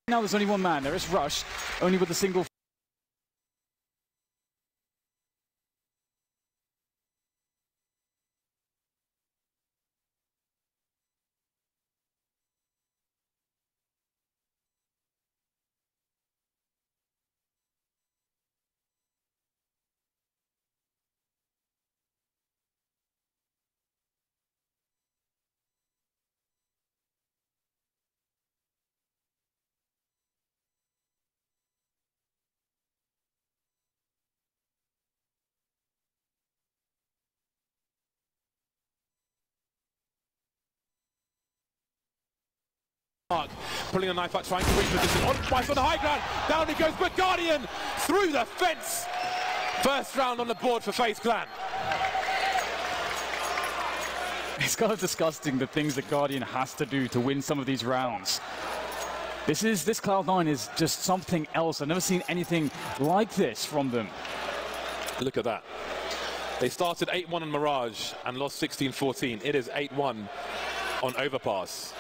Now there's only one man. There is Rush, only with a single. Pulling a knife out, trying to reach position. On twice on the high ground. Down he goes, but Guardian through the fence. First round on the board for FaZe Clan. It's kind of disgusting the things that Guardian has to do to win some of these rounds. This Cloud9 is just something else. I've never seen anything like this from them. Look at that. They started 8-1 on Mirage and lost 16-14. It is 8-1 on Overpass.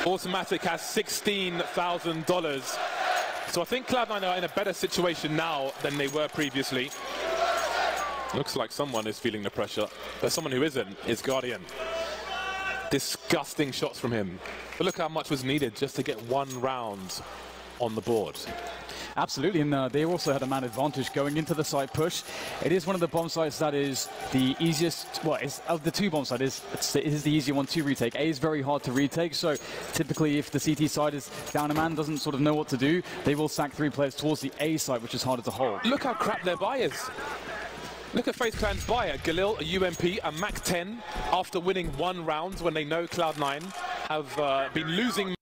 Automatic has $16,000. So I think Cloud9 are in a better situation now than they were previously. Looks like someone is feeling the pressure, but someone who isn't is Guardian. Disgusting shots from him. But look how much was needed just to get one round on the board. Absolutely, and they also had a man advantage going into the site push. It is one of the bomb sites that is the easiest, well, it's, of the two bomb sites, it is the easier one to retake. A is very hard to retake, so typically if the CT side is down a man, doesn't sort of know what to do, they will sack 3 players towards the A site, which is harder to hold. Look how crap their buy is. Look at FaZe Clan's buy, a Galil, a UMP, a Mac 10, after winning 1 round when they know Cloud9 have been losing.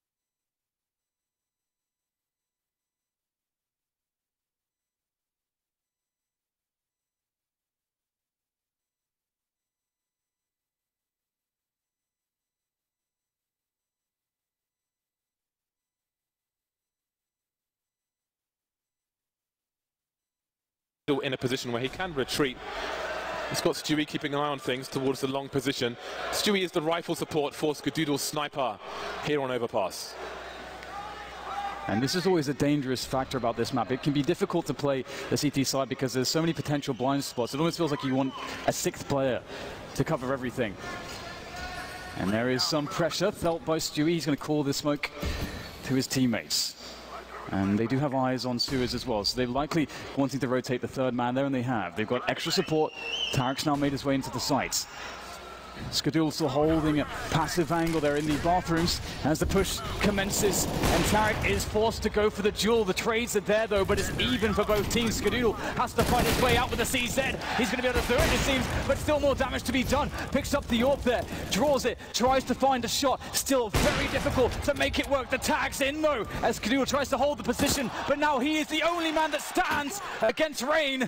In a position where he can retreat. He's got Stewie keeping an eye on things towards the long position. Stewie is the rifle support for Skadoodle's sniper here on Overpass. And this is always a dangerous factor about this map. It can be difficult to play the CT side because there's so many potential blind spots. It almost feels like you want a 6th player to cover everything. And there is some pressure felt by Stewie. He's going to call the smoke to his teammates. And they do have eyes on Suez as well, so they're likely wanting to rotate the 3rd man there, and they have. They've got extra support. Tarek's now made his way into the sites. Skadoodle still holding a passive angle there in the bathrooms as the push commences, and Tarek is forced to go for the duel. The trades are there though, but it's even for both teams. Skadoodle has to fight his way out with the CZ. He's going to be able to do it, it seems, but still more damage to be done. Picks up the AWP there, draws it, tries to find a shot. Still very difficult to make it work. The tag's in though, as Skadoodle tries to hold the position, but now he is the only man that stands against Rain.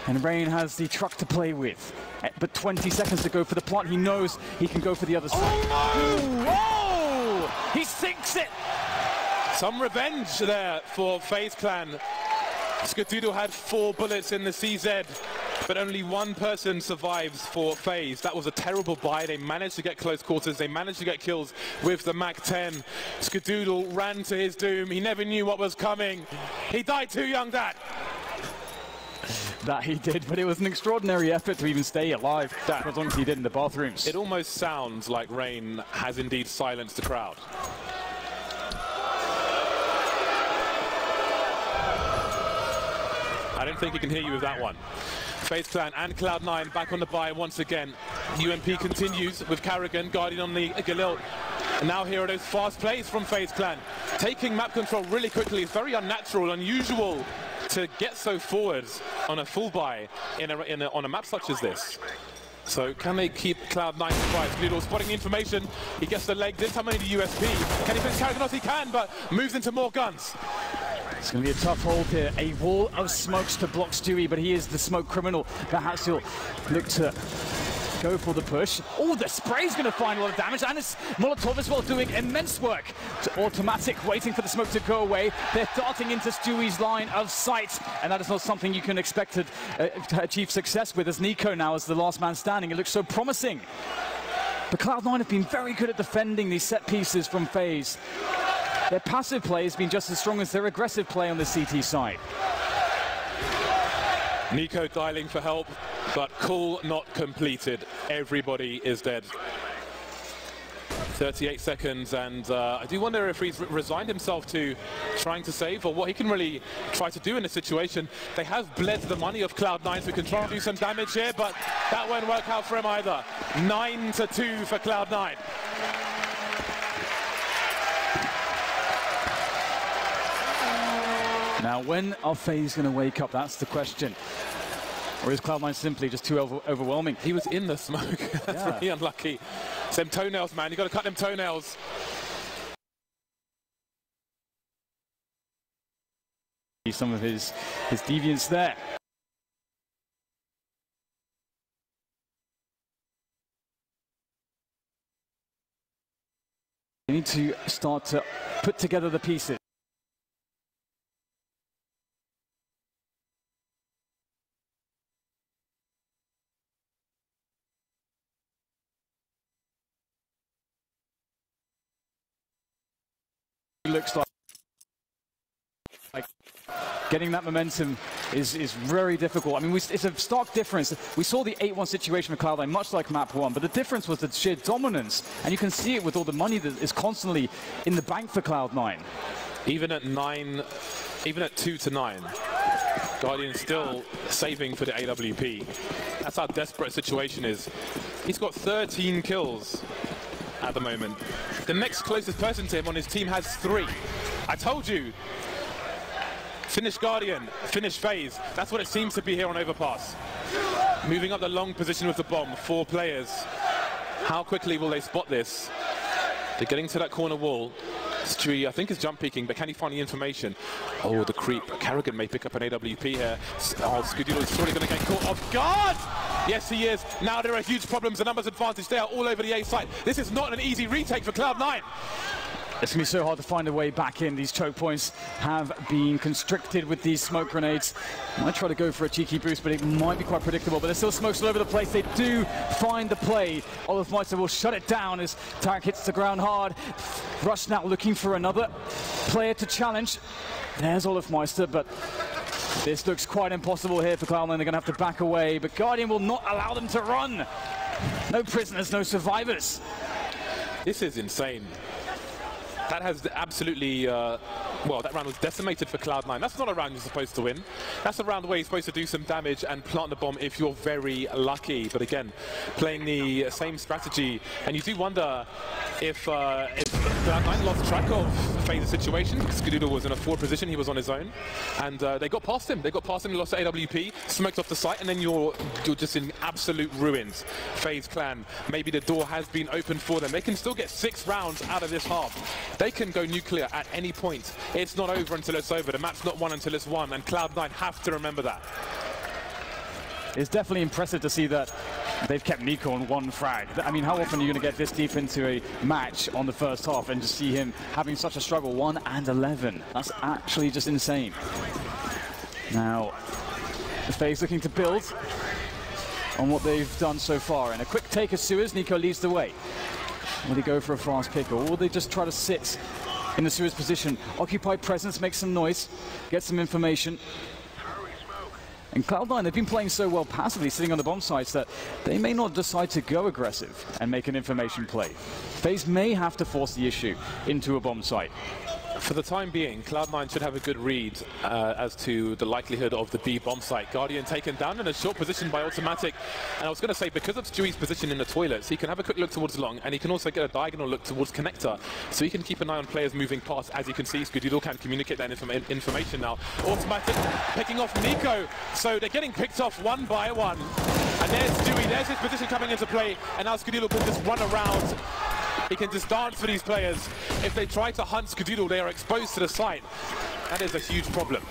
And Rain has the truck to play with. But 20 seconds to go for the plant. He knows he can go for the other side. Oh, no! Oh! He sinks it! Some revenge there for FaZe Clan. Skadoodle had 4 bullets in the CZ, but only 1 person survives for FaZe. That was a terrible buy. They managed to get close quarters. They managed to get kills with the Mac 10. Skadoodle ran to his doom. He never knew what was coming. He died too young, Dad. That he did, but it was an extraordinary effort to even stay alive for as long as he did in the bathrooms. It almost sounds like Rain has indeed silenced the crowd. I don't think he can hear you with that one. FaZe Clan and Cloud9 back on the buy once again. UMP continues with Carrigan, Guardian on the Galil. And now here are those fast plays from FaZe Clan. Taking map control really quickly is very unnatural, unusual to get so forward on a full buy on a map such as this. So can they keep Cloud9 surprised? Noodle spotting the information. He gets the leg. This time only the USP. Can he finish Carrigan off? He can, but moves into more guns. It's going to be a tough hold here. A wall of smokes to block Stewie, but he is the smoke criminal. Perhaps he'll look to go for the push. Oh, the spray's going to find a lot of damage, and it's Molotov as well doing immense work. To Automatic waiting for the smoke to go away. They're darting into Stewie's line of sight, and that is not something you can expect to achieve success with, as Nico now is the last man standing. It looks so promising. But Cloud9 have been very good at defending these set pieces from FaZe. Their passive play has been just as strong as their aggressive play on the CT side. Nico dialing for help, but call not completed. Everybody is dead. 38 seconds, and I do wonder if he's resigned himself to trying to save, or what he can really try to do in this situation. They have bled the money of Cloud9, so he can try and do some damage here, but that won't work out for him either. 9-2 for Cloud9. Now, when are FaZe going to wake up? That's the question. Or is Cloud9 simply just too overwhelming? He was in the smoke. That's really unlucky. It's them toenails, man. You got to cut them toenails. Some of his deviance there. They need to start to put together the pieces. Looks like getting that momentum is very difficult. I mean, it's a stark difference. We saw the 8-1 situation for Cloud9, much like map 1, but the difference was the sheer dominance, and you can see it with all the money that is constantly in the bank for Cloud9. Even at 2-9, Guardian still saving for the AWP. That's how desperate a situation is. He's got 13 kills at the moment. The next closest person to him on his team has 3. I told you. Finish Guardian, finish FaZe. That's what it seems to be here on Overpass. Moving up the long position with the bomb, 4 players. How quickly will they spot this? They're getting to that corner wall. Stewie, I think, is jump peeking, but can he find the information? Oh, the creep. Carrigan may pick up an AWP here. Oh, Skadoodle is surely going to get caught off guard. Yes, he is. Now there are huge problems. The numbers advantage there all over the A side. This is not an easy retake for Cloud9. It's going to be so hard to find a way back in. These choke points have been constricted with these smoke grenades. I might try to go for a cheeky boost, but it might be quite predictable. But there's still smokes all over the place. They do find the play. olofmeister will shut it down as Tarek hits the ground hard. Rush now looking for another player to challenge. There's olofmeister, but this looks quite impossible here for Cloud9. They're going to have to back away, but Guardian will not allow them to run. No prisoners, no survivors. This is insane. That has absolutely, well, that round was decimated for Cloud9. That's not a round you're supposed to win. That's a round where you're supposed to do some damage and plant the bomb if you're very lucky. But again, playing the same strategy, and you do wonder if Cloud9 lost track of FaZe's situation, because Skadoodle was in a forward position, he was on his own, and they got past him. They got past him, lost to AWP, smoked off the site, and then you're just in absolute ruins. FaZe clan, maybe the door has been opened for them. They can still get 6 rounds out of this half. They can go nuclear at any point. It's not over until it's over. The map's not won until it's won, and Cloud9 have to remember that. It's definitely impressive to see that they've kept Nico on 1 frag. I mean, how often are you going to get this deep into a match on the first half and just see him having such a struggle? 1 and 11. That's actually just insane. Now, the FaZe looking to build on what they've done so far. And a quick take of Suez, Nico leads the way. Will they go for a fast pick, or will they just try to sit in the Suez position? Occupy presence, make some noise, get some information. And Cloud9, they've been playing so well passively, sitting on the bomb sites, that they may not decide to go aggressive and make an information play. FaZe may have to force the issue into a bomb site. For the time being, Cloud9 should have a good read as to the likelihood of the B bomb site. Guardian taken down in a short position by Automatic. And I was going to say, because of Stewie's position in the toilets, he can have a quick look towards long, and he can also get a diagonal look towards connector. So he can keep an eye on players moving past. As you can see, Skadoodle can communicate that information now. Automatic picking off Nico. So they're getting picked off 1 by 1. And there's Stewie, there's his position coming into play. And now Skadoodle can just run around. He can just dance for these players. If they try to hunt Skadoodle, they are exposed to the site. That is a huge problem.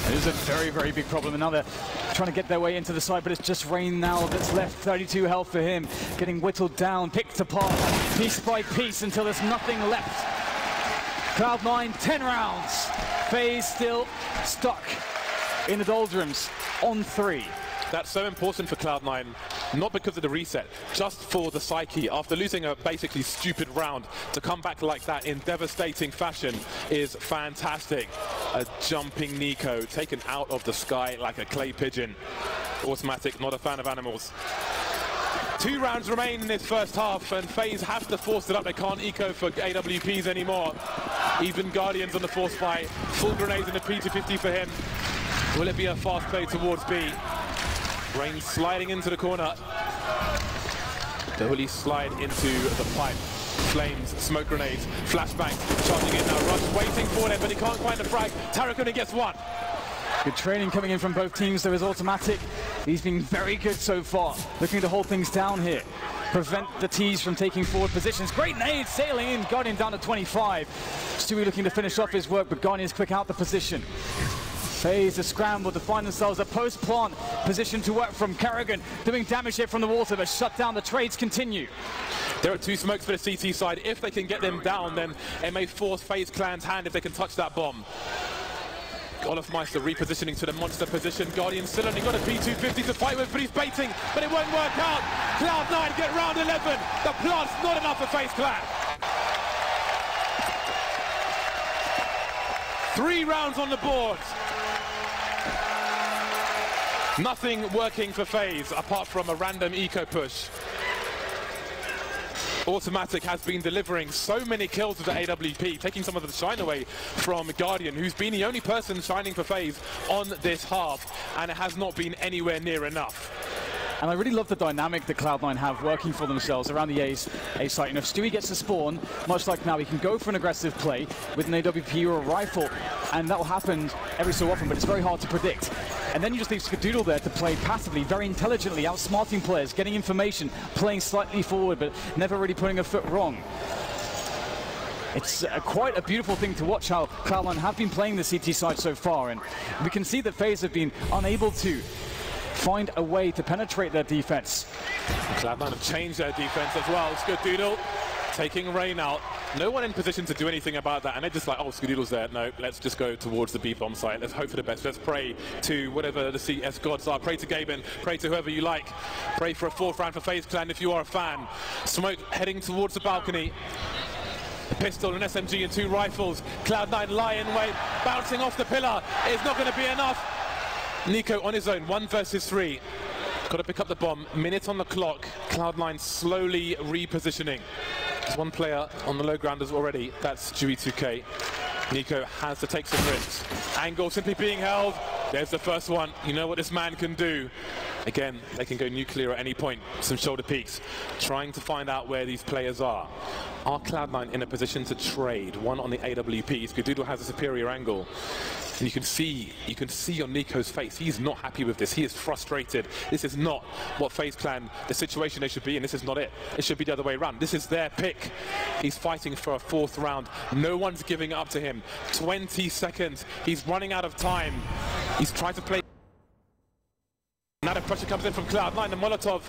It is a very, very big problem. And now they're trying to get their way into the site, but it's just Rain now that's left. 32 health for him. Getting whittled down, picked apart, piece by piece, until there's nothing left. Cloud9, 10 rounds. FaZe still stuck in the doldrums on 3. That's so important for Cloud9. not because of the reset, just for the psyche. After losing a basically stupid round, to come back like that in devastating fashion is fantastic. A jumping Nico taken out of the sky like a clay pigeon. Automatic, not a fan of animals. 2 rounds remain in this first half, and FaZe have to force it up. They can't eco for AWPs anymore. Even Guardian's on the force buy. Full grenades in the P250 for him. Will it be a fast play towards B? Rain sliding into the corner. Will he slide into the pipe? Flames, smoke grenades, flashbangs, charging in now. Rush waiting for it, but he can't find the frag. Tarek only gets 1. Good training coming in from both teams. There is automatic. He's been very good so far. Looking to hold things down here. Prevent the T's from taking forward positions. Great nade sailing in. Guardian down to 25. Stewie looking to finish off his work, but Guardian's quick out the position. FaZe a scramble to find themselves a post-plant position to work from. Kerrigan doing damage here from the water, but shut down. The trades continue. There are 2 smokes for the CT side. If they can get them down, then it may force FaZe Clan's hand if they can touch that bomb. Olofmeister repositioning to the monster position. Guardian still only got a P250 to fight with, but he's baiting, but it won't work out. Cloud9 get round 11. The plant's not enough for FaZe Clan. 3 rounds on the board. Nothing working for FaZe apart from a random eco push. Automatic has been delivering so many kills with the AWP, taking some of the shine away from Guardian, who's been the only person shining for FaZe on this half, and it has not been anywhere near enough. And I really love the dynamic that Cloud9 have working for themselves around the A site. You know, if Stewie gets to spawn, much like now, he can go for an aggressive play with an AWP or a rifle, and that will happen every so often, but it's very hard to predict. And then you just leave Skadoodle there to play passively, very intelligently, outsmarting players, getting information, playing slightly forward, but never really putting a foot wrong. It's quite a beautiful thing to watch how Cloud9 have been playing the CT side so far, and we can see that FaZe have been unable to find a way to penetrate their defense. Cloud9 have changed their defense as well. Skadoodle taking Rain out. No one in position to do anything about that, and they're just like, oh, Skadoodle's there. No, let's just go towards the B-bomb site. Let's hope for the best. Let's pray to whatever the CS gods are. Pray to Gaben. Pray to whoever you like. Pray for a 4th round for FaZe Clan if you are a fan. Smoke heading towards the balcony. A pistol, an SMG and 2 rifles. Cloud9 lying wait, bouncing off the pillar. It's not going to be enough. Nico on his own, 1 versus 3. Got to pick up the bomb. Minute on the clock. Cloud9 slowly repositioning. There's 1 player on the low grounders already. That's Dewey2K. Nico has to take some risks. Angle simply being held. There's the first one. You know what this man can do. Again, they can go nuclear at any point. Some shoulder peeks. Trying to find out where these players are. Are Cloud9 in a position to trade? 1 on the AWP. Skadoodle has a superior angle. And you can see on Nico's face, he's not happy with this. He is frustrated. This is not what FaZe Clan, the situation they should be in. This is not it. It should be the other way around. This is their pick. He's fighting for a 4th round. No one's giving up to him. 20 seconds. He's running out of time. He's trying to play. Now the pressure comes in from Cloud9, the Molotov.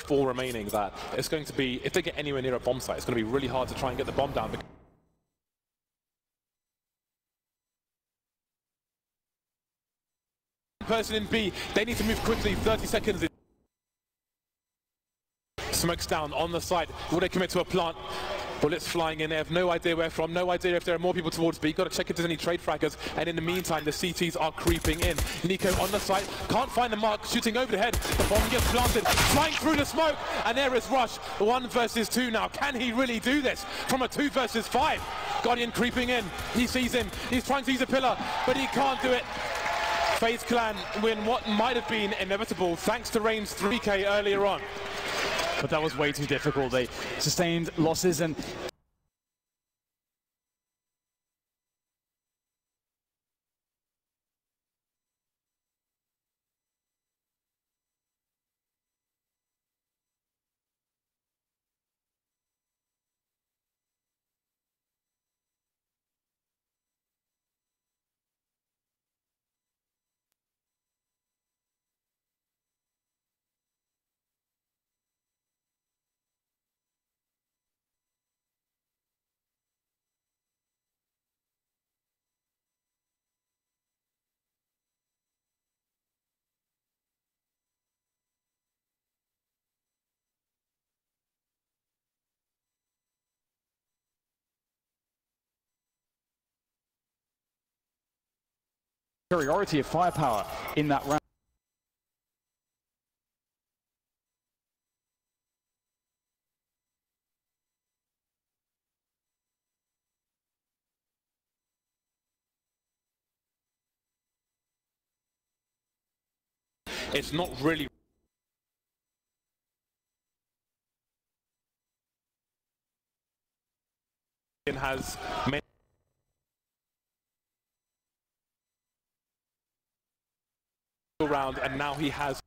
4 remaining that it's going to be, if they get anywhere near a bomb site, it's going to be really hard to try and get the bomb down. Person in B, they need to move quickly, 30 seconds. Smokes down on the side. Will they commit to a plant? Bullets flying in. They have no idea where from, no idea if there are more people towards B. Got to check if there's any trade fraggers. And in the meantime, the CTs are creeping in. Nico on the side, can't find the mark, shooting over the head. The bomb gets planted, flying through the smoke. And there is Rush, 1 versus 2 now. Can he really do this from a 2 versus 5? Guardian creeping in. He sees him. He's trying to use a pillar, but he can't do it. FaZe Clan win what might have been inevitable thanks to Rain's 3K earlier on. But that was way too difficult. They sustained losses and superiority of firepower in that round. It's not really has many round, and now he has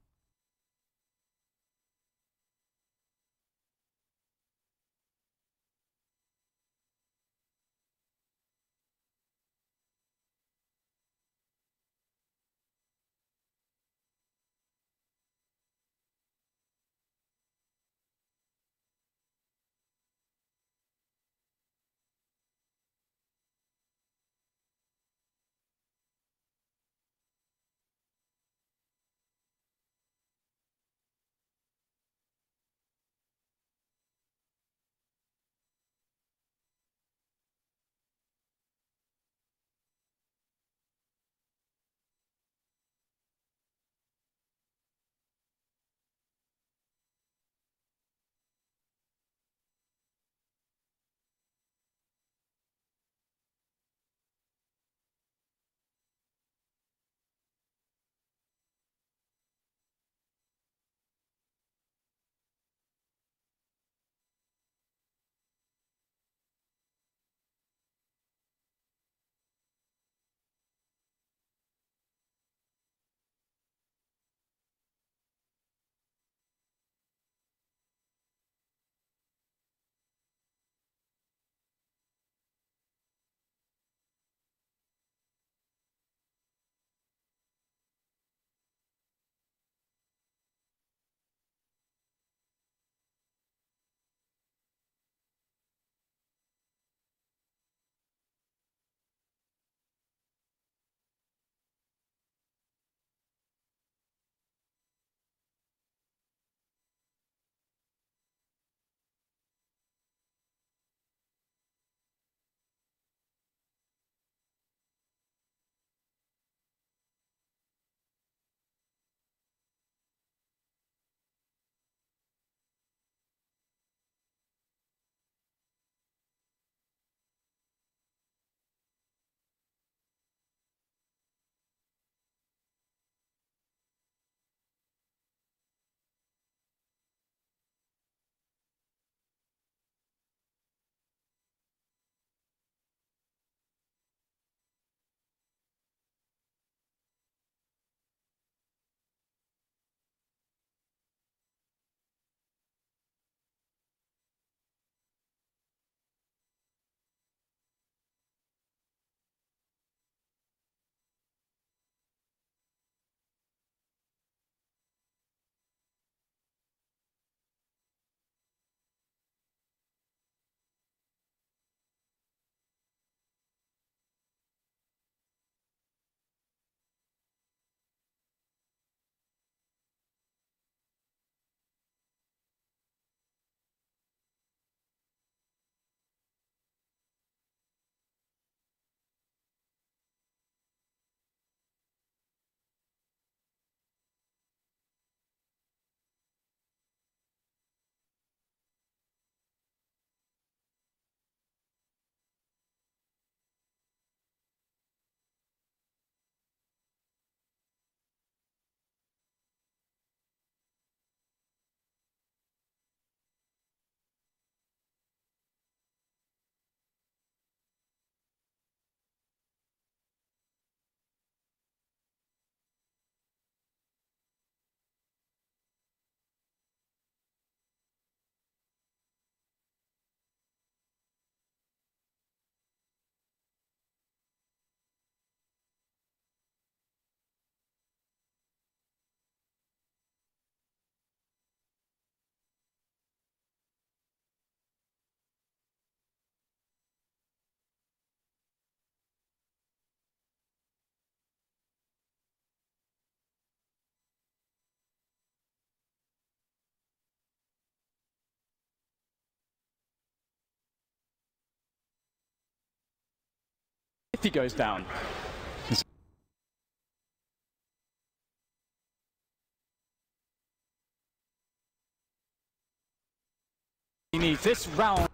he goes down. He needs this round.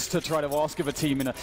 To try to ask of a team in a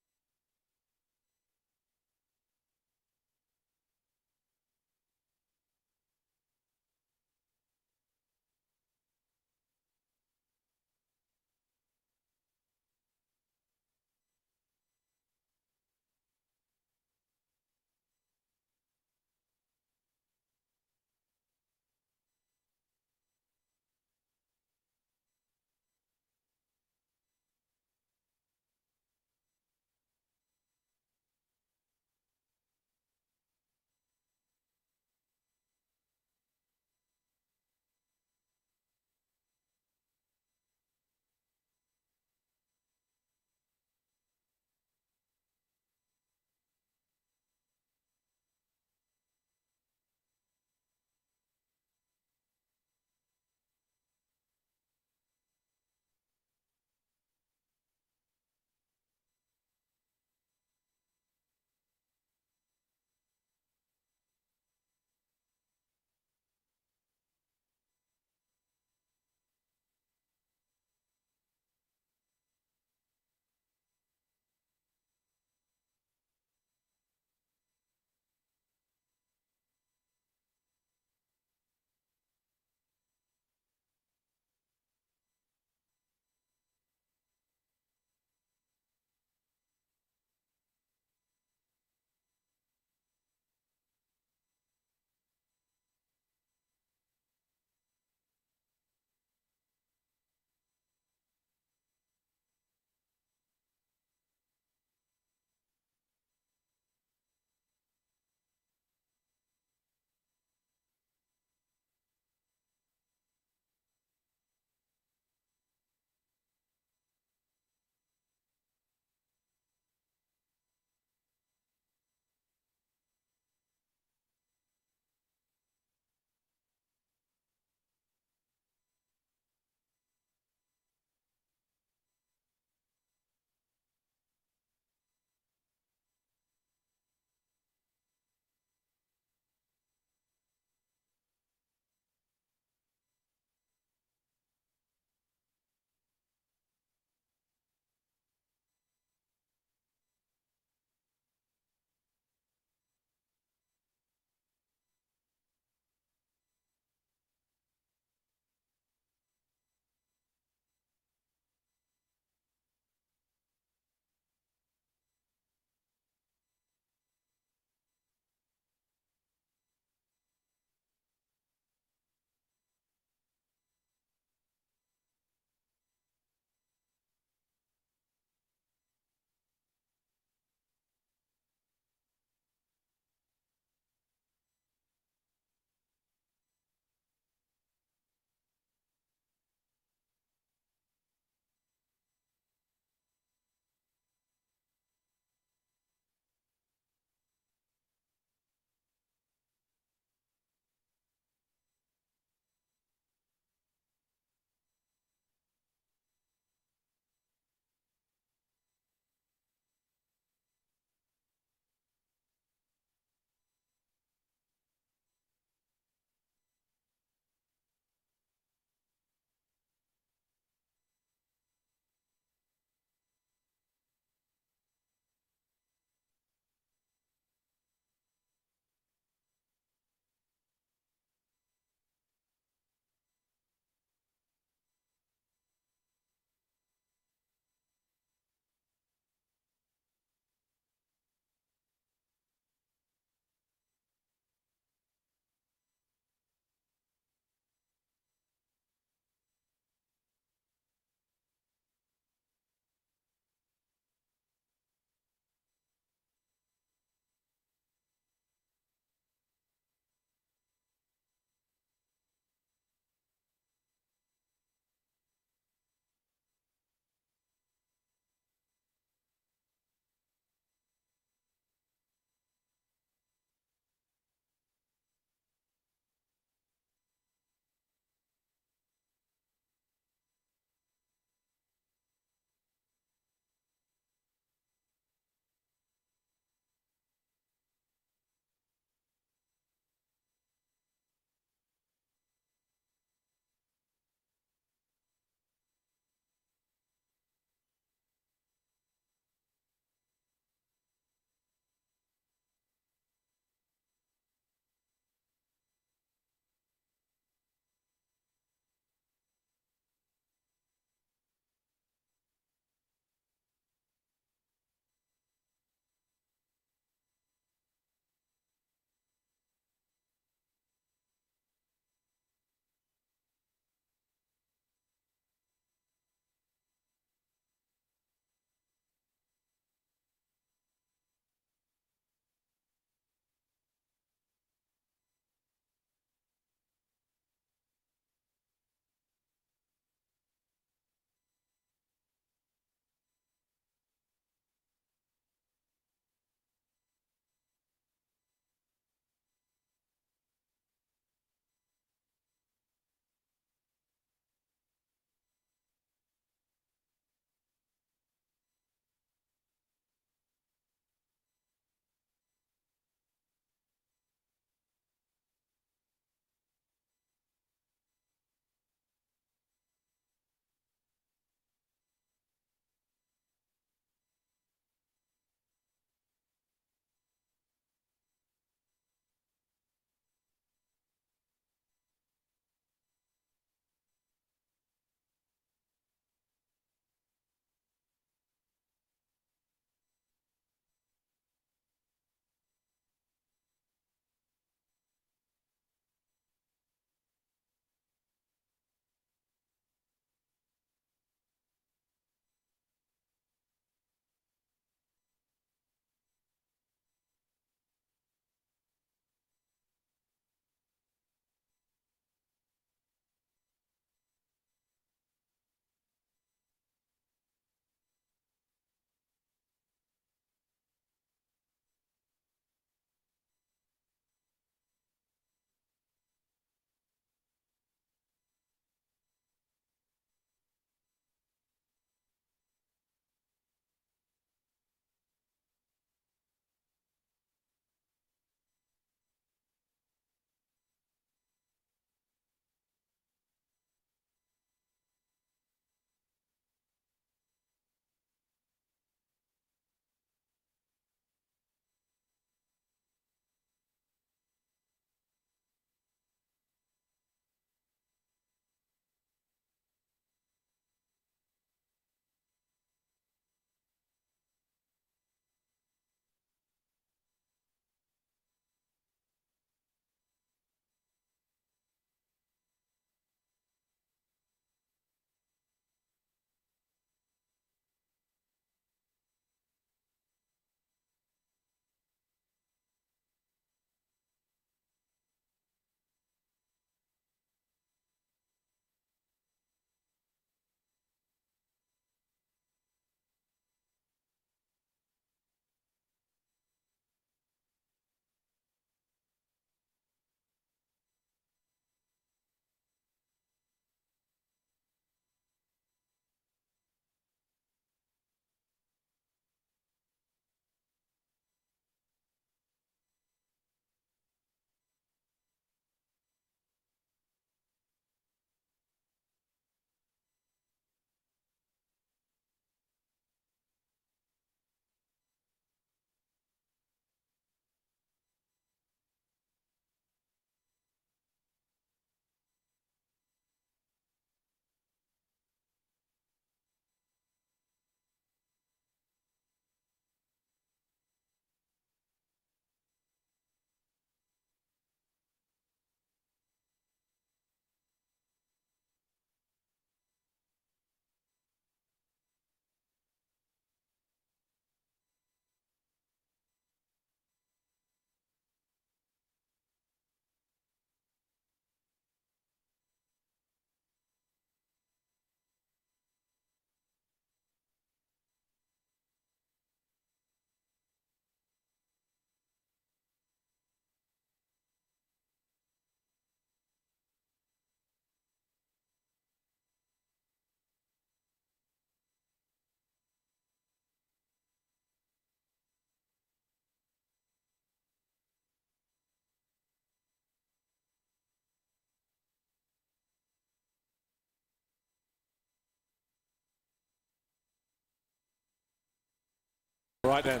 Right then.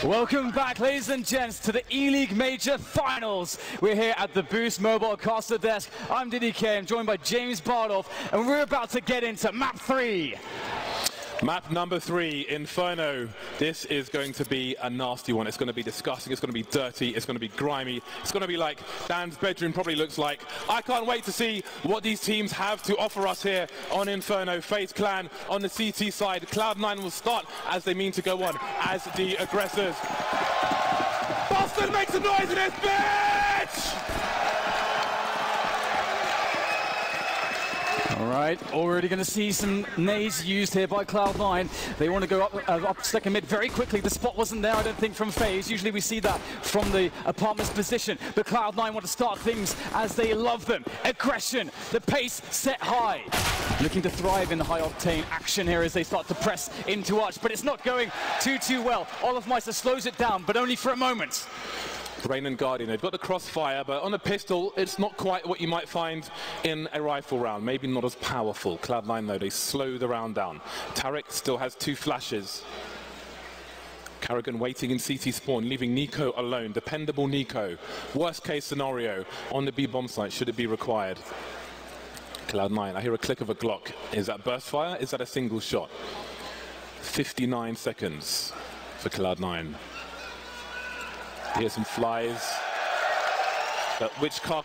Welcome back, ladies and gents, to the ELeague Major Finals. We're here at the Boost Mobile Caster Desk. I'm DDK, I'm joined by James Bardolph, and we're about to get into Map 3. Map number 3, Inferno. This is going to be a nasty one. It's going to be disgusting, it's going to be dirty, it's going to be grimy, it's going to be like Dan's bedroom probably looks like. I can't wait to see what these teams have to offer us here on Inferno. FaZe Clan on the CT side. Cloud9 will start as they mean to go on as the aggressors. Boston, make some noise in this bitch! All right, already going to see some nades used here by Cloud9. They want to go up second mid very quickly. The spot wasn't there, I don't think, from FaZe. Usually we see that from the apartment's position. But Cloud9 want to start things as they love them. Aggression, the pace set high. Looking to thrive in the high-octane action here as they start to press into Arch. But it's not going too well. Olofmeister slows it down, but only for a moment. Rain and Guardian, they've got the crossfire, but on a pistol, it's not quite what you might find in a rifle round. Maybe not as powerful. Cloud9, though, they slow the round down. Tariq still has 2 flashes. Carrigan waiting in CT spawn, leaving Nico alone. Dependable Nico. Worst case scenario on the B bomb site, should it be required. Cloud9, I hear a click of a Glock. Is that burst fire? Is that a single shot? 59 seconds for Cloud9. Here's some flies. But which car?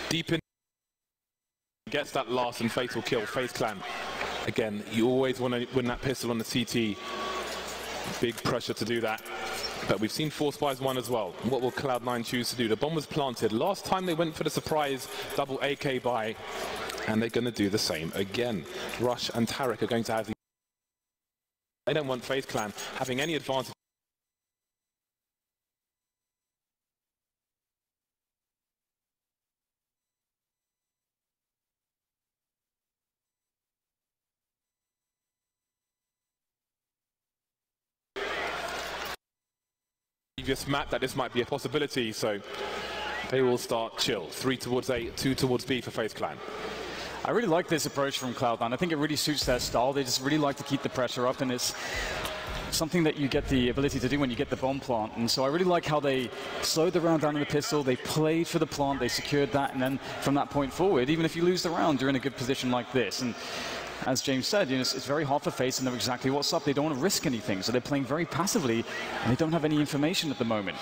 Deep in, gets that last and fatal kill. FaZe Clan. Again, you always want to win that pistol on the CT. Big pressure to do that. But we've seen 4 spies 1 as well. What will Cloud9 choose to do? The bomb was planted. Last time they went for the surprise double AK buy, and they're going to do the same again. Rush and Tariq are going to have the... They don't want FaZe Clan having any advantage. Previous map that this might be a possibility, so they will start chill. 3 towards A, 2 towards B for FaZe Clan. I really like this approach from Cloud9. I think it really suits their style. They just really like to keep the pressure up, and it's something that you get the ability to do when you get the bomb plant. And so I really like how they slowed the round down in the pistol, they played for the plant, they secured that, and then from that point forward, even if you lose the round, you're in a good position like this. And as James said, you know, it's very hard for FaZe to know exactly what's up. They don't want to risk anything, so they're playing very passively, and they don't have any information at the moment.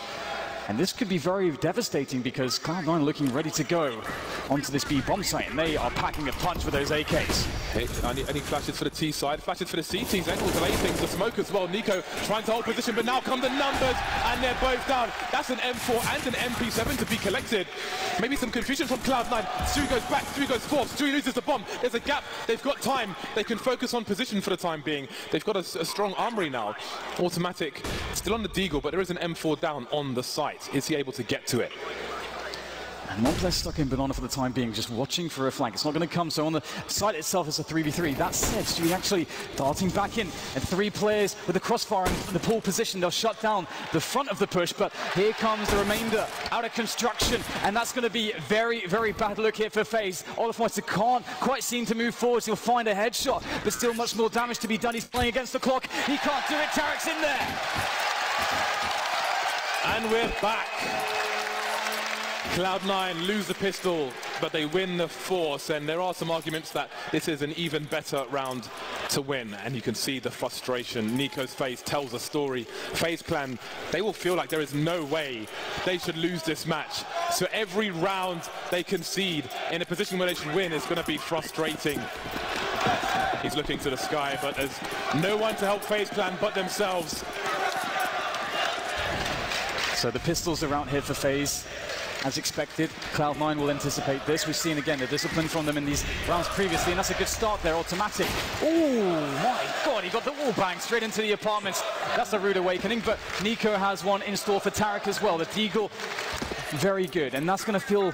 And this could be very devastating because Cloud9 are looking ready to go onto this B bomb site, and they are packing a punch with those AKs. Hey, any flashes for the T side, flashes for the CT, they will delay things, the smoke as well. Nico trying to hold position, but now come the numbers, and they're both down. That's an M4 and an MP7 to be collected. Maybe some confusion from Cloud9. Stewie goes back, Stewie goes forth, Stewie loses the bomb. There's a gap, they've got time. They can focus on position for the time being. They've got a strong armory now. Automatic, still on the Deagle, but there is an M4 down on the site. Is he able to get to it? And Montpellier stuck in Banana for the time being, just watching for a flank. It's not going to come, so on the site itself it's a 3v3. That said, Stewie actually darting back in, and 3 players with the crossfire in the pull position. They'll shut down the front of the push, but here comes the remainder out of construction, and that's going to be very, very bad look here for FaZe. Olofmeister can't quite seem to move forward. He'll find a headshot, but still much more damage to be done. He's playing against the clock. He can't do it. Tariq's in there. And we're back. Cloud9 lose the pistol, but they win the force, and there are some arguments that this is an even better round to win, and you can see the frustration. Nico's face tells a story. FaZe Clan, they will feel like there is no way they should lose this match, so every round they concede in a position where they should win is going to be frustrating. He's looking to the sky, but there's no one to help FaZe Clan but themselves. So the pistols are out here for FaZe. As expected, Cloud9 will anticipate this. We've seen again the discipline from them in these rounds previously, and that's a good start there. Automatic. Oh my God, he got the wall bang straight into the apartments. That's a rude awakening, but Nico has one in store for Tarek as well. The Deagle, very good, and that's going to feel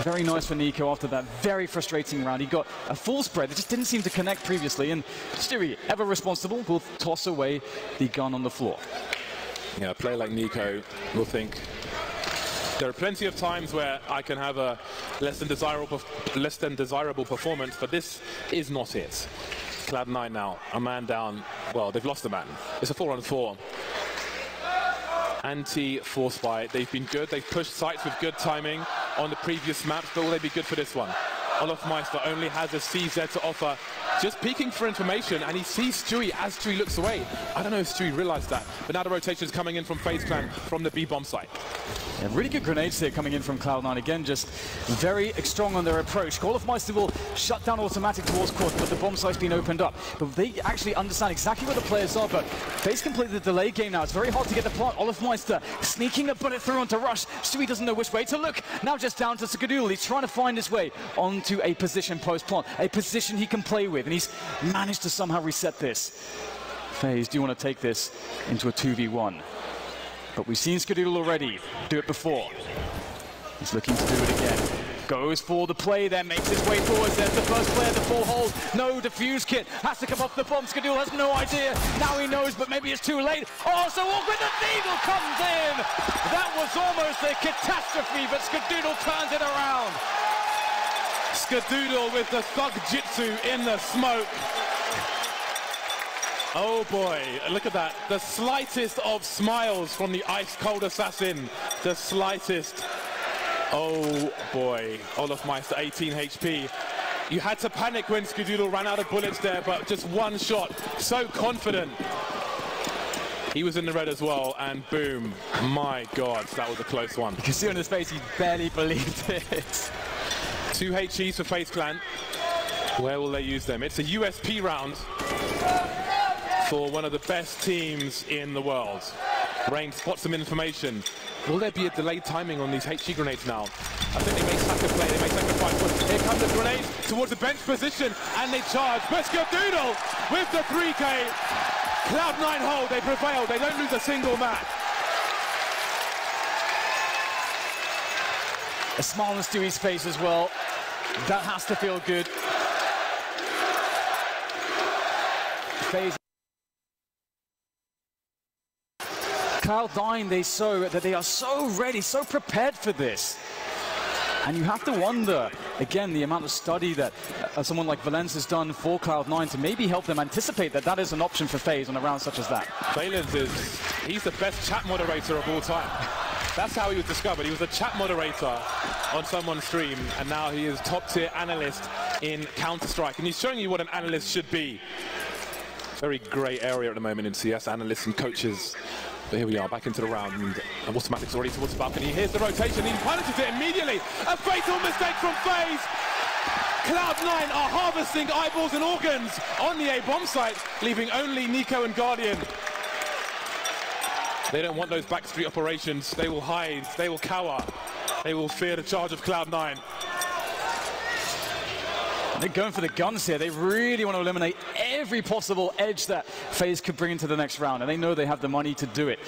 very nice for Nico after that very frustrating round. He got a full spread that just didn't seem to connect previously, and Stewie, ever responsible, will toss away the gun on the floor. Yeah, a player like Nico will think, there are plenty of times where I can have a less than desirable performance, but this is not it. Cloud9 now, a man down. Well, they've lost a man. It's a 4-on-4. Anti-force buy. They've been good. They've pushed sites with good timing on the previous maps, but will they be good for this one? Olofmeister only has a CZ to offer, just peeking for information, and he sees Stewie as Stewie looks away. I don't know if Stewie realized that, but now the rotation is coming in from FaZe Clan from the B-bomb site. Yeah, really good grenades here coming in from Cloud9. Again, just very strong on their approach. Olofmeister will shut down automatic towards court, but the bomb site's been opened up. But they actually understand exactly where the players are, but FaZe can play the delay game now. It's very hard to get the plant. Olofmeister sneaking a bullet through onto Rush. Stewie doesn't know which way to look. Now just down to Skadoodle. He's trying to find his way onto a position post-plant, a position he can play with, and he's managed to somehow reset this. FaZe, do you want to take this into a 2v1? But we've seen Skadoodle already do it before. He's looking to do it again. Goes for the play there, makes his way forwards. There's the first player to full hold. No defuse kit. Has to come off the bomb. Skadoodle has no idea. Now he knows, but maybe it's too late. Oh, so awkward. The Deagle comes in. That was almost a catastrophe, but Skadoodle turns it around. Skadoodle with the thug jitsu in the smoke. Oh boy, look at that. The slightest of smiles from the ice-cold assassin. The slightest. Oh boy, Olofmeister, 18 HP. You had to panic when Skadoodle ran out of bullets there, but just one shot. So confident. He was in the red as well, and boom. My God, that was a close one. You can see on his face, he barely believed it. 2 HEs for FaZe Clan. Where will they use them? It's a USP round for one of the best teams in the world. Rain spots some information. Will there be a delayed timing on these HE grenades now? I think they may sacrifice. They may sacrifice. Here comes the grenade towards the bench position, and they charge. But Skadoodle with the 3K. Cloud9 hold. They prevail. They don't lose a single match. A smile on Stewie's face as well. That has to feel good. FaZe. Cloud9, they are so ready, so prepared for this. And you have to wonder, again, the amount of study that someone like Valence has done for Cloud9 to maybe help them anticipate that that is an option for FaZe on a round such as that. Valence he's the best chat moderator of all time. That's how he was discovered. He was a chat moderator on someone's stream, and now he is top-tier analyst in Counter-Strike. And he's showing you what an analyst should be. Very grey area at the moment in CS, analysts and coaches. But here we are, back into the round, and Automatic's already towards the balcony. Here's the rotation, he punishes it immediately. A fatal mistake from FaZe. Cloud9 are harvesting eyeballs and organs on the A-bomb site, leaving only Nico and Guardian. They don't want those backstreet operations. They will hide, they will cower, they will fear the charge of Cloud9. They're going for the guns here. They really want to eliminate every possible edge that FaZe could bring into the next round, and they know they have the money to do it.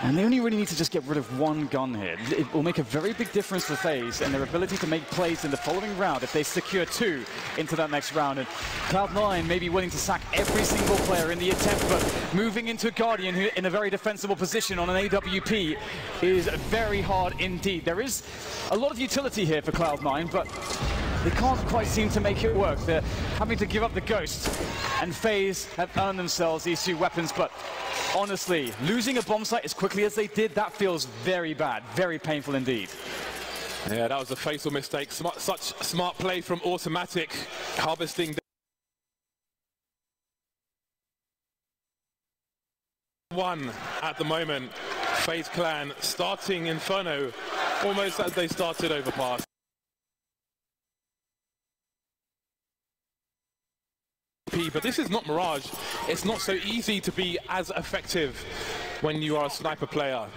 And they only really need to just get rid of one gun here. It will make a very big difference for FaZe and their ability to make plays in the following round if they secure 2 into that next round. And Cloud9 may be willing to sack every single player in the attempt, but moving into Guardian who in a very defensible position on an AWP is very hard indeed. There is a lot of utility here for Cloud9, but they can't quite seem to make it work. They're having to give up the Ghost, and FaZe have earned themselves these 2 weapons, but honestly, losing a bomb site as quickly as they did, that feels very bad, very painful indeed. Yeah, that was a fatal mistake. Such smart play from Automatic, harvesting one at the moment. FaZe Clan starting Inferno almost as they started Overpass. But this is not Mirage. It's not so easy to be as effective when you are a sniper player.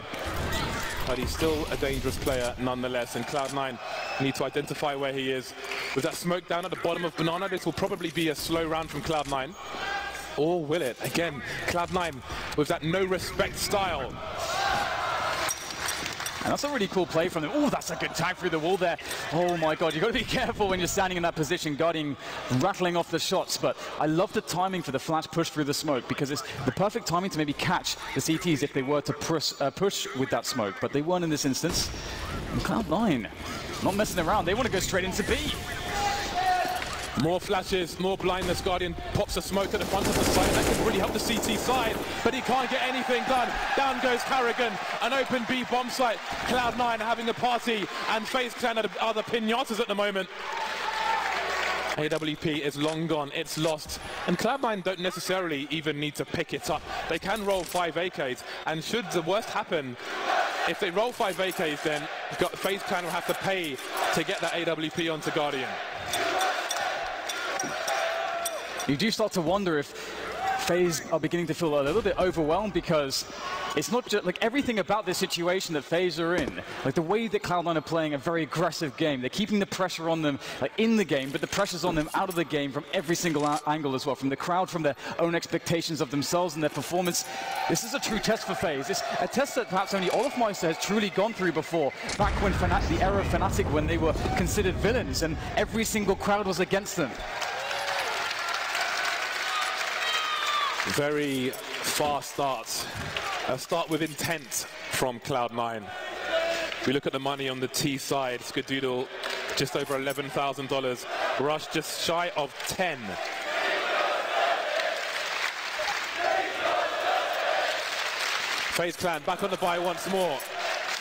but he's still a dangerous player nonetheless, and Cloud9 need to identify where he is. With that smoke down at the bottom of Banana, this will probably be a slow round from Cloud9. Or will it? Again, Cloud9 with that no-respect style. And that's a really cool play from them. Oh, that's a good tag through the wall there. Oh my God, you've got to be careful when you're standing in that position, Guardian rattling off the shots. But I love the timing for the flash push through the smoke, because it's the perfect timing to maybe catch the CTs if they were to push with that smoke. But they weren't in this instance. And Cloud9, not messing around. They want to go straight into B. More flashes, more blindness. Guardian pops a smoke at the front of the site. That could really help the CT side, but he can't get anything done. Down goes Carrigan, an open B bomb site. Cloud9 having a party, and FaZe Clan are the pinatas at the moment. AWP is long gone, it's lost, and Cloud9 don't necessarily even need to pick it up. They can roll 5 AKs, and should the worst happen, if they roll 5 AKs, then FaZe Clan will have to pay to get that AWP onto Guardian. You do start to wonder if FaZe are beginning to feel a little bit overwhelmed, because it's not just like everything about this situation that FaZe are in. Like the way that Cloud9 are playing a very aggressive game. They're keeping the pressure on them like in the game, but the pressure's on them out of the game from every single angle as well. From the crowd, from their own expectations of themselves and their performance. This is a true test for FaZe. It's a test that perhaps only olofmeister has truly gone through before. Back when the era of Fnatic, when they were considered villains and every single crowd was against them. Very fast start. A start with intent from Cloud9. If we look at the money on the T side, Skadoodle just over $11,000. Rush just shy of 10. FaZe Clan back on the buy once more.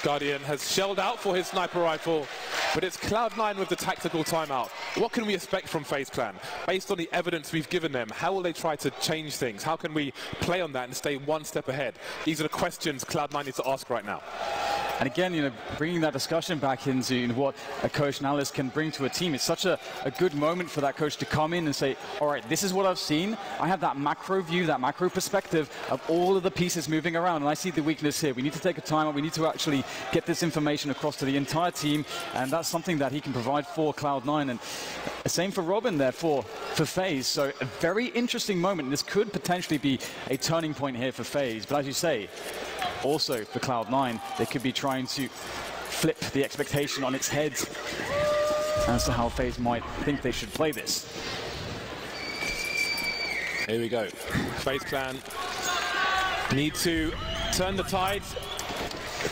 Guardian has shelled out for his sniper rifle, but it's Cloud9 with the tactical timeout. What can we expect from FaZe Clan? Based on the evidence we've given them, how will they try to change things? How can we play on that and stay one step ahead? These are the questions Cloud9 needs to ask right now. And again, you know, bringing that discussion back into what a coach and analyst can bring to a team. It's such a good moment for that coach to come in and say, all right, this is what I've seen. I have that macro view, that macro perspective of all of the pieces moving around, and I see the weakness here. We need to take a time out. We need to actually get this information across to the entire team, and that's something that he can provide for Cloud9. And the same for Robin there for FaZe. So a very interesting moment. This could potentially be a turning point here for FaZe. But as you say, also for Cloud9, they could be trying to flip the expectation on its head as to how FaZe might think they should play this. Here we go. FaZe Clan need to turn the tides.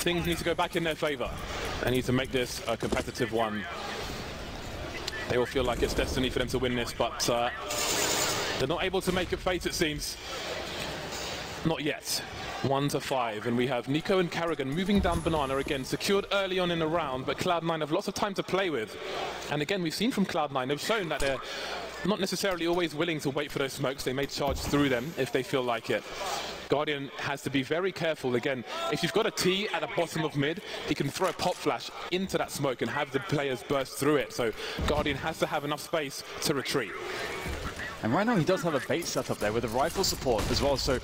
Things need to go back in their favor. They need to make this a competitive one. They will feel like it's destiny for them to win this, but they're not able to make it fate, it seems. Not yet. 1-5, and we have Nico and Carrigan moving down Banana again, secured early on in the round, but Cloud9 have lots of time to play with. And again, we've seen from Cloud9, they've shown that they're not necessarily always willing to wait for those smokes. They may charge through them if they feel like it. Guardian has to be very careful. Again, if you've got a T at the bottom of mid, he can throw a pop flash into that smoke and have the players burst through it. So Guardian has to have enough space to retreat. And right now he does have a bait set up there with a rifle support as well. So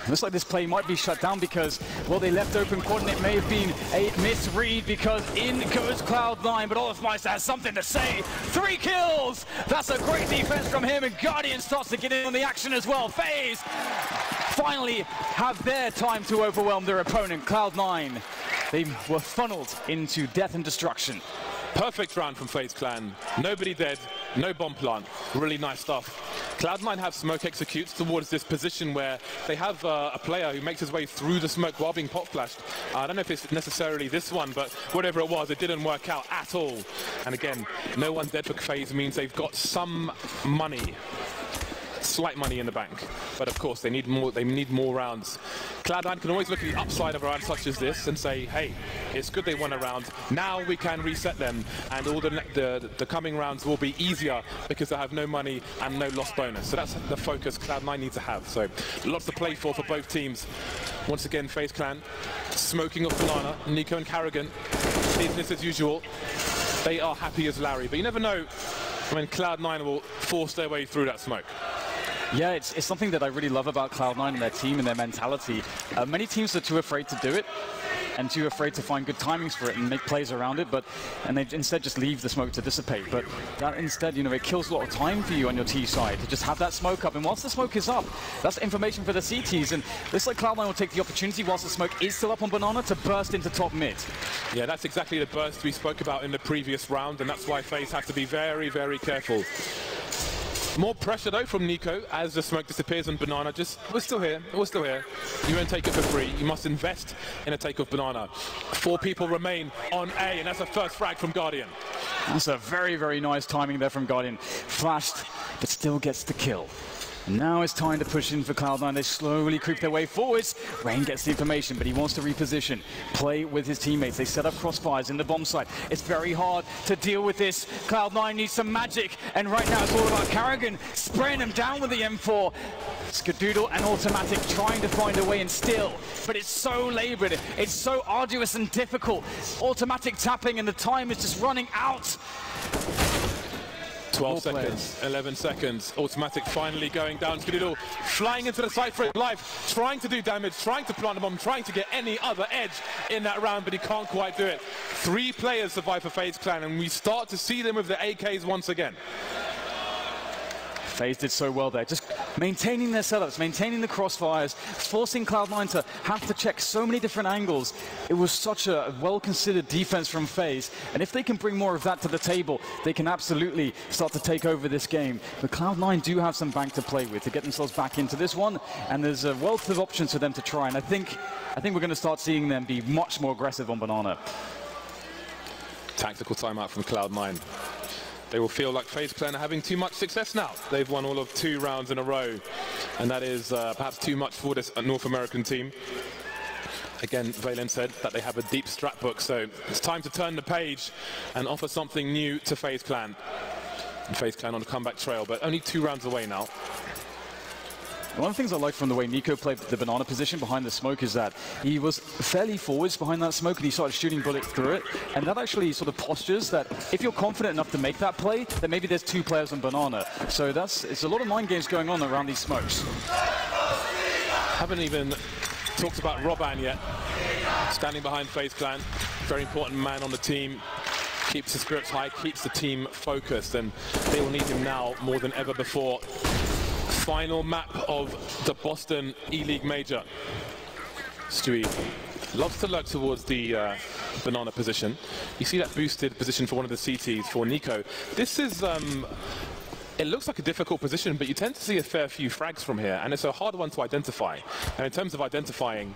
looks like this play might be shut down because, well, they left open quad and it may have been a misread because in goes Cloud9, but olofmeister has something to say. 3 kills! That's a great defense from him, and Guardian starts to get in on the action as well. FaZe finally have their time to overwhelm their opponent, Cloud9. They were funneled into death and destruction. Perfect round from FaZe Clan. Nobody dead, no bomb plant. Really nice stuff. Cloud9 have smoke executes towards this position where they have a player who makes his way through the smoke while being pop flashed. I don't know if it's necessarily this one, but whatever it was, it didn't work out at all. And again, no one dead for FaZe means they've got some money. Slight money in the bank, but of course they need more. They need more rounds. Cloud9 can always look at the upside of a round such as this and say, "Hey, it's good they won a round. Now we can reset them, and all the coming rounds will be easier because they have no money and no loss bonus." So that's the focus Cloud9 need to have. So lots to play for both teams. Once again, FaZe Clan smoking off Banana. Nico and Carrigan, business as usual. They are happy as Larry, but you never know when Cloud9 will force their way through that smoke. Yeah, it's something that I really love about Cloud9 and their team and their mentality. Many teams are too afraid to do it. and too afraid to find good timings for it and make plays around it, and they instead just leave the smoke to dissipate. But that instead, it kills a lot of time for you on your T side to just have that smoke up, and whilst the smoke is up, that's information for the CTs, and looks like Cloud9 will take the opportunity whilst the smoke is still up on Banana to burst into top mid. Yeah, that's exactly the burst we spoke about in the previous round, and that's why FaZe have to be very, very careful. More pressure though from Nico as the smoke disappears on Banana. We're still here, You won't take it for free. You must invest in a take of Banana. 4 people remain on A, and that's a first frag from Guardian. That's a very, very nice timing there from Guardian. Flashed, but still gets the kill. Now it's time to push in for Cloud9. They slowly creep their way forwards. Rain gets the information, but he wants to reposition, play with his teammates. They set up crossfires in the bomb site. It's very hard to deal with this. Cloud9 needs some magic, and right now it's all about Karrigan spraying him down with the M4. Skadoodle and Automatic trying to find a way in still, but it's so labored, it's so arduous and difficult. Automatic tapping, and the time is just running out. 12 seconds, 11 seconds. Automatic finally going down. Skadoodle flying into the site for his life, trying to do damage, trying to plant a bomb, trying to get any other edge in that round, but he can't quite do it. 3 players survive for FaZe Clan, and we start to see them with the AKs once again. FaZe did so well there, just maintaining their setups, maintaining the crossfires, forcing Cloud9 to have to check so many different angles. It was such a well-considered defense from FaZe, and if they can bring more of that to the table, they can absolutely start to take over this game. But Cloud9 do have some bank to play with to get themselves back into this one, and there's a wealth of options for them to try, and I think we're going to start seeing them be much more aggressive on Banana. Tactical timeout from Cloud9. They will feel like FaZe Clan are having too much success now. They've won all of 2 rounds in a row, and that is perhaps too much for this North American team. Again, Valen said that they have a deep strat book, so it's time to turn the page and offer something new to FaZe Clan. And FaZe Clan on a comeback trail, but only 2 rounds away now. One of the things I like from the way Nico played the Banana position behind the smoke is that he was fairly forwards behind that smoke, and he started shooting bullets through it, and that actually sort of postures that if you're confident enough to make that play, then maybe there's 2 players on Banana. So it's a lot of mind games going on around these smokes. Haven't even talked about Robban yet. Standing behind FaZe Clan, very important man on the team. Keeps the spirits high, keeps the team focused, and they will need him now more than ever before. Final map of the Boston ELeague Major. Stewie loves to lurk towards the Banana position. You see that boosted position for one of the CTs for Nico. This is, it looks like a difficult position, but you tend to see a fair few frags from here, and it's a hard one to identify. And in terms of identifying,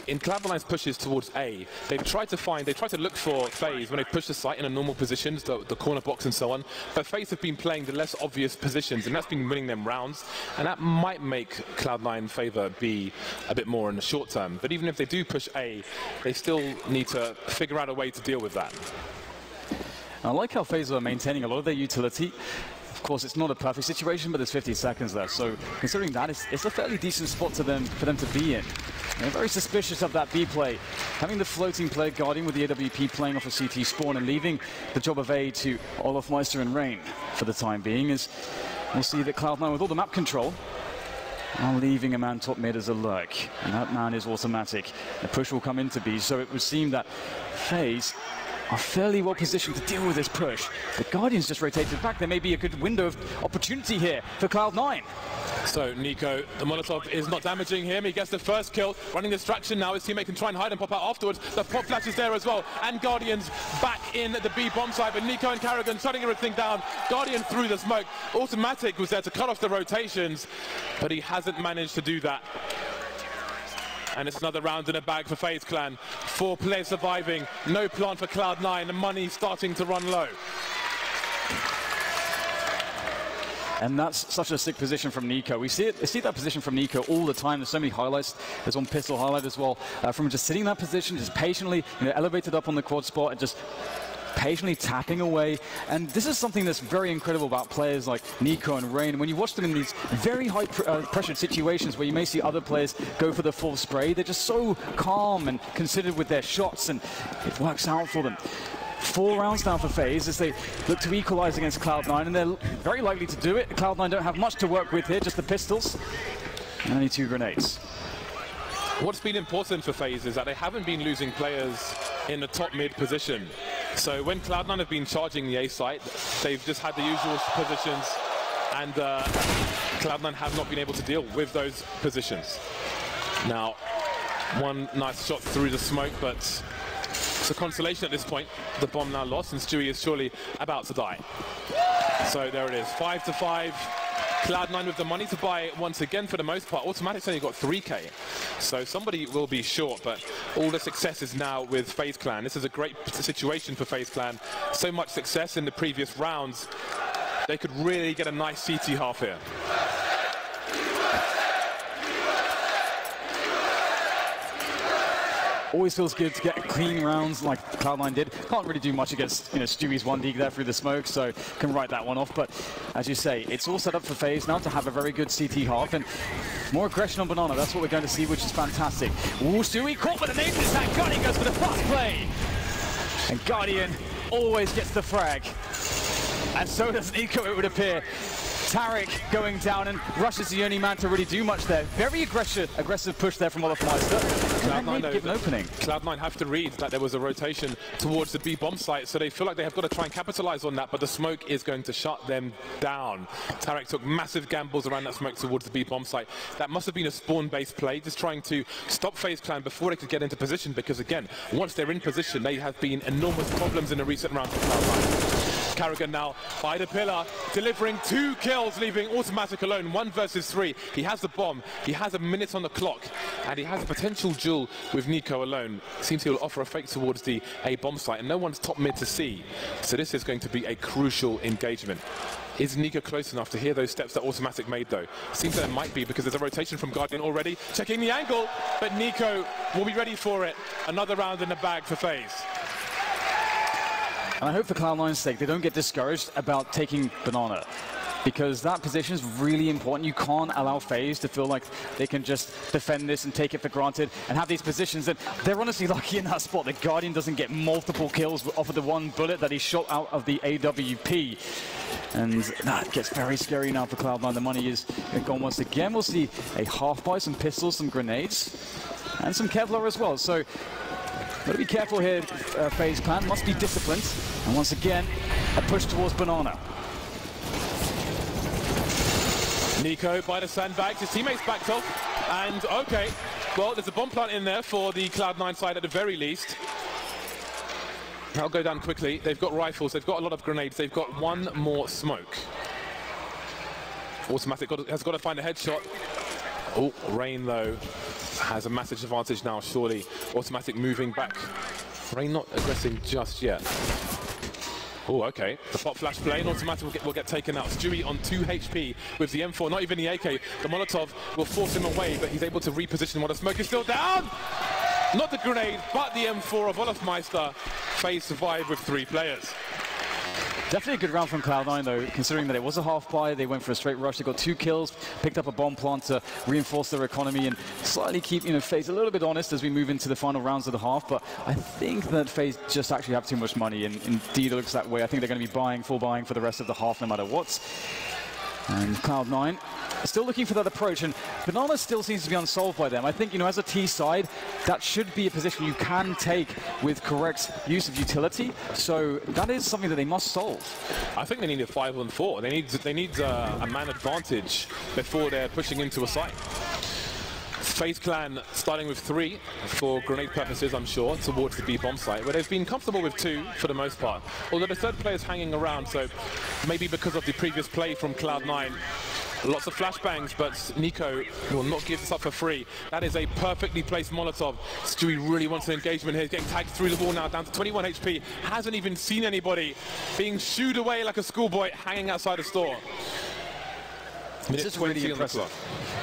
in Cloud9's pushes towards A, they try to look for FaZe when they push the site in a normal positions, the corner box and so on. But FaZe have been playing the less obvious positions, and that's been winning them rounds. And that might make Cloud9 favor be a bit more in the short term. But even if they do push A, they still need to figure out a way to deal with that. I like how FaZe are maintaining a lot of their utility. Of course, it's not a perfect situation, but there's 50 seconds left. So considering that, it's a fairly decent spot for them to be in. They're very suspicious of that B play. Having the floating player Guardian with the AWP playing off a CT spawn and leaving the job of A to Olofmeister and Rain for the time being, is we'll see that Cloud9 with all the map control are leaving a man top mid as a lurk, and that man is Automatic. The push will come into B, so it would seem that FaZe are fairly well positioned to deal with this push. The Guardians just rotated back. There may be a good window of opportunity here for Cloud9. So Nico, the Molotov is not damaging him. He gets the first kill, running distraction now. His teammate can try and hide and pop out afterwards. The pop flash is there as well. And Guardians back in the B bomb site, but Nico and Karrigan shutting everything down. Guardian through the smoke. Automatic was there to cut off the rotations, but he hasn't managed to do that. And it's another round in a bag for FaZe Clan. 4 players surviving, no plan for Cloud9, the money starting to run low. And that's such a sick position from Nico. We see that position from Nico all the time. There's so many highlights. There's one pistol highlight as well. From just sitting in that position, just patiently, elevated up on the quad spot and just patiently tapping away. And this is something that's very incredible about players like Nico and Rain. When you watch them in these very high pressured situations where you may see other players go for the full spray, they're just so calm and considered with their shots, and it works out for them. 4 rounds now for FaZe as they look to equalize against Cloud9, and they're very likely to do it. Cloud9 don't have much to work with here, just the pistols and only 2 grenades. What's been important for FaZe is that they haven't been losing players in the top mid position. So when Cloud9 have been charging the A site, they've just had the usual positions, and Cloud9 have not been able to deal with those positions. Now, one nice shot through the smoke, but it's a consolation at this point. The bomb now lost, and Stewie is surely about to die. So there it is, 5-5. Cloud9 with the money to buy once again for the most part. Automatic's only got 3K, so somebody will be short, but all the success is now with FaZe Clan. This is a great situation for FaZe Clan. So much success in the previous rounds. They could really get a nice CT half here. Always feels good to get clean rounds like Cloud9 did. Can't really do much against Stewie's 1D there through the smoke, so can write that one off. But as you say, it's all set up for FaZe now to have a very good CT half, and more aggression on Banana. That's what we're going to see, which is fantastic. Ooh, Stewie caught with a name this time. Guardian goes for the fast play, and Guardian always gets the frag, and so does Nico, it would appear. Tarek going down, and Rush is the only man to really do much there. Very aggressive push there from Olofmeister. Cloud9 have to read that there was a rotation towards the B bomb site, so they feel like they have got to try and capitalize on that, but the smoke is going to shut them down. Tarek took massive gambles around that smoke towards the B bomb site. That must have been a spawn-based play, just trying to stop FaZe Clan before they could get into position, because again, once they're in position, they have been enormous problems in the recent rounds for Cloud9. Carrigan now by the pillar, delivering 2 kills, leaving Automatic alone, 1 versus 3. He has the bomb, he has a minute on the clock, and he has a potential duel with Nico alone. Seems he'll offer a fake towards the A bomb site, and no one's top mid to see. So this is going to be a crucial engagement. Is Nico close enough to hear those steps that Automatic made, though? Seems that it might be, because there's a rotation from Guardian already. Checking the angle, but Nico will be ready for it. Another round in the bag for FaZe. And I hope for Cloud9's sake they don't get discouraged about taking Banana, because that position is really important. You can't allow FaZe to feel like they can just defend this and take it for granted and have these positions. And they're honestly lucky in that spot. The Guardian doesn't get multiple kills off of the one bullet that he shot out of the AWP. And that gets very scary now for Cloud9. The money is gone once again. We'll see a half buy, some pistols, some grenades, and some Kevlar as well. So got to be careful here. FaZe Clan must be disciplined. And once again, a push towards Banana. Nico by the sandbags, his teammates backed off, and okay, well, there's a bomb plant in there for the Cloud9 side at the very least. I'll go down quickly. They've got rifles, they've got a lot of grenades, they've got one more smoke. Automatic has got to find a headshot. Oh, Rain though has a massive advantage now, surely. Automatic moving back. Rain not aggressing just yet. Oh, okay. The pop flash play, and Automatic will get taken out. Stewie on 2 HP with the M4, not even the AK. The Molotov will force him away, but he's able to reposition while the smoke is still down. Not the grenade, but the M4 of Olofmeister. FaZe survived with 3 players. Definitely a good round from Cloud9, though, considering that it was a half buy. They went for a straight rush. They got 2 kills, picked up a bomb plant to reinforce their economy and slightly keep FaZe a little bit honest as we move into the final rounds of the half. But I think that FaZe just actually have too much money, and indeed it looks that way. I think they're going to be full buying for the rest of the half, no matter what. And Cloud9 still looking for that approach, and Banana still seems to be unsolved by them. I think, as a T side, that should be a position you can take with correct use of utility. So that is something that they must solve. I think they need a 5-on-4. They need a man advantage before they're pushing into a site. FaZe Clan starting with 3 for grenade purposes, I'm sure, towards the B bomb site, where they've been comfortable with 2 for the most part. Although the third player is hanging around, so maybe because of the previous play from Cloud9, lots of flashbangs, but Nico will not give this up for free. That is a perfectly placed Molotov. Stewie really wants an engagement here. He's getting tagged through the wall now, down to 21 HP. Hasn't even seen anybody. Being shooed away like a schoolboy, hanging outside a store. This is really impressive.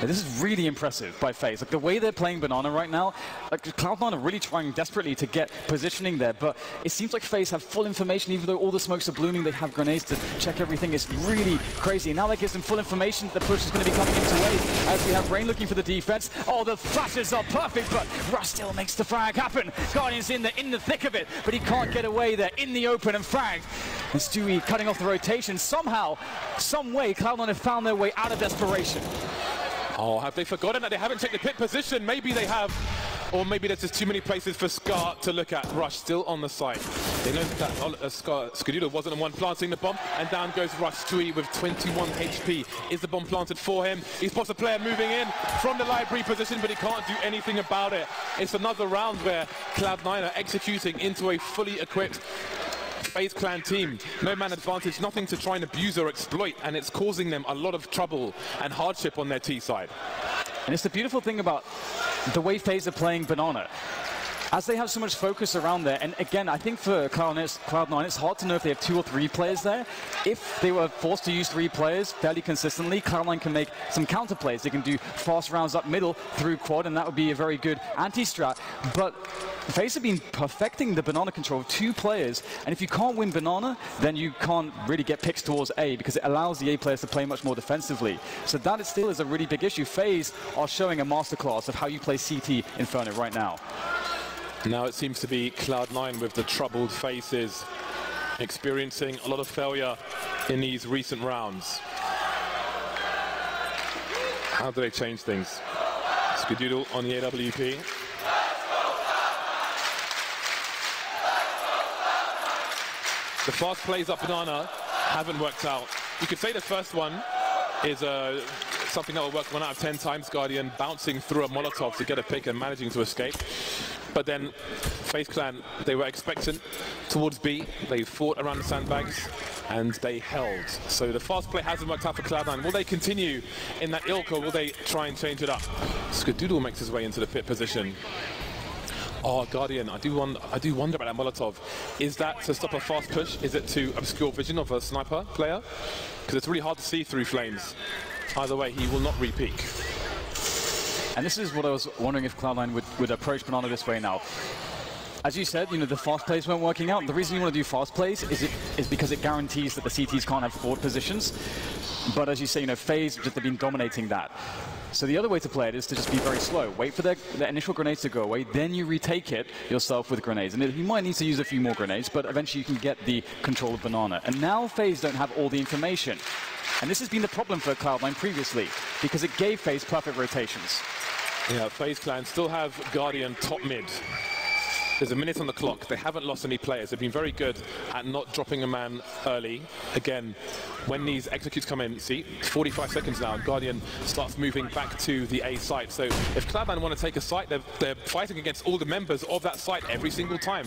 This is really impressive by FaZe. Like the way they're playing Banana right now, like Cloud9 are really trying desperately to get positioning there, but it seems like FaZe have full information. Even though all the smokes are blooming, they have grenades to check everything. It's really crazy. And now that gives them full information that the push is going to be coming into waves as we have Rain looking for the defense. Oh, the flashes are perfect, but Rush still makes the frag happen. Guardian's in the thick of it, but he can't get away there in the open and fragged. And Stewie cutting off the rotation. Somehow, some way, Cloud9 have found their way out of desperation. Oh, have they forgotten that they haven't checked the pit position? Maybe they have. Or maybe there's just too many places for Scar to look at. Rush still on the side. They know that Skadoodle wasn't the one planting the bomb, and down goes Rush Stewie with 21 HP. Is the bomb planted for him? He spots a player moving in from the library position, but he can't do anything about it. It's another round where Cloud9 are executing into a fully equipped FaZe Clan team. No man advantage, nothing to try and abuse or exploit, and it's causing them a lot of trouble and hardship on their T side. And it's the beautiful thing about the way FaZe are playing Banana. As they have so much focus around there, and again, I think for Cloud9, it's hard to know if they have 2 or 3 players there. If they were forced to use 3 players fairly consistently, Cloud9 can make some counter plays. They can do fast rounds up middle through quad, and that would be a very good anti-strat. But FaZe have been perfecting the Banana control of 2 players, and if you can't win Banana, then you can't really get picks towards A, because it allows the A players to play much more defensively. So that still is a really big issue. FaZe are showing a masterclass of how you play CT Inferno right now. Now it seems to be Cloud9 with the troubled faces, experiencing a lot of failure in these recent rounds. How do they change things? Skadoodle on the AWP. The fast plays up Banana haven't worked out. You could say the first one is something that will work 1 out of 10 times. Guardian bouncing through a Molotov to get a pick and managing to escape. But then FaZe Clan, they were expectant towards B. They fought around the sandbags and they held. So the fast play hasn't worked out for Cloud9. Will they continue in that ilk, or will they try and change it up? Skadoodle makes his way into the pit position. Oh, Guardian, I do wonder about that Molotov. Is that to stop a fast push? Is it to obscure vision of a sniper player? Because it's really hard to see through flames. Either way, he will not re-peek. And this is what I was wondering if Cloud9 would approach Banana this way now. As you said, the fast plays weren't working out. The reason you want to do fast plays is because it guarantees that the CTs can't have forward positions. But as you say, FaZe just have been dominating that. So the other way to play it is to just be very slow. Wait for the initial grenades to go away, then you retake it yourself with grenades. And you might need to use a few more grenades, but eventually you can get the control of Banana. And now FaZe don't have all the information. And this has been the problem for Cloud9 previously, because it gave FaZe perfect rotations. Yeah, FaZe Clan still have Guardian top mid. There's a minute on the clock. They haven't lost any players. They've been very good at not dropping a man early. Again, when these executes come in, see, 45 seconds now, Guardian starts moving back to the A site. So if Cloud9 want to take a site, they're fighting against all the members of that site every single time.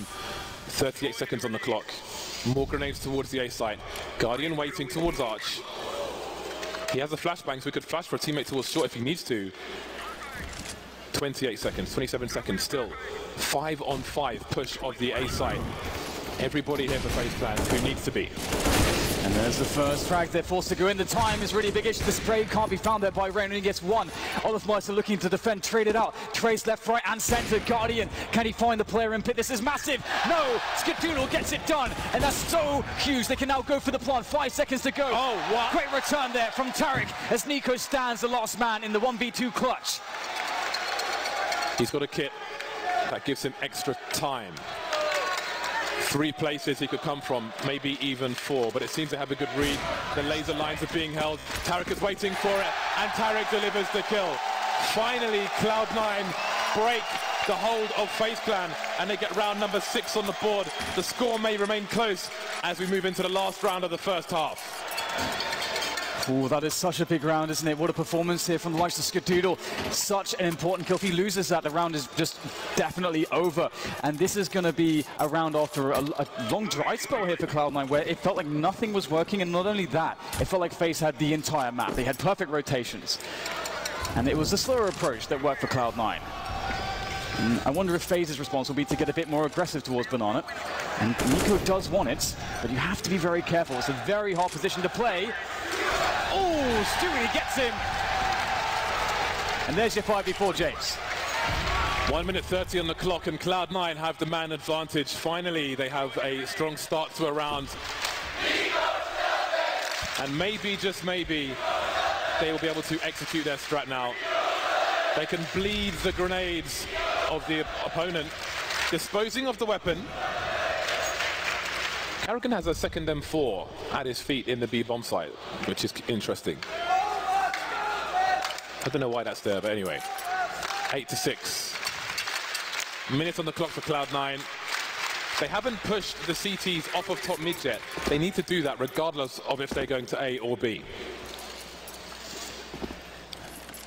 38 seconds on the clock. More grenades towards the A site. Guardian waiting towards Arch. He has a flashbang, so he could flash for a teammate towards short if he needs to. 28 seconds, 27 seconds still. 5-on-5 push of the A side. Everybody here for FaZe Clan who needs to be. And there's the first frag. They're forced to go in. The time is really a big issue. The spray can't be found there by Rain, and he gets one. Olafmeister looking to defend, traded out. Trace left, right, and center. Guardian, can he find the player in pit? This is massive. No, Skadoodle gets it done, and that's so huge. They can now go for the plant. 5 seconds to go. Oh, wow. Great return there from Tarek as Nico stands the last man in the 1v2 clutch. He's got a kit that gives him extra time. 3 places he could come from, maybe even 4, but it seems to have a good read. The laser lines are being held. Tarek is waiting for it, and Tarek delivers the kill. Finally, Cloud9 break the hold of FaZe Clan, and they get round number 6 on the board. The score may remain close as we move into the last round of the first half. Oh, that is such a big round, isn't it? What a performance here from the likes of Skadoodle. Such an important kill. If he loses that, the round is just definitely over. And this is going to be a round after a long dry spell here for Cloud9, where it felt like nothing was working. And not only that, it felt like FaZe had the entire map. They had perfect rotations. And it was the slower approach that worked for Cloud9. I wonder if FaZe's response will be to get a bit more aggressive towards Banana. And Nico does want it, but you have to be very careful. It's a very hard position to play. Oh, Stewie gets him. And there's your 5v4, James. 1 minute 30 on the clock, and Cloud9 have the man advantage. Finally, they have a strong start to a round. And maybe, just maybe, they will be able to execute their strat now. They can bleed the grenades of the opponent, disposing of the weapon. Karrigan has a second M4 at his feet in the B bomb site, which is interesting. I don't know why that's there, but anyway. 8-6. Minutes on the clock for Cloud9. They haven't pushed the CTs off of top mid yet. They need to do that regardless of if they're going to A or B.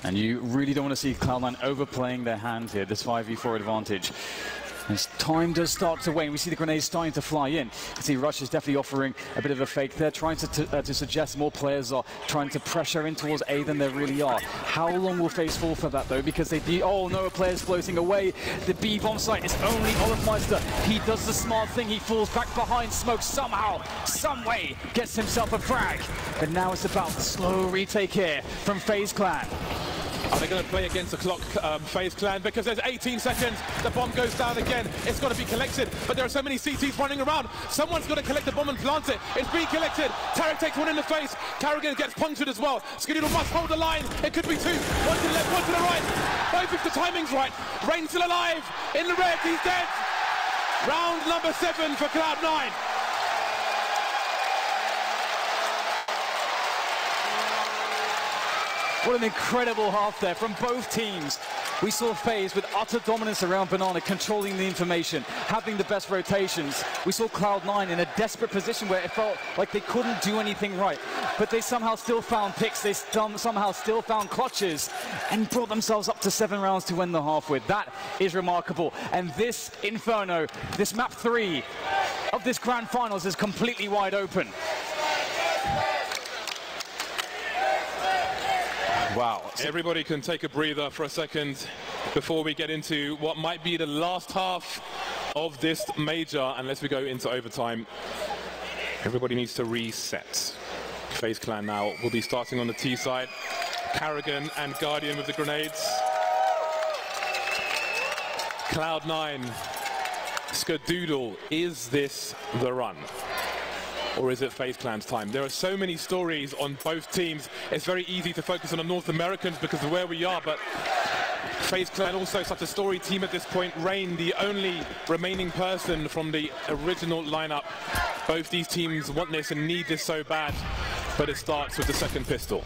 And you really don't want to see Cloud9 overplaying their hand here, this 5v4 advantage. As time does start to wane, we see the grenades starting to fly in. You see Rush is definitely offering a bit of a fake. They're trying to suggest more players are trying to pressure in towards A than they really are. How long will FaZe fall for that though? Because they do, oh no, a player's floating away. The B bomb site is only Olafmeister. He does the smart thing, he falls back behind smoke somehow, some way, gets himself a frag. But now it's about the slow retake here from FaZe Clan. Are they going to play against the clock, FaZe Clan? Because there's 18 seconds. The bomb goes down again. It's got to be collected. But there are so many CTs running around. Someone's got to collect the bomb and plant it. It's being collected. Tarek takes one in the face. Carrigan gets punctured as well. Skadoodle must hold the line. It could be two. One to the left, one to the right. Both if the timing's right. Rain's still alive. In the red, he's dead. Round number 7 for Cloud9. What an incredible half there from both teams. We saw FaZe with utter dominance around Banana, controlling the information, having the best rotations. We saw Cloud9 in a desperate position where it felt like they couldn't do anything right. But they somehow still found picks, they somehow still found clutches, and brought themselves up to 7 rounds to win the half with. That is remarkable. And this Inferno, this map 3 of this grand finals is completely wide open. Wow. Everybody can take a breather for a second before we get into what might be the last half of this major, unless we go into overtime. Everybody needs to reset. FaZe Clan now will be starting on the T side. Carrigan and Guardian with the grenades. Cloud9, Skadoodle, is this the run? Or is it FaZe Clan's time? There are so many stories on both teams. It's very easy to focus on the North Americans because of where we are, but FaZe Clan also such a story team at this point. Rain, the only remaining person from the original lineup. Both these teams want this and need this so bad, but it starts with the second pistol.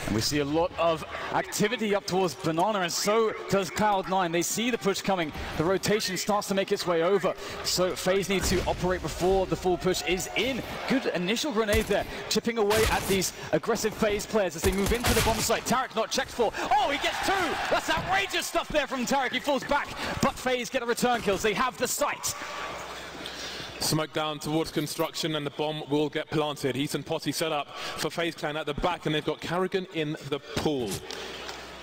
And we see a lot of activity up towards Banana, and so does Cloud9. They see the push coming. The rotation starts to make its way over. So FaZe need to operate before the full push is in. Good initial grenade there, chipping away at these aggressive FaZe players as they move into the bomb site. Tarek not checked for. Oh, he gets 2! That's outrageous stuff there from Tarek. He falls back, but FaZe get a return kills. They have the site. Smoke down towards construction and the bomb will get planted. Heat and Potty set up for FaZe Clan at the back, and they've got Carrigan in the pool.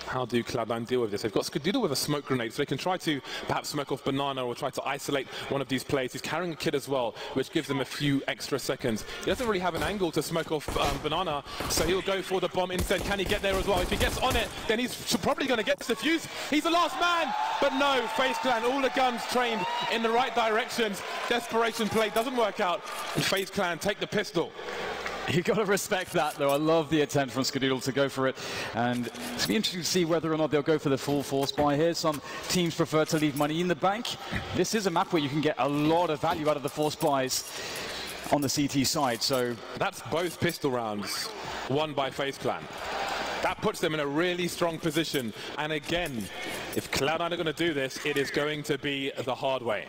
How do Cloud9 deal with this? They've got Skadoodle with a smoke grenade, so they can try to perhaps smoke off Banana or try to isolate one of these players. He's carrying a kid as well, which gives them a few extra seconds. He doesn't really have an angle to smoke off Banana, so he'll go for the bomb instead. Can he get there as well? If he gets on it, then he's probably going to get the fuse. He's the last man, but no, FaZe Clan, all the guns trained in the right directions. Desperation play doesn't work out, and FaZe Clan take the pistol. You've got to respect that, though. I love the attempt from Skadoodle to go for it. And it's be interesting to see whether or not they'll go for the full force buy here. Some teams prefer to leave money in the bank. This is a map where you can get a lot of value out of the force buys on the CT side. So that's both pistol rounds won by FaZe Clan. That puts them in a really strong position. And again, if Cloud9 are going to do this, it is going to be the hard way.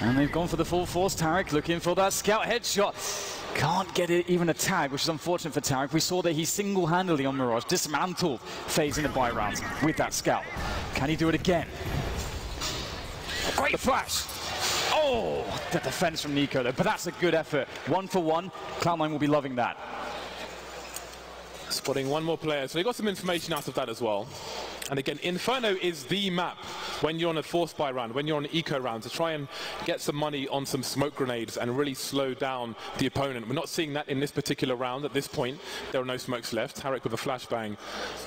And they've gone for the full force. Tarek looking for that scout headshot. Can't get it, even a tag, which is unfortunate for Tarek. We saw that he single-handedly on Mirage dismantled FaZe in the buy rounds with that scout. Can he do it again? Great flash. Oh, the defense from Nico, though. But that's a good effort. 1 for 1. Cloud9 will be loving that. Spotting one more player. So they got some information out of that as well. And again, Inferno is the map when you're on a force buy round, when you're on an eco round, to try and get some money on some smoke grenades and really slow down the opponent. We're not seeing that in this particular round at this point. There are no smokes left. Tarek with a flashbang.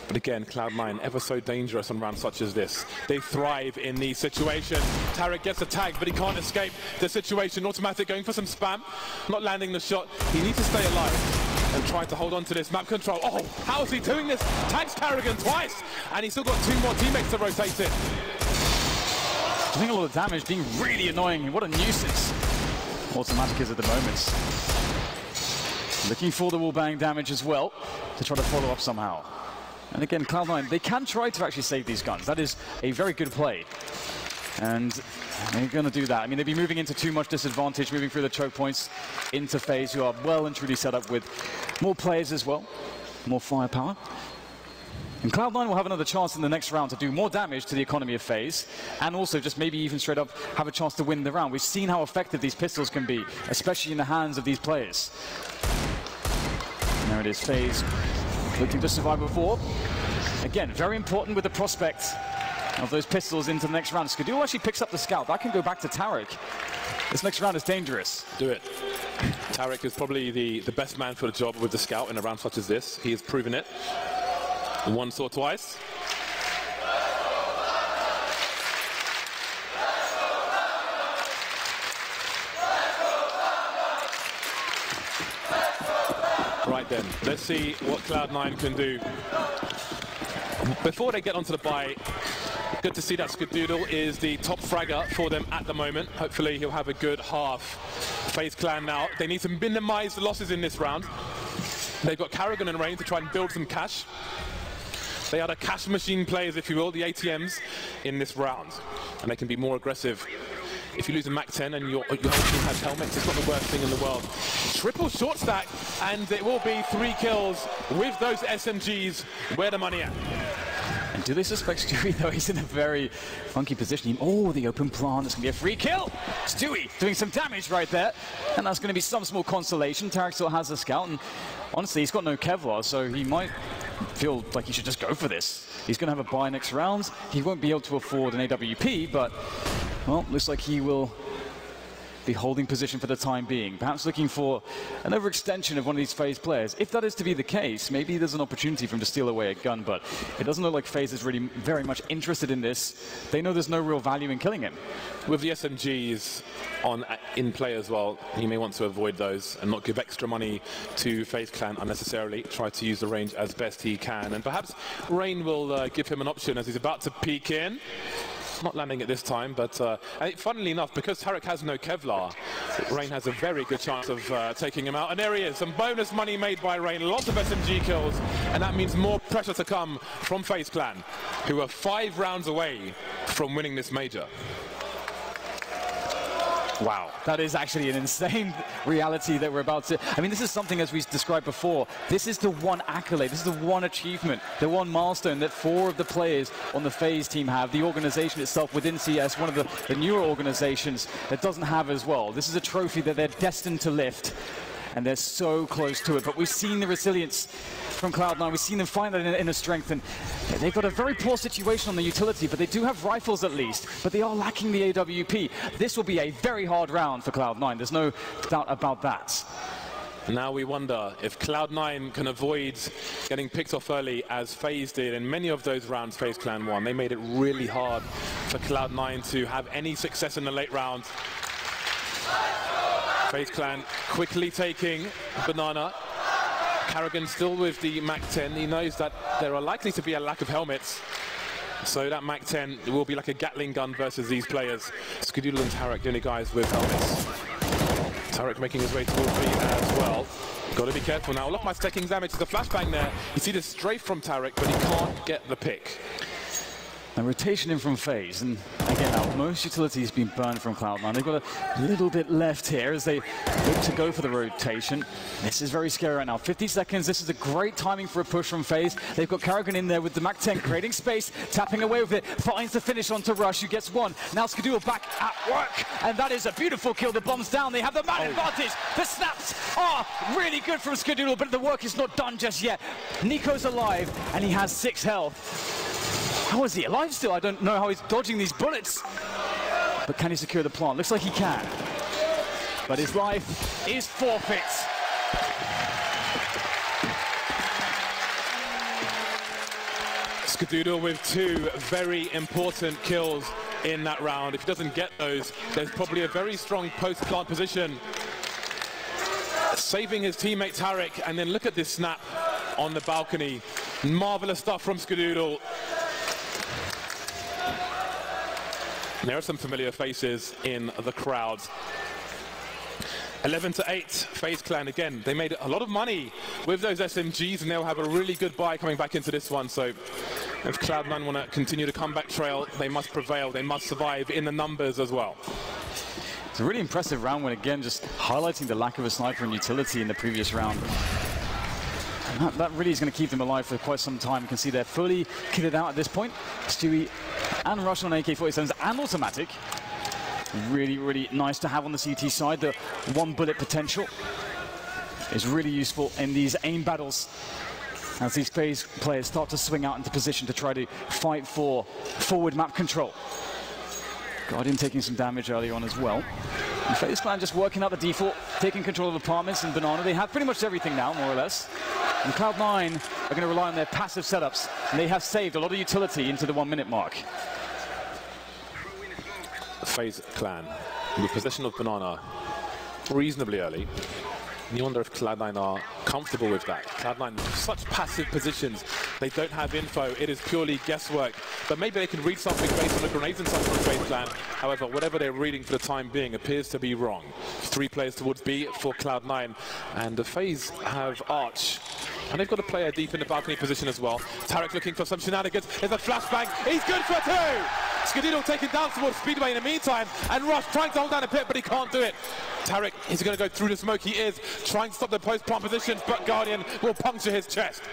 But again, Cloud9 ever so dangerous on rounds such as this. They thrive in these situations. Tarek gets a tag, but he can't escape the situation. Automatic going for some spam, not landing the shot. He needs to stay alive and try to hold on to this map control. Oh, how is he doing this? Tags Carrigan twice, and he's still got 2 more teammates to rotate it. Doing a lot of damage, being really annoying. What a nuisance Automatic is at the moment. Looking for the wall bang damage as well to try to follow up somehow. And again, Cloud9, they can try to actually save these guns. That is a very good play. And they're going to do that. I mean, they'd be moving into too much disadvantage, moving through the choke points into FaZe, who are well and truly set up with more players as well, more firepower. And Cloud9 will have another chance in the next round to do more damage to the economy of FaZe, and also just maybe even straight up have a chance to win the round. We've seen how effective these pistols can be, especially in the hands of these players. And there it is, FaZe looking to survive before. Again, very important with the prospect of those pistols into the next round. Skadoodle actually picks up the scout. That can go back to Tarek. This next round is dangerous. Do it. Tarek is probably the best man for the job with the scout in a round such as this. He has proven it once or twice. Right then, let's see what Cloud9 can do. Before they get onto the bye, good to see that Skadoodle is the top fragger for them at the moment. Hopefully he'll have a good half. FaZe Clan now, they need to minimize the losses in this round. They've got Karrigan and Rain to try and build some cash. They are the cash machine players, if you will, the ATMs in this round. And they can be more aggressive. If you lose a MAC-10 and your whole team has helmets, it's not the worst thing in the world. Triple short stack, and it will be 3 kills with those SMGs. Where the money at? And do they suspect Stewie, though? He's in a very funky position. Oh, the open plant. It's going to be a free kill. Stewie doing some damage right there. And that's going to be some small consolation. Tarek still has a scout. And honestly, he's got no Kevlar, so he might feel like he should just go for this. He's going to have a bye next round. He won't be able to afford an AWP, but, well, looks like he will be holding position for the time being. Perhaps looking for an overextension of one of these FaZe players. If that is to be the case, maybe there's an opportunity for him to steal away a gun, but it doesn't look like FaZe is really very much interested in this. They know there's no real value in killing him. With the SMGs in play as well, he may want to avoid those and not give extra money to FaZe Clan unnecessarily. Try to use the range as best he can. And perhaps Rain will give him an option as he's about to peek in. Not landing it this time, but funnily enough, because Tarek has no Kevlar, Rain has a very good chance of taking him out. And there he is, some bonus money made by Rain, lots of SMG kills, and that means more pressure to come from FaZe Clan, who are 5 rounds away from winning this major. Wow, that is actually an insane reality that we're about to... I mean, this is something, as we described before, this is the one accolade, this is the one achievement, the one milestone that 4 of the players on the FaZe team have. The organization itself within CS, one of the newer organizations that doesn't have as well. This is a trophy that they're destined to lift, and they're so close to it. But we've seen the resilience from Cloud9. We've seen them find that inner strength, and they've got a very poor situation on the utility, but they do have rifles at least, but they are lacking the AWP. This will be a very hard round for Cloud9. There's no doubt about that. Now we wonder if Cloud9 can avoid getting picked off early as FaZe did in many of those rounds FaZe Clan won. They made it really hard for Cloud9 to have any success in the late round. FaZe Clan quickly taking Banana. Karrigan still with the MAC-10. He knows that there are likely to be a lack of helmets. So that MAC-10 will be like a Gatling gun versus these players. Skadoodle and Tarek, the only guys with helmets. Tarek making his way towards me as well. Got to be careful now. Look, my taking damage to the flashbang there. You see the strafe from Tarek, but he can't get the pick. A rotation in from FaZe, and again, now most utilities have been burned from Cloud9. They've got a little bit left here as they look to go for the rotation. This is very scary right now. 50 seconds, this is a great timing for a push from FaZe. They've got Karrigan in there with the MAC-10 creating space, tapping away with it, finds the finish onto Rush, who gets 1. Now Skadoodle back at work, and that is a beautiful kill. The bomb's down, they have the man advantage. The snaps are really good from Skadoodle, but the work is not done just yet. Nico's alive, and he has 6 health. How is he alive still? I don't know how he's dodging these bullets. But can he secure the plant? Looks like he can. But his life is forfeit. Skadoodle with 2 very important kills in that round. If he doesn't get those, there's probably a very strong post-plant position. Saving his teammate Tarek, and then look at this snap on the balcony. Marvelous stuff from Skadoodle. There are some familiar faces in the crowd. 11-8, FaZe Clan again. They made a lot of money with those SMGs, and they'll have a really good buy coming back into this one. So if Cloud9 want to continue the comeback trail, they must prevail. They must survive in the numbers as well. It's a really impressive round when, again, just highlighting the lack of a sniper and utility in the previous round. And that really is going to keep them alive for quite some time. You can see they're fully kitted out at this point. Stewie and Rush on AK-47s and automatic. Really, really nice to have on the CT side. The one bullet potential is really useful in these aim battles as these FaZe players start to swing out into position to try to fight for forward map control. Guardian taking some damage early on as well. And FaZe Clan just working out the default, taking control of apartments and Banana. They have pretty much everything now, more or less. And Cloud9 are going to rely on their passive setups. And they have saved a lot of utility into the 1 minute mark. FaZe Clan with possession of Banana reasonably early. And you wonder if Cloud9 are comfortable with that. Cloud9, such passive positions. They don't have info. It is purely guesswork. But maybe they can read something based on the grenades and such from FaZe Clan. However, whatever they're reading for the time being appears to be wrong. 3 players towards B for Cloud9. And the FaZe have Arch. And they've got a player deep in the balcony position as well. Tarek looking for some shenanigans. There's a flashbang. He's good for 2! Skadoodle taken down towards Speedway in the meantime, and Rush trying to hold down a pit, but he can't do it. Tarek is going to go through the smoke. He is trying to stop the post-plant positions, but Guardian will puncture his chest.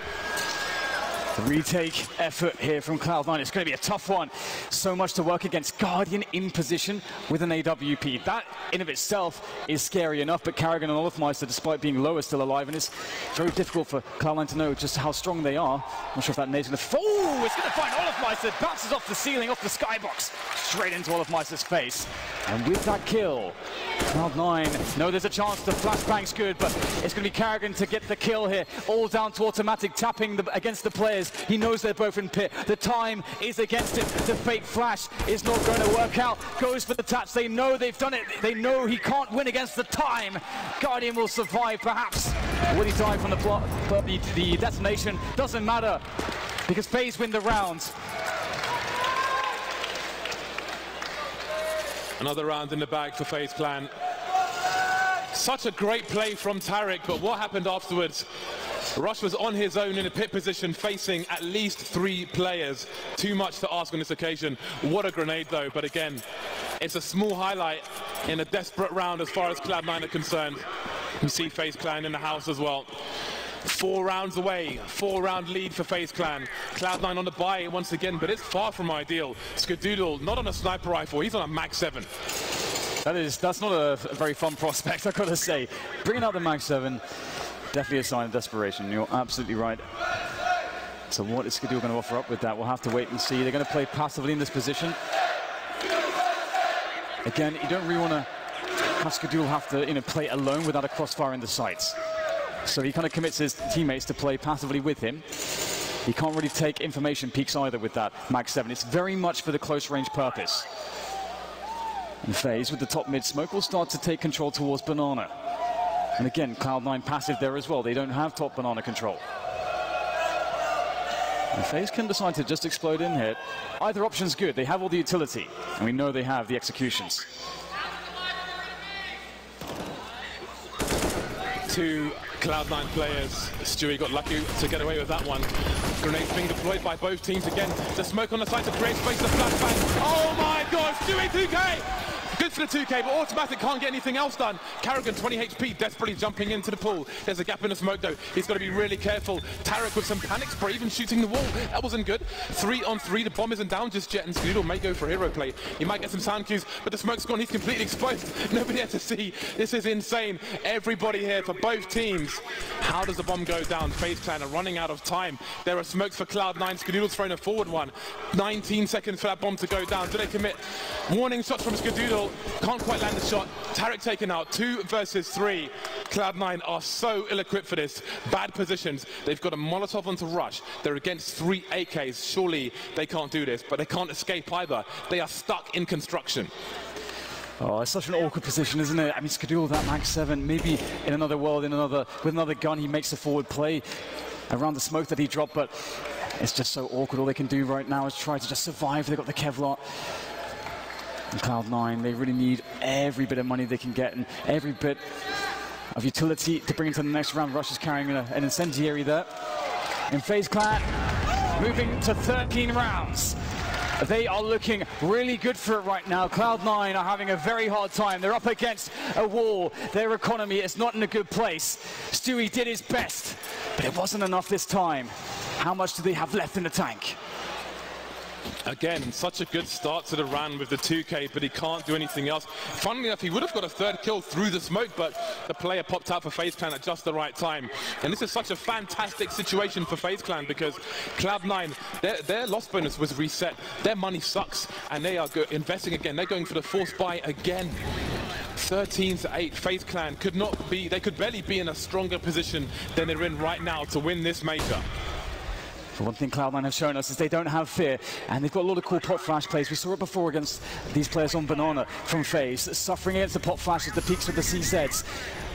The retake effort here from Cloud9. It's going to be a tough one. So much to work against. Guardian in position with an AWP. That in of itself is scary enough, but Carrigan and Olofmeister, despite being low, are still alive, and it's very difficult for Cloud9 to know just how strong they are. Not sure if that nade's going to fall. Oh, it's going to find Olofmeister. Bounces off the ceiling, off the skybox, straight into Olofmeister's face. And with that kill, Cloud9 know there's a chance. The flashbang's good, but it's going to be Carrigan to get the kill here. All down to automatic, tapping against the players. He knows they're both in pit. The time is against him. The fake flash is not going to work out. Goes for the taps. They know they've done it. They know he can't win against the time. Guardian will survive, perhaps. Will he die from the plot? But the detonation doesn't matter because FaZe win the round. Another round in the bag for FaZe Clan. Such a great play from Tarek, but what happened afterwards? Rush was on his own in a pit position, facing at least 3 players. Too much to ask on this occasion. What a grenade, though. But again, it's a small highlight in a desperate round as far as Cloud9 are concerned. You see FaZe Clan in the house as well. 4 rounds away, 4-round lead for FaZe Clan. Cloud9 on the buy once again, but it's far from ideal. Skadoodle not on a sniper rifle, he's on a Mag 7. That's not a very fun prospect, I've got to say. Bringing out the Mag 7, definitely a sign of desperation. You're absolutely right. So what is Skadoodle going to offer up with that? We'll have to wait and see. They're going to play passively in this position. Again, you don't really want to have Skadoodle have to play alone without a crossfire in the sights. So he kind of commits his teammates to play passively with him. He can't really take information peaks either with that Mag 7. It's very much for the close range purpose. And FaZe with the top mid smoke will start to take control towards Banana. And again, Cloud9 passive there as well. They don't have top Banana control. And FaZe can decide to just explode in here. Either option's good. They have all the utility, and we know they have the executions. 2 Cloud9 players. Stewie got lucky to get away with that one. Grenades being deployed by both teams again. The smoke on the side to create space, the flashbang. Oh my God, Stewie 2K! Good for the 2K, but automatic can't get anything else done. Carrigan, 20 HP, desperately jumping into the pool. There's a gap in the smoke, though. He's got to be really careful. Tarek with some panic spray, even shooting the wall. That wasn't good. 3 on 3. The bomb isn't down just yet, and Skadoodle may go for hero play. He might get some sound cues, but the smoke's gone. He's completely exposed. Nobody there to see. This is insane. Everybody here for both teams. How does the bomb go down? FaZe Clan are running out of time. There are smokes for Cloud9. Skadoodle's thrown a forward one. 19 seconds for that bomb to go down. Do they commit? Warning shots from Skadoodle. Can't quite land the shot. Tarek taken out. 2 versus 3. Cloud9 are so ill-equipped for this. Bad positions. They've got a Molotov onto Rush. They're against 3 AKs. Surely they can't do this, but they can't escape either. They are stuck in construction. Oh, it's such an awkward position, isn't it? I mean, Skadoodle, that Mag 7, maybe in another world, with another gun, he makes a forward play around the smoke that he dropped, but it's just so awkward. All they can do right now is try to just survive. They've got the Kevlar. And Cloud9, they really need every bit of money they can get and every bit of utility to bring into the next round. Rush is carrying an incendiary there. And FaZe Clan moving to 13 rounds. They are looking really good for it right now. Cloud9 are having a very hard time. They're up against a wall. Their economy is not in a good place. Stewie did his best, but it wasn't enough this time. How much do they have left in the tank? Again, such a good start to the run with the 2K, but he can't do anything else. Funnily enough, he would have got a third kill through the smoke, but the player popped out for FaZe Clan at just the right time. And this is such a fantastic situation for FaZe Clan because Cloud9, their loss bonus was reset. Their money sucks, and they are investing again. They're going for the force buy again. 13-8, FaZe Clan they could barely be in a stronger position than they're in right now to win this major. But one thing Cloud9 have shown us is they don't have fear, and they've got a lot of cool pop flash plays. We saw it before against these players on Banana from FaZe, suffering against the pop flashes, the peaks with the CZs.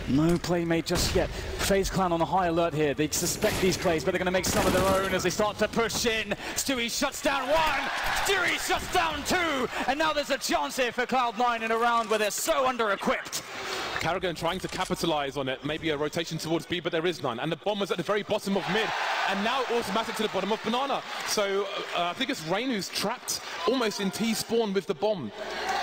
No play made just yet. FaZe Clan on a high alert here. They suspect these plays, but they're going to make some of their own as they start to push in. Stewie shuts down one, Stewie shuts down two, and now there's a chance here for Cloud9 in a round where they're so under-equipped. Karrigan trying to capitalize on it, maybe a rotation towards B, but there is none. And the bomb was at the very bottom of mid, and now automatic to the bottom of Banana. So I think it's Rain who's trapped almost in T-spawn with the bomb.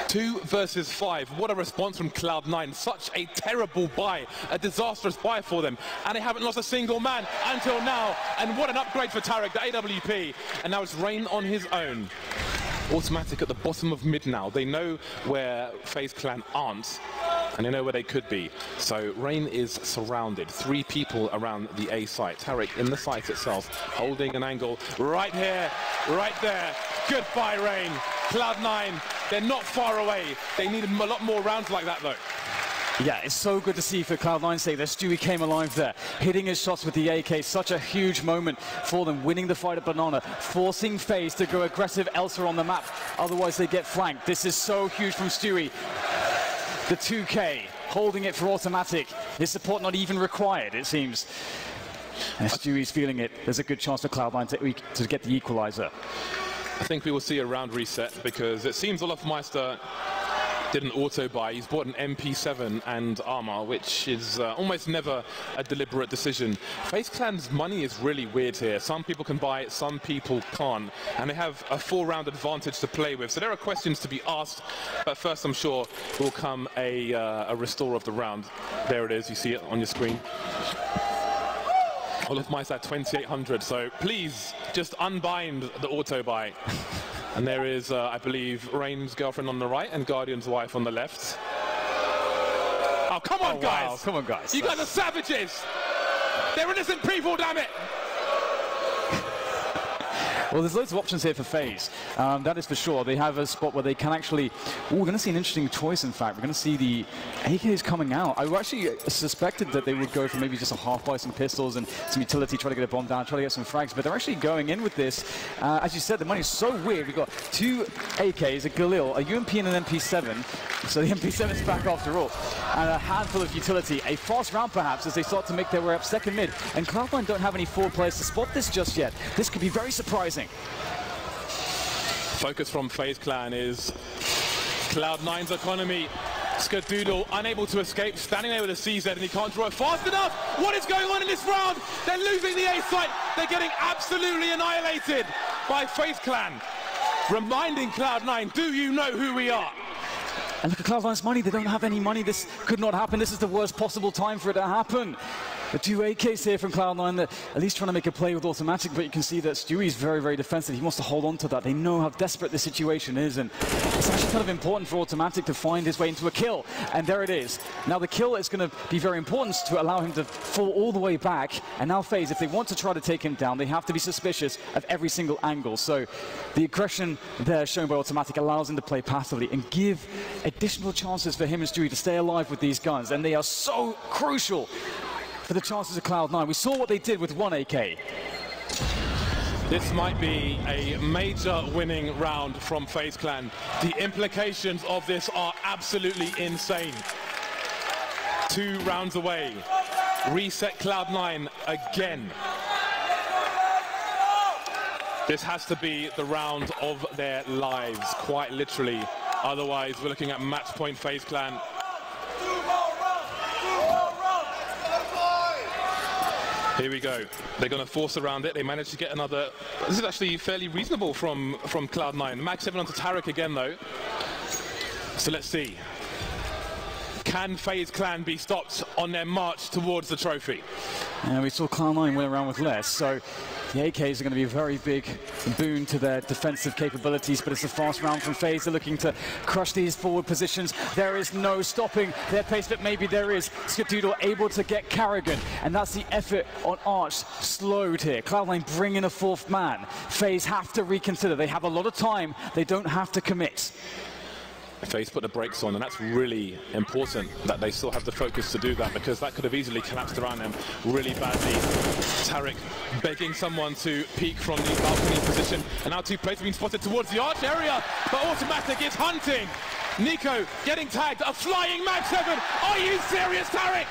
2 versus 5. What a response from Cloud9. Such a terrible buy, a disastrous buy for them. And they haven't lost a single man until now. And what an upgrade for Tarek, the AWP. And now it's Rain on his own. Automatic at the bottom of mid now. They know where FaZe Clan aren't, and they know where they could be. So Rain is surrounded. 3 people around the A site. Tarek in the site itself, holding an angle right here, right there. Goodbye, Rain. Cloud9, they're not far away. They need a lot more rounds like that, though. Yeah, it's so good to see for Cloud9's sake that Stewie came alive there, hitting his shots with the AK. Such a huge moment for them, winning the fight at Banana, forcing FaZe to go aggressive elsewhere on the map. Otherwise, they get flanked. This is so huge from Stewie. The 2K holding it for automatic. His support not even required, it seems. And Stewie's feeling it. There's a good chance for Cloud9 to get the equalizer. I think we will see a round reset because it seems Olofmeister did an auto buy. He's bought an MP7 and armor, which is almost never a deliberate decision. FaZe Clan's money is really weird here. Some people can buy it, some people can't, and they have a 4-round advantage to play with. So there are questions to be asked, but first I'm sure will come a restore of the round. There it is, you see it on your screen. Olofmeister at 2,800, so please just unbind the auto buy. And there is, I believe, Rain's girlfriend on the right and Guardian's wife on the left. Oh, come on, guys! Wow. Come on, guys. You guys are savages! They're innocent people, damn it! Well, there's loads of options here for FaZe. That is for sure. They have a spot where they can actually... we're going to see an interesting choice, in fact. We're going to see the AKs coming out. I actually suspected that they would go for maybe just a half-buy, some pistols and some utility, try to get a bomb down, try to get some frags. But they're actually going in with this. As you said, the money is so weird. We've got 2 AKs, a Galil, a UMP and an MP7. So the MP7 is back after all. And a handful of utility. A fast round, perhaps, as they start to make their way up second mid. And Cloud9 don't have any 4 players to spot this just yet. This could be very surprising. Focus from FaZe Clan is Cloud9's economy. Skadoodle unable to escape, standing there with a CZ, and he can't draw it fast enough. What is going on in this round? They're losing the A site. They're getting absolutely annihilated by FaZe Clan. Reminding Cloud9, do you know who we are? And look at Cloud9's money. They don't have any money. This could not happen. This is the worst possible time for it to happen. The 2 AKs here from Cloud9, that at least trying to make a play with automatic, but you can see that Stewie's very, very defensive. He wants to hold on to that. They know how desperate this situation is, and it's actually kind of important for automatic to find his way into a kill. And there it is. Now the kill is going to be very important to allow him to fall all the way back. And now FaZe, if they want to try to take him down, they have to be suspicious of every single angle. So the aggression there shown by automatic allows him to play passively and give additional chances for him and Stewie to stay alive with these guns. And they are so crucial for the chances of Cloud9. We saw what they did with 1 AK. This might be a major winning round from FaZe Clan. The implications of this are absolutely insane. 2 rounds away. Reset Cloud9 again. This has to be the round of their lives, quite literally. Otherwise, we're looking at match point FaZe Clan. Here we go. They're going to force around it. They managed to get another. This is actually fairly reasonable from Cloud9. Mag 7 onto Tarek again, though. So let's see. Can FaZe Clan be stopped on their march towards the trophy? And we saw Cloud9 win around with less, so the AKs are going to be a very big boon to their defensive capabilities, but it's a fast round from FaZe. They're looking to crush these forward positions. There is no stopping their pace, but maybe there is. Skadoodle able to get Carrigan, and that's the effort on Arch slowed here. Cloud9 bring in a fourth man. FaZe have to reconsider. They have a lot of time. They don't have to commit. FaZe put the brakes on, and that's really important that they still have the focus to do that, because that could have easily collapsed around them really badly. Tarek begging someone to peek from the balcony position, and now two players have been spotted towards the arch area, but Automatic is hunting. Nico getting tagged, a flying Mag 7. Are you serious, Tarek?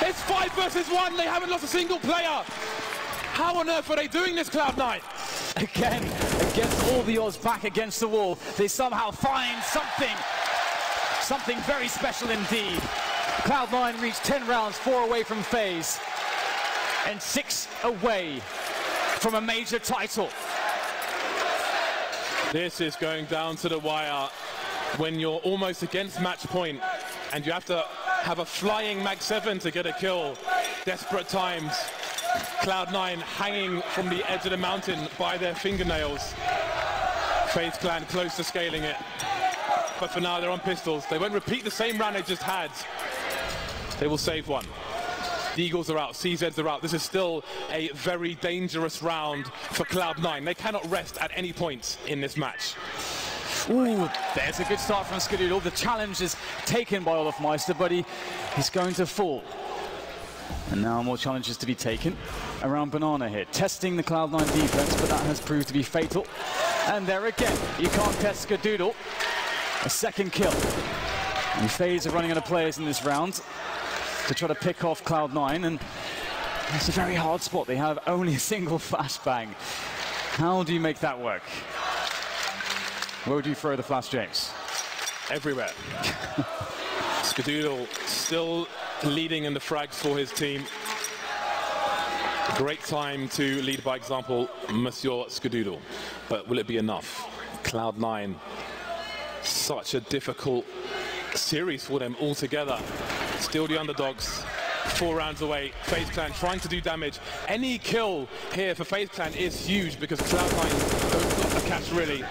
It's 5 versus 1. They haven't lost a single player. How on earth are they doing this, Cloud9? Again, against all the odds, back against the wall, they somehow find something very special indeed. Cloud9 reached 10 rounds, 4 away from FaZe, and 6 away from a major title. This is going down to the wire when you're almost against match point, and you have to have a flying Mag 7 to get a kill. Desperate times. Cloud9 hanging from the edge of the mountain by their fingernails. FaZe Clan close to scaling it. But for now, they're on pistols. They won't repeat the same round they just had. They will save one. The Eagles are out, CZs are out. This is still a very dangerous round for Cloud9. They cannot rest at any point in this match. Ooh, there's a good start from Skadoodle. The challenge is taken by Olofmeister, but he's going to fall. And now more challenges to be taken around Banana here. Testing the Cloud9 defense, but that has proved to be fatal. And there again, you can't test Skadoodle. A second kill. And FaZe are running out of players in this round to try to pick off Cloud9, and it's a very hard spot. They have only a single flashbang. How do you make that work? Where would you throw the flash, James? Everywhere. Skadoodle still leading in the frags for his team. Great time to lead by example, Monsieur Skadoodle. But will it be enough? Cloud9, such a difficult series for them altogether. Still the underdogs, 4 rounds away. FaZe Clan trying to do damage. Any kill here for FaZe Clan is huge, because Cloud9 don't got the catch really.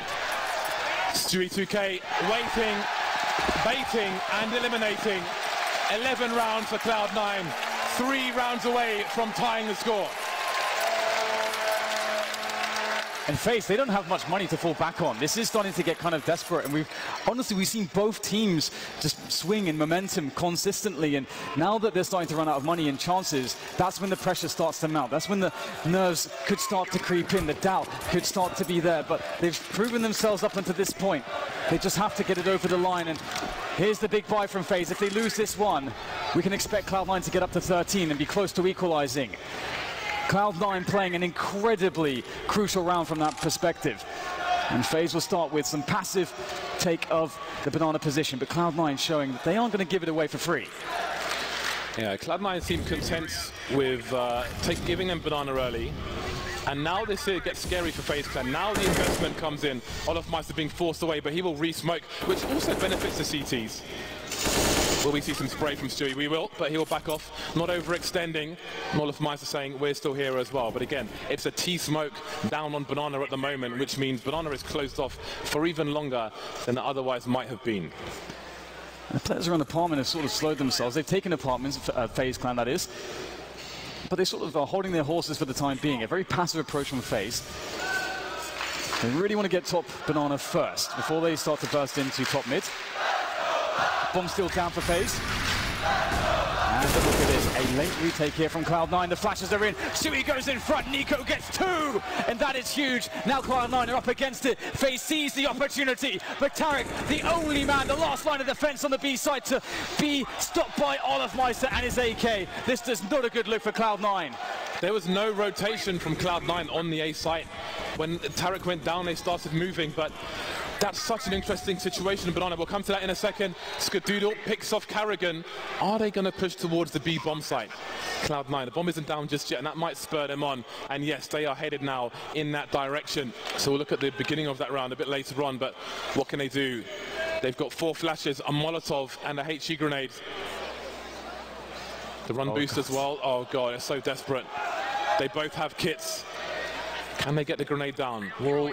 Stewie 2K waiting, baiting and eliminating. 11 rounds for Cloud9, 3 rounds away from tying the score. And FaZe, they don't have much money to fall back on. This is starting to get kind of desperate, and we've seen both teams just swing in momentum consistently, and now that they're starting to run out of money and chances, that's when the pressure starts to mount. That's when the nerves could start to creep in, the doubt could start to be there, but they've proven themselves up until this point. They just have to get it over the line, and here's the big buy from FaZe. If they lose this one, we can expect Cloud9 to get up to 13 and be close to equalizing. Cloud9 playing an incredibly crucial round from that perspective. And FaZe will start with some passive take of the banana position, but Cloud9 showing that they aren't going to give it away for free. Yeah, Cloud9 seem content with giving them banana early. And now this here gets scary for FaZe Clan. Now the investment comes in. Olofmeister being forced away, but he will re-smoke, which also benefits the CTs. Will we see some spray from Stewie? We will, but he will back off, not overextending. Olofmeister saying we're still here as well. But again, it's a T-smoke down on Banana at the moment, which means Banana is closed off for even longer than it otherwise might have been. The players around apartment have sort of slowed themselves. They've taken apartments, FaZe Clan that is, but they sort of are holding their horses for the time being. A very passive approach from FaZe. They really want to get top Banana first before they start to burst into top mid. Bomb still down for FaZe. And look at this, a late retake here from Cloud9. The flashes are in. Stewie goes in front. Nico gets 2, and that is huge. Now Cloud9 are up against it. FaZe sees the opportunity, but Tarek, the only man, the last line of defense on the B side to be stopped by Olofmeister and his AK. This does not a good look for Cloud9. There was no rotation from Cloud9 on the A site. When Tarek went down, they started moving, but That's such an interesting situation, Banana. We'll come to that in a second. Skadoodle picks off Carrigan. Are they going to push towards the B bomb site? Cloud9, the bomb isn't down just yet, and that might spur them on. And yes, they are headed now in that direction. So we'll look at the beginning of that round a bit later on, but what can they do? They've got 4 flashes, a Molotov, and a HE grenade. The run boost as well. Oh, God, it's so desperate. They both have kits. Can they get the grenade down? Will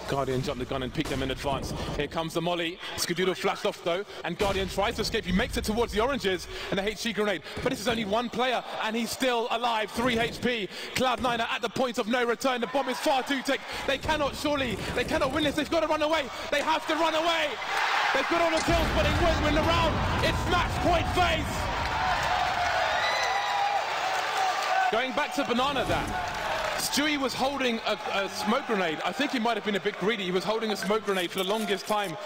Guardian jump the gun and peek them in advance? Here comes the molly. Skadoodle flashed off though, and Guardian tries to escape. He makes it towards the oranges and the HE grenade. But this is only one player, and he's still alive. 3 HP. Cloud9 are at the point of no return. The bomb is far too thick. They cannot win this. They've got to run away. They have to run away. They've got all the kills, but they won't win the round. It's match point FAZE. Going back to Banana then. Stewie was holding a smoke grenade. I think he might have been a bit greedy. He was holding a smoke grenade for the longest time,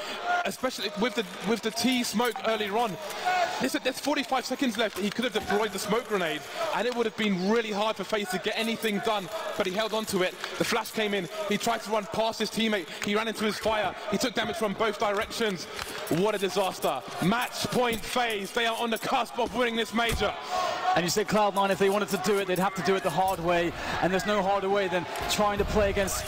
especially with the T smoke earlier on. There's 45 seconds left. He could have deployed the smoke grenade, and it would have been really hard for FAZE to get anything done, but he held on to it. The flash came in. He tried to run past his teammate. He ran into his fire. He took damage from both directions. What a disaster. Match point FAZE. They are on the cusp of winning this major. And you said Cloud9, if they wanted to do it, they'd have to do it the hard way, and there's no harder way than trying to play against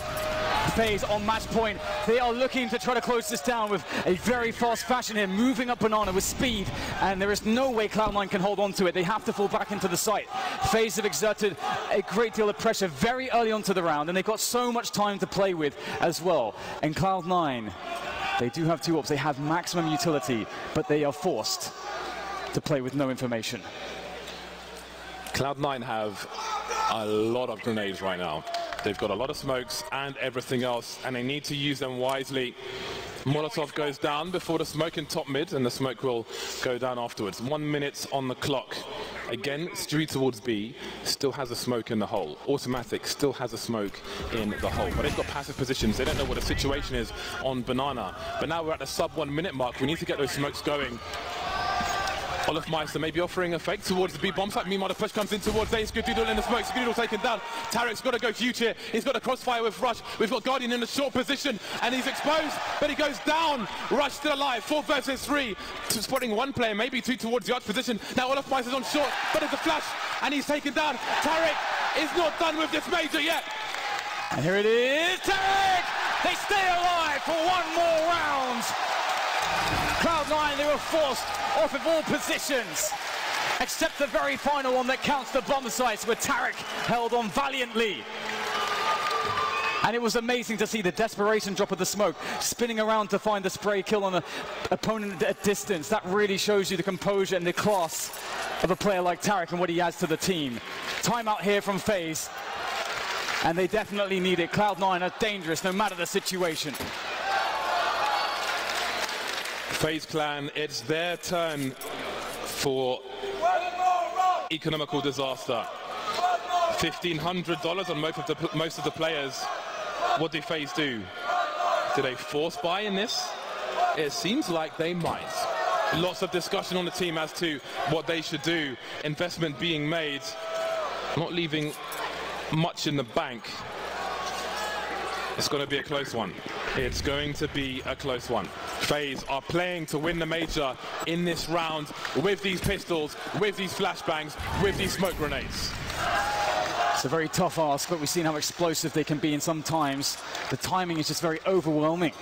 FAZE on match point. They are looking to try to close this down with a very fast fashion here, moving up Banana with speed, and there is no way Cloud9 can hold on to it. They have to fall back into the site. FAZE have exerted a great deal of pressure very early onto the round, and they've got so much time to play with as well. And Cloud9, they do have 2 orbs. They have maximum utility, but they are forced to play with no information. Cloud9 have a lot of grenades right now. They've got a lot of smokes and everything else, and they need to use them wisely. Molotov goes down before the smoke in top mid, and the smoke will go down afterwards. 1 minute on the clock. Again, Stewie towards B, still has a smoke in the hole. Automatic still has a smoke in the hole, but they've got passive positions. They don't know what the situation is on Banana. But now we're at the sub 1 minute mark. We need to get those smokes going. Olofmeister maybe offering a fake towards the B bomb site. Meanwhile, the push comes in towards A. Skadoodle in the smoke. Skadoodle taken down. Tarek's got to go huge here. He's got a crossfire with Rush. We've got Guardian in a short position, and he's exposed, but he goes down. Rush still alive. 4 versus 3. Spotting 1 player, maybe 2 towards the arch position. Now Olofmeister's on short, but it's a flash, and he's taken down. Tarek is not done with this major yet. And here it is. Tarek! They stay alive for 1 more round. Cloud9, they were forced off of all positions, except the very final one that counts the bomb sites, where Tarek held on valiantly. And it was amazing to see the desperation drop of the smoke, spinning around to find the spray kill on an opponent at distance. That really shows you the composure and the class of a player like Tarek and what he adds to the team. Timeout here from FAZE, and they definitely need it. Cloud9 are dangerous no matter the situation. FAZE Clan, it's their turn for economical disaster. $1,500 on most of the players. What do FAZE do? Do they force buy in this? It seems like they might. Lots of discussion on the team as to what they should do. Investment being made, not leaving much in the bank. It's going to be a close one. It's going to be a close one. FAZE are playing to win the major in this round with these pistols, with these flashbangs, with these smoke grenades. It's a very tough ask, but we've seen how explosive they can be, and sometimes the timing is just very overwhelming.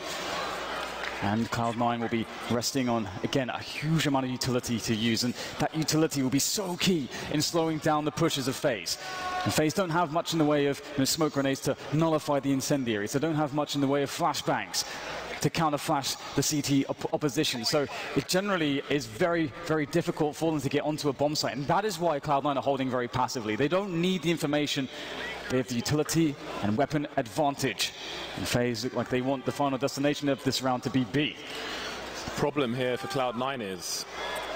And Cloud9 will be resting on, again, a huge amount of utility to use, and that utility will be so key in slowing down the pushes of FAZE. And FAZE don't have much in the way of smoke grenades to nullify the incendiaries. They don't have much in the way of flashbangs to counter-flash the CT opposition. So it generally is very, very difficult for them to get onto a bomb site. And that is why Cloud9 are holding very passively. They don't need the information. They have the utility and weapon advantage. And FAZE look like they want the final destination of this round to be B. The problem here for Cloud9 is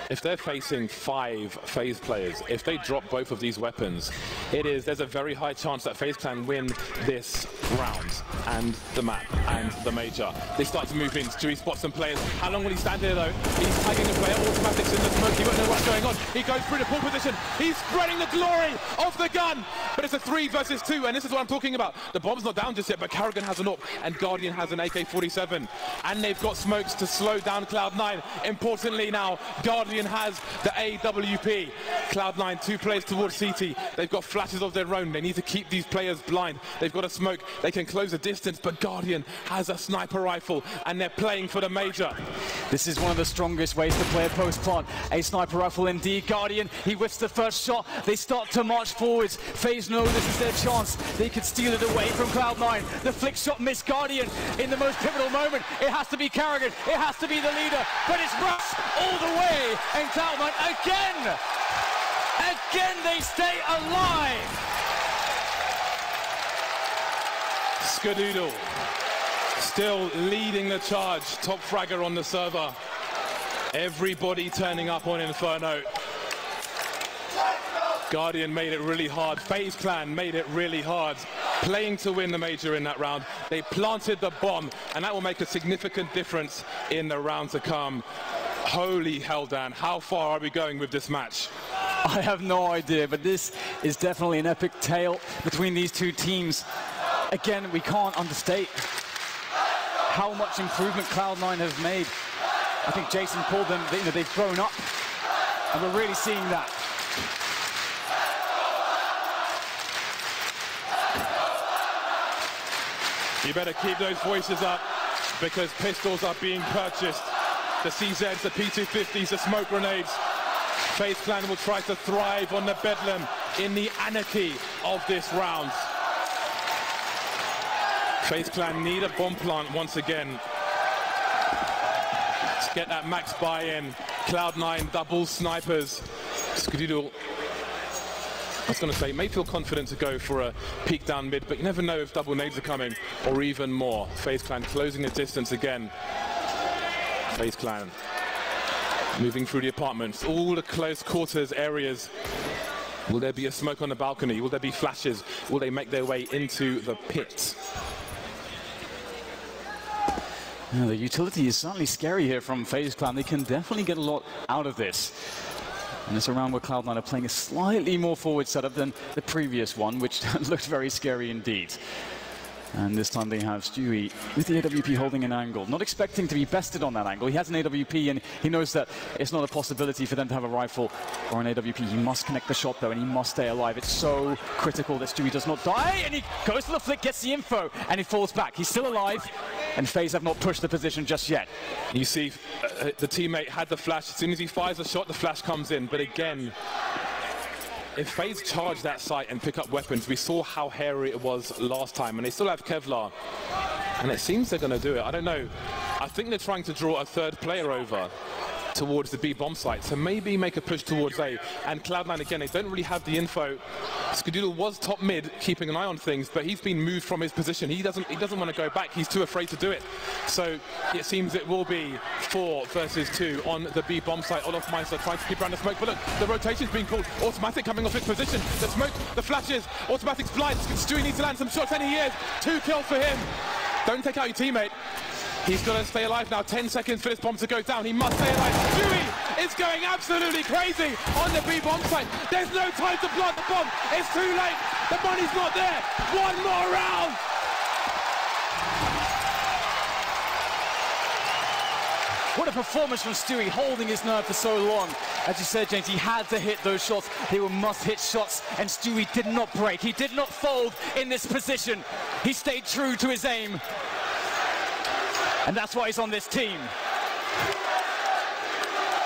If they're facing 5 FaZe players, if they drop both of these weapons, there's a very high chance that FaZe Clan win this round and the map and the major. They start to move in. Stewie spots some players. How long will he stand here though? He's tagging a player. Automatics in the smoke. He won't know what's going on. He goes through the pull position. He's spreading the glory of the gun. But it's a 3 versus 2, and this is what I'm talking about. The bomb's not down just yet, but Karrigan has an AWP and Guardian has an AK-47. And they've got smokes to slow down Cloud9. Importantly now, Guardian has the AWP. Cloud9, 2 players towards CT. They've got flashes of their own. They need to keep these players blind. They've got a smoke. They can close the distance, but Guardian has a sniper rifle, and they're playing for the major. This is one of the strongest ways to play a post-plant. A sniper rifle indeed. Guardian, he whiffs the first shot. They start to march forwards. FaZe know this is their chance. They could steal it away from Cloud9. The flick shot missed Guardian in the most pivotal moment. It has to be Karrigan. It has to be the leader. But it's Russ all the way. And Cloud9 again they stay alive. Skadoodle still leading the charge. Top fragger on the server. Everybody turning up on Inferno. Guardian made it really hard. FaZe Clan made it really hard. Playing to win the major in that round. They planted the bomb, and that will make a significant difference in the round to come. Holy hell, Dan. How far are we going with this match? I have no idea, but this is definitely an epic tale between these two teams. Again, we can't understate how much improvement Cloud9 has made. I think Jason called them, they've grown up, and we're really seeing that. You better keep those voices up, because pistols are being purchased. The CZs, the P250s, the smoke grenades. FaZe Clan will try to thrive on the bedlam in the anarchy of this round. FaZe Clan need a bomb plant once again. Let's get that max buy-in. Cloud9 double snipers. Skadoodle, I was going to say, may feel confident to go for a peek down mid, but you never know if double nades are coming, or even more. FaZe Clan closing the distance again. FaZe Clan moving through the apartments, all the close quarters areas. Will there be a smoke on the balcony? Will there be flashes? Will they make their way into the pit? Yeah, the utility is certainly scary here from FaZe Clan. They can definitely get a lot out of this. And it's a round where Cloud9 are playing a slightly more forward setup than the previous one, which looked very scary indeed. And this time they have Stewie with the AWP holding an angle. Not expecting to be bested on that angle. He has an AWP and he knows that it's not a possibility for them to have a rifle or an AWP. He must connect the shot though, and he must stay alive. It's so critical that Stewie does not die, and he goes for the flick, gets the info, and he falls back. He's still alive, and FaZe have not pushed the position just yet. You see the teammate had the flash. As soon as he fires a shot, the flash comes in. But again, if FaZe charge that site and pick up weapons, we saw how hairy it was last time, and they still have Kevlar. And it seems they're going to do it. I don't know. I think they're trying to draw a third player over towards the B bomb site, so maybe make a push towards A. And Cloud9, again, they don't really have the info. Skadoodle was top mid, keeping an eye on things, but he's been moved from his position. He doesn't want to go back. He's too afraid to do it. So it seems it will be 4 versus 2 on the B bomb site. Olof Meister trying to keep around the smoke, but look, the rotation's being pulled. Automatic coming off his position. The smoke, the flashes, Automatic's blind. Stewie needs to land some shots, and he is. 2 kills for him. Don't take out your teammate. He's got to stay alive now. 10 seconds for this bomb to go down. He must stay alive. Stewie is going absolutely crazy on the B bomb site. There's no time to plant the bomb. It's too late. The money's not there. One more round. What a performance from Stewie, holding his nerve for so long. As you said, James, he had to hit those shots. They were must-hit shots, and Stewie did not break. He did not fold in this position. He stayed true to his aim. And that's why he's on this team.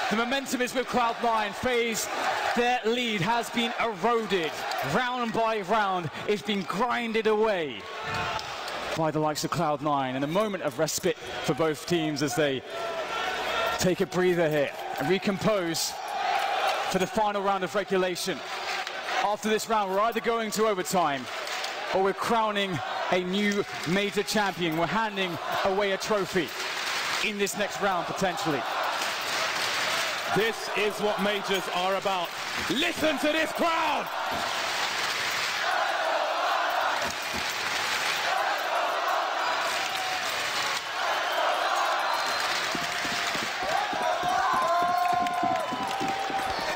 The momentum is with Cloud9. FaZe, their lead has been eroded. Round by round, it's been grinded away by the likes of Cloud9. And a moment of respite for both teams as they take a breather here and recompose for the final round of regulation. After this round, we're either going to overtime or we're crowning a new major champion. We're handing away a trophy in this next round, potentially. This is what majors are about. Listen to this crowd.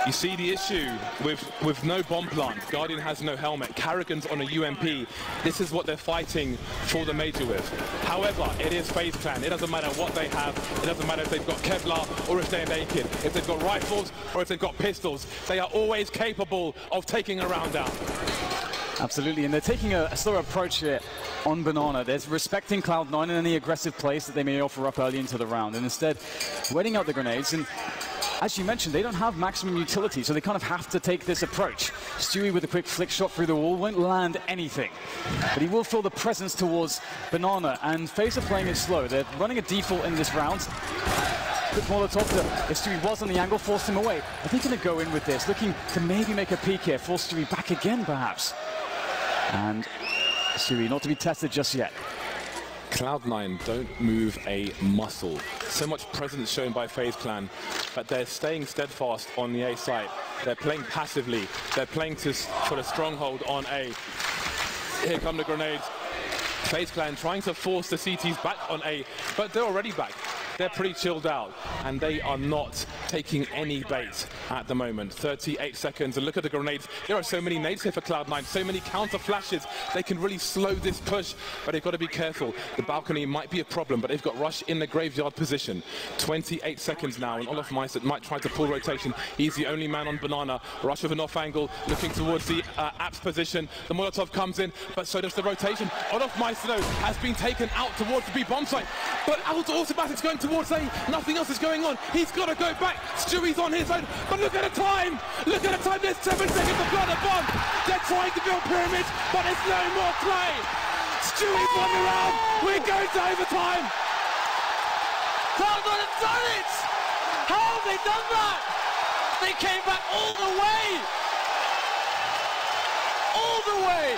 You see the issue with no bomb plant. Guardian has no helmet. Karrigan's on a UMP. This is what they're fighting for the major with. However, it is FaZe Clan. It doesn't matter what they have. It doesn't matter if they've got Kevlar or if they're naked. If they've got rifles or if they've got pistols. They are always capable of taking a round down. Absolutely, and they're taking a slower approach here on Banana. They're respecting Cloud9 and any aggressive plays that they may offer up early into the round, and instead waiting out the grenades. And as you mentioned, they don't have maximum utility, so they kind of have to take this approach. Stewie with a quick flick shot through the wall won't land anything, but he will feel the presence towards Banana, and FaZe are playing it slow. They're running a default in this round. Quick Molotov, if Stewie was on the angle, forced him away. I think going to go in with this, looking to maybe make a peek here, force Stewie back again, perhaps. And Stewie not to be tested just yet. Cloud9 don't move a muscle. So much presence shown by FaZe Clan, but they're staying steadfast on the A site. They're playing passively. They're playing for a stronghold on A. Here come the grenades. FaZe Clan trying to force the CTs back on A, but they're already back. They're pretty chilled out, and they are not taking any bait at the moment. 38 seconds, and look at the grenades. There are so many nades here for Cloud9, so many counter flashes. They can really slow this push, but they've got to be careful. The balcony might be a problem, but they've got Rush in the graveyard position. 28 seconds now, and Olaf Meister might try to pull rotation. He's the only man on Banana. Rush with an off angle, looking towards the Apps position. The Molotov comes in, but so does the rotation. Olaf Meister, though, has been taken out towards the B bomb site, but automatic's going towards A. Nothing else is going on. He's got to go back. Stewie's on his own, but look at the time. Look at the time. There's 7 seconds to plant a bomb. They're trying to build pyramids, but there's no more play. Stewie's won the round. We're going to overtime. Cloud9 have done it. How have they done that? They came back all the way. All the way.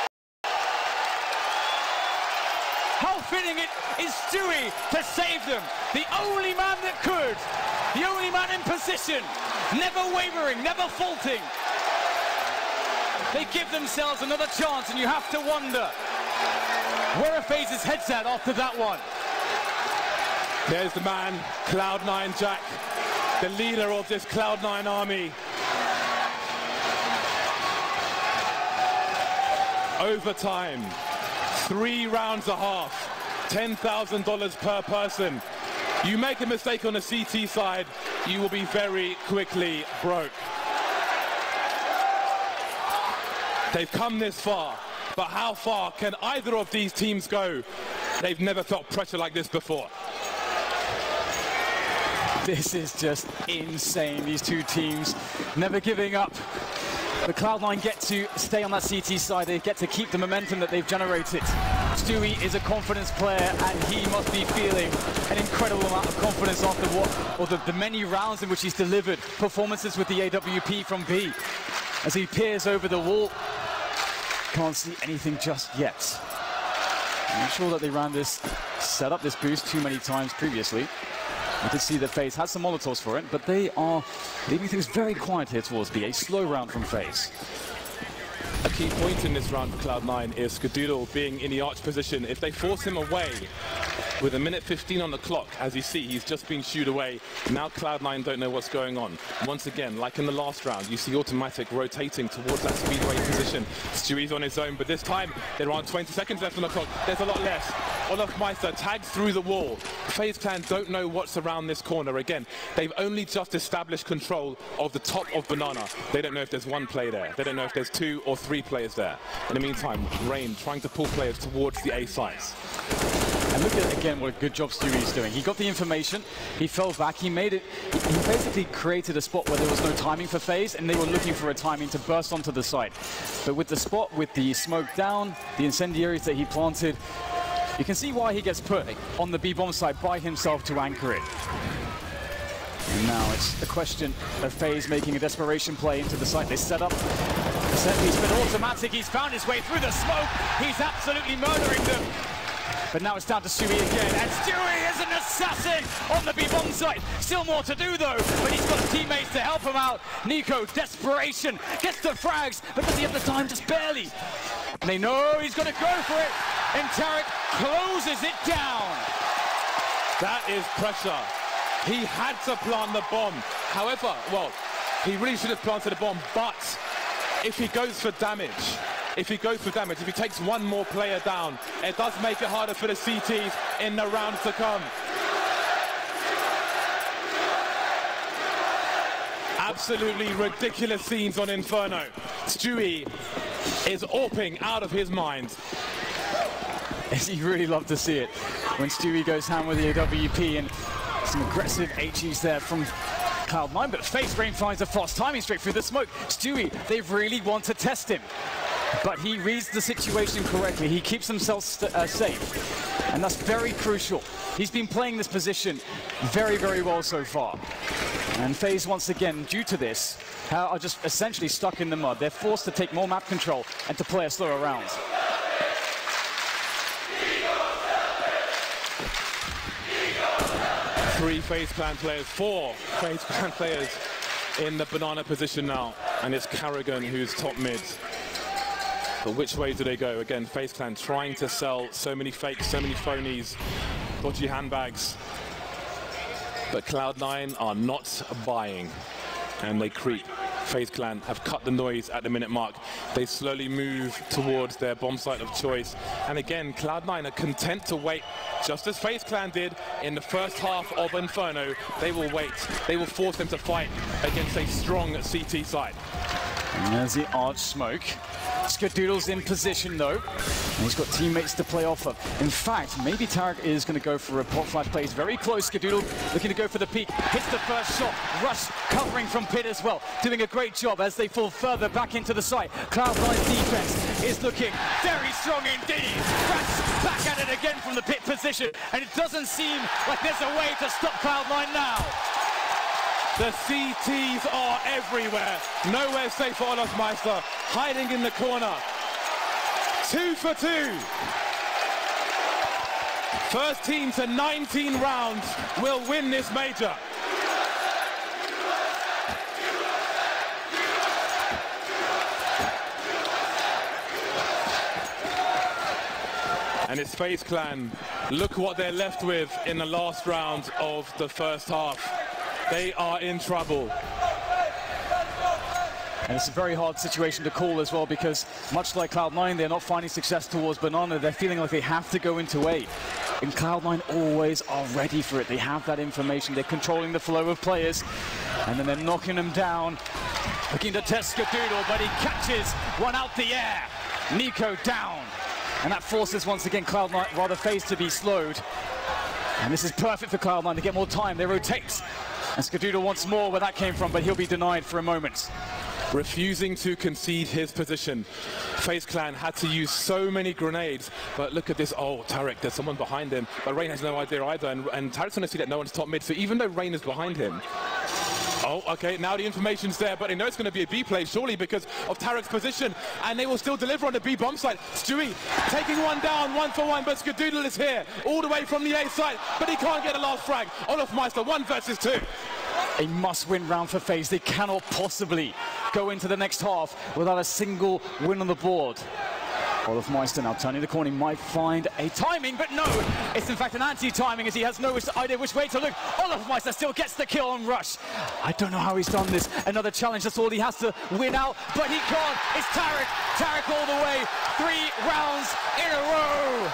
How fitting it is Stewie to save them. The only man that could. The only man in position. Never wavering, never faulting. They give themselves another chance, and you have to wonder where are FaZe's heads at after that one. There's the man, Cloud9 Jack, the leader of this Cloud9 army. Overtime. 3 rounds a half, $10,000 per person. You make a mistake on the CT side, you will be very quickly broke. They've come this far, but how far can either of these teams go? They've never felt pressure like this before. This is just insane, these two teams never giving up. The Cloud9 get to stay on that CT side, they get to keep the momentum that they've generated. Stewie is a confidence player, and he must be feeling an incredible amount of confidence after the many rounds in which he's delivered performances with the AWP from B. As he peers over the wall, can't see anything just yet. I'm not sure that they ran this, set up this boost too many times previously. You can see that FaZe has some Molotovs for it, but they are leaving things very quiet here towards B. A slow round from FaZe. A key point in this round for Cloud9 is Skadoodle being in the arch position. If they force him away with 1:15 on the clock, as you see, he's just been shooed away. Now Cloud9 don't know what's going on. Once again, like in the last round, you see Automatic rotating towards that speedway position. Stewie's on his own, but this time there aren't 20 seconds left on the clock. There's a lot less. Olaf Meister tags through the wall. FaZe Clan don't know what's around this corner. Again, they've only just established control of the top of Banana. They don't know if there's one play there. They don't know if there's 2 or 3 players there. In the meantime, Rain trying to pull players towards the A sites. And look at, again, what a good job Stewie's doing. He got the information, he fell back, he made it, he basically created a spot where there was no timing for FaZe, and they were looking for a timing to burst onto the site. But with the spot, with the smoke down, the incendiaries that he planted, you can see why he gets put on the B-bomb site by himself to anchor it. And now it's a question of FaZe making a desperation play into the site. They set up, he's been Automatic, he's found his way through the smoke, he's absolutely murdering them. But now it's down to Stewie again, and Stewie is an assassin on the B-bomb site. Still more to do though, but he's got teammates to help him out. Nico, desperation, gets the frags, but does he have the time? Just barely. And they know he's going to go for it, and Tarek closes it down. That is pressure. He had to plant the bomb. However, well, he really should have planted the bomb, but if he goes for damage, if he takes one more player down, it does make it harder for the CTs in the rounds to come. Absolutely ridiculous scenes on Inferno. Stewie is AWPing out of his mind. You really love to see it when Stewie goes ham with the AWP, and some aggressive HEs there from Cloud9, but FaZe Rain finds a fast timing straight through the smoke. Stewie, they really want to test him, but he reads the situation correctly. He keeps himself safe, and that's very crucial. He's been playing this position very, very well so far. And FaZe, once again, due to this, are just essentially stuck in the mud. They're forced to take more map control and to play a slower round. Four FaZe Clan players in the banana position now, and it's Carrigan who's top mid. But which way do they go? Again, FaZe Clan trying to sell so many fakes, so many phonies, dodgy handbags. But Cloud9 are not buying, and they creep. FaZe Clan have cut the noise at the minute mark. They slowly move towards their bomb site of choice. And again, Cloud9 are content to wait, just as FaZe Clan did in the first half of Inferno. They will wait. They will force them to fight against a strong CT side. And there's the arch smoke. Skadoodle's in position though, and he's got teammates to play off of. In fact, maybe Tarek is going to go for a pot flash play. He's very close. Skadoodle looking to go for the peak. Hits the first shot. Rush covering from pit as well. Doing a great job as they fall further back into the site. Cloud9's defense is looking very strong indeed. Rats back at it again from the pit position, and it doesn't seem like there's a way to stop Cloud9 now. The CTs are everywhere. Nowhere safe for Olofmeister, hiding in the corner. 2 for 2. First team to 19 rounds will win this major. And it's FaZe Clan. Look what they're left with in the last round of the first half. They are in trouble. And it's a very hard situation to call as well, because much like Cloud9, they're not finding success towards Banana. They're feeling like they have to go into A. And Cloud9 always are ready for it. They have that information. They're controlling the flow of players. And then they're knocking them down. Looking to test Skadoodle, but he catches one out the air. Nico down. And that forces, once again, Cloud9, rather FaZe to be slowed. And this is perfect for Cloud9 to get more time. They rotate. And Skadoodle wants more where that came from, but he'll be denied for a moment. Refusing to concede his position. FaZe Clan had to use so many grenades, but look at this. Oh, Tarek, there's someone behind him, but Rain has no idea either, and Tarek's going to see that no one's top mid, so even though Rain is behind him, oh, okay, now the information's there, but they know it's going to be a B play, surely, because of Tarek's position, and they will still deliver on the B bomb site. Stewie taking one down, 1 for 1, but Skadoodle is here, all the way from the A site, but he can't get a last frag. Olofmeister, 1 versus 2. A must-win round for FaZe. They cannot possibly go into the next half without a single win on the board. Olofmeister now turning the corner. He might find a timing, but no, it's in fact an anti-timing as he has no idea which way to look. Olofmeister still gets the kill on Rush. I don't know how he's done this. Another challenge, that's all he has to win out, but he can't. It's Tarek. Tarek all the way. 3 rounds in a row.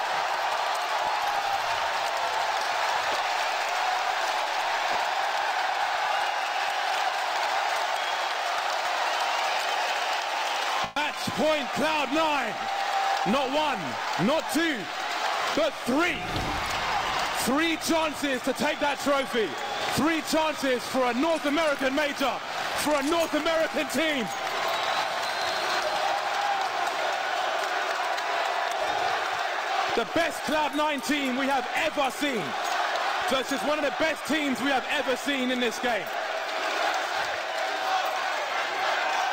Point Cloud9. Not 1, not 2, but 3. 3 chances to take that trophy. 3 chances for a North American major, for a North American team. The best Cloud9 team we have ever seen. Versus one of the best teams we have ever seen in this game.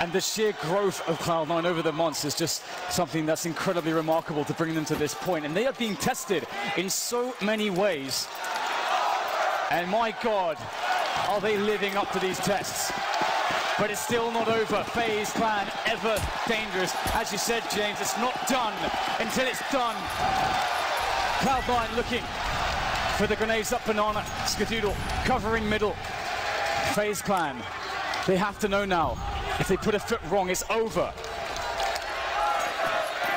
And the sheer growth of Cloud9 over the months is just something that's incredibly remarkable to bring them to this point. And they are being tested in so many ways. And my God, are they living up to these tests? But it's still not over. FaZe Clan, ever dangerous. As you said, James, it's not done until it's done. Cloud9 looking for the grenades up banana. Skadoodle covering middle. FaZe Clan, they have to know now. If they put a foot wrong, it's over.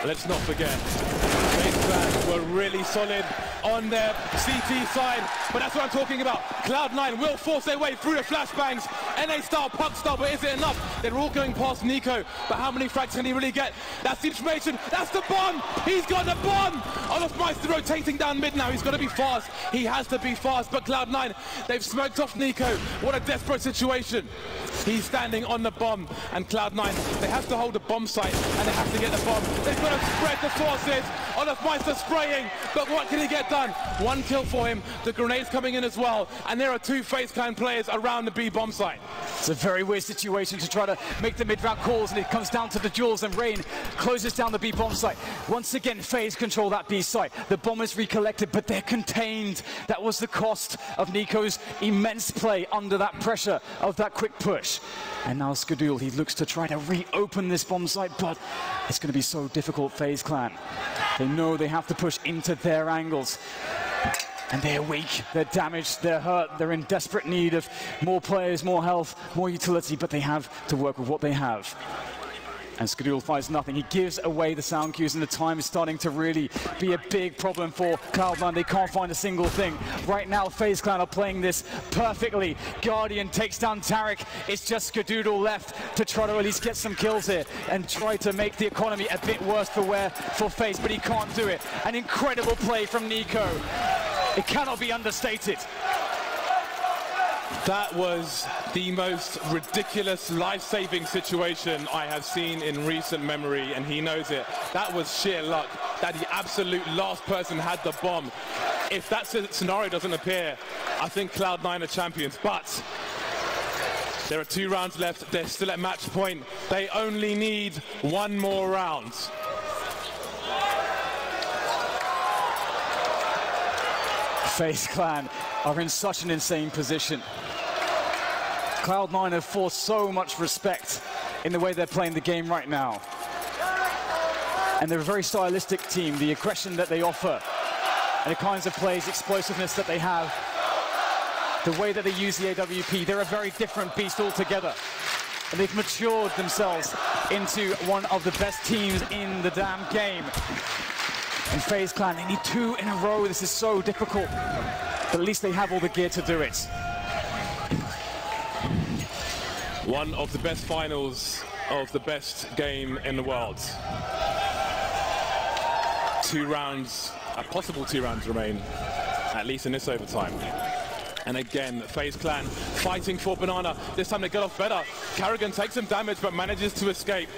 Let's not forget, FaZe Clan were really solid on their CT side, but that's what I'm talking about. Cloud9 will force their way through the flashbangs. NA style, puck style, but is it enough? They're all going past Nico, but how many frags can he really get? That's the information, that's the bomb! He's got the bomb! Olofmeister rotating down mid now, he's got to be fast. He has to be fast, but Cloud9, they've smoked off Nico. What a desperate situation. He's standing on the bomb, and Cloud9, they have to hold the bomb site, and they have to get the bomb. They've got to spread the forces. Olofmeister spraying, but what can he get done? One kill for him, the grenades coming in as well, and there are two FaZe Clan players around the B bomb site. It's a very weird situation to try to make the mid-round calls, and it comes down to the duels, and Rain closes down the B bomb site. Once again, FaZe control that B site. The bomb is recollected, but they're contained. That was the cost of Nico's immense play under that pressure of that quick push. And now Skadoodle, he looks to try to reopen this bomb site, but it's going to be so difficult, FaZe Clan. They know they have to push into their angles. And they're weak, they're damaged, they're hurt, they're in desperate need of more players, more health, more utility, but they have to work with what they have. And Skadoodle finds nothing. He gives away the sound cues, and the time is starting to really be a big problem for Cloud9. They can't find a single thing. Right now, FaZe Clan are playing this perfectly. Guardian takes down Tarek. It's just Skadoodle left to try to at least get some kills here and try to make the economy a bit worse for FaZe, but he can't do it. An incredible play from Nico. It cannot be understated. That was the most ridiculous life-saving situation I have seen in recent memory, and he knows it. That was sheer luck that the absolute last person had the bomb. If that scenario doesn't appear, I think Cloud9 are champions, but there are 2 rounds left. They're still at match point. They only need 1 more round. FaZe Clan are in such an insane position. Cloud9 have forced so much respect in the way they're playing the game right now. And they're a very stylistic team. The aggression that they offer and the kinds of plays, explosiveness that they have, the way that they use the AWP, they're a very different beast altogether. And they've matured themselves into one of the best teams in the damn game. And FaZe Clan, they need 2 in a row. This is so difficult. But at least they have all the gear to do it. One of the best finals of the best game in the world. 2 rounds, a possible 2 rounds remain, at least in this overtime. And again, FaZe Clan fighting for Banana. This time they get off better. Carrigan takes some damage but manages to escape.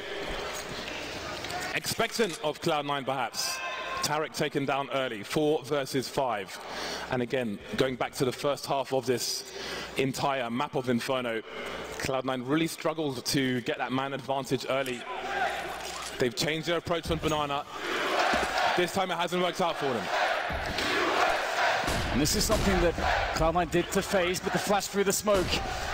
Expectant of Cloud9 perhaps. Tarek taken down early, 4 versus 5. And again, going back to the first half of this entire map of Inferno, Cloud9 really struggled to get that man advantage early. They've changed their approach on Banana. This time it hasn't worked out for them. And this is something that Cloud9 did to FaZe, but the flash through the smoke,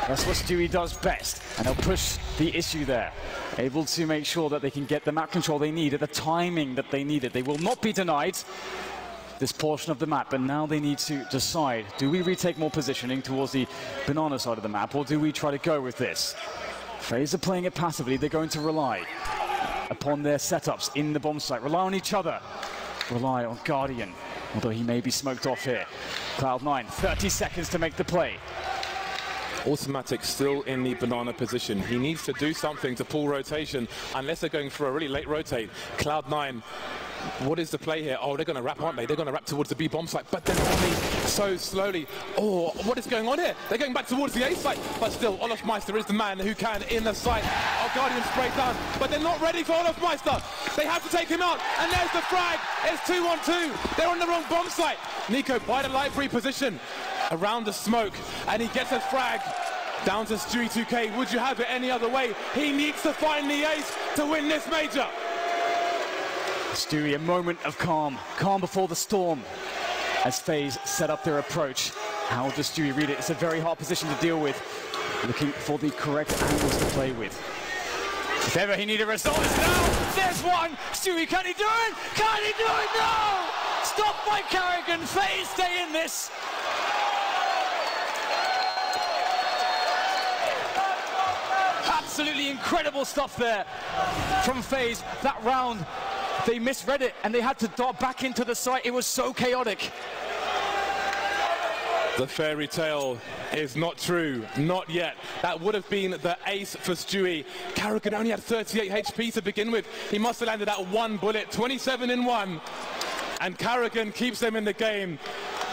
that's what Stewie does best. And they'll push the issue there, able to make sure that they can get the map control they need at the timing that they need it. They will not be denied this portion of the map, but now they need to decide, do we retake more positioning towards the Banana side of the map, or do we try to go with this? FaZe are playing it passively. They're going to rely upon their setups in the bomb site, rely on each other, rely on Guardian, although he may be smoked off here. Cloud9, 30 seconds to make the play. Automatic still in the Banana position. He needs to do something to pull rotation, unless they're going for a really late rotate. Cloud9, what is the play here? Oh, they're going to wrap, aren't they? They're going to wrap towards the B bomb site, but they're only so slowly. Oh, what is going on here? They're going back towards the A site, but still, Olofmeister is the man who can in the site. Oh, Guardian sprayed down, but they're not ready for Olofmeister. They have to take him out, and there's the frag. It's 2-on-2. They're on the wrong bomb site. Nico by the library position around the smoke, and he gets a frag. Down to Stewie 2K. Would you have it any other way? He needs to find the ace to win this major. Stewie, a moment of calm. Calm before the storm. As FaZe set up their approach. How does Stewie read it? It's a very hard position to deal with. Looking for the correct angles to play with. If ever he needed a result, it's now. There's one. Stewie, can he do it? Can he do it? No! Stopped by Carrigan. FaZe stay in this. Absolutely incredible stuff there from FaZe. That round, they misread it and they had to dart back into the site. It was so chaotic. The fairy tale is not true, not yet. That would have been the ace for Stewie. Carrigan only had 38 HP to begin with. He must have landed that one bullet, 27 in one. And Carrigan keeps them in the game.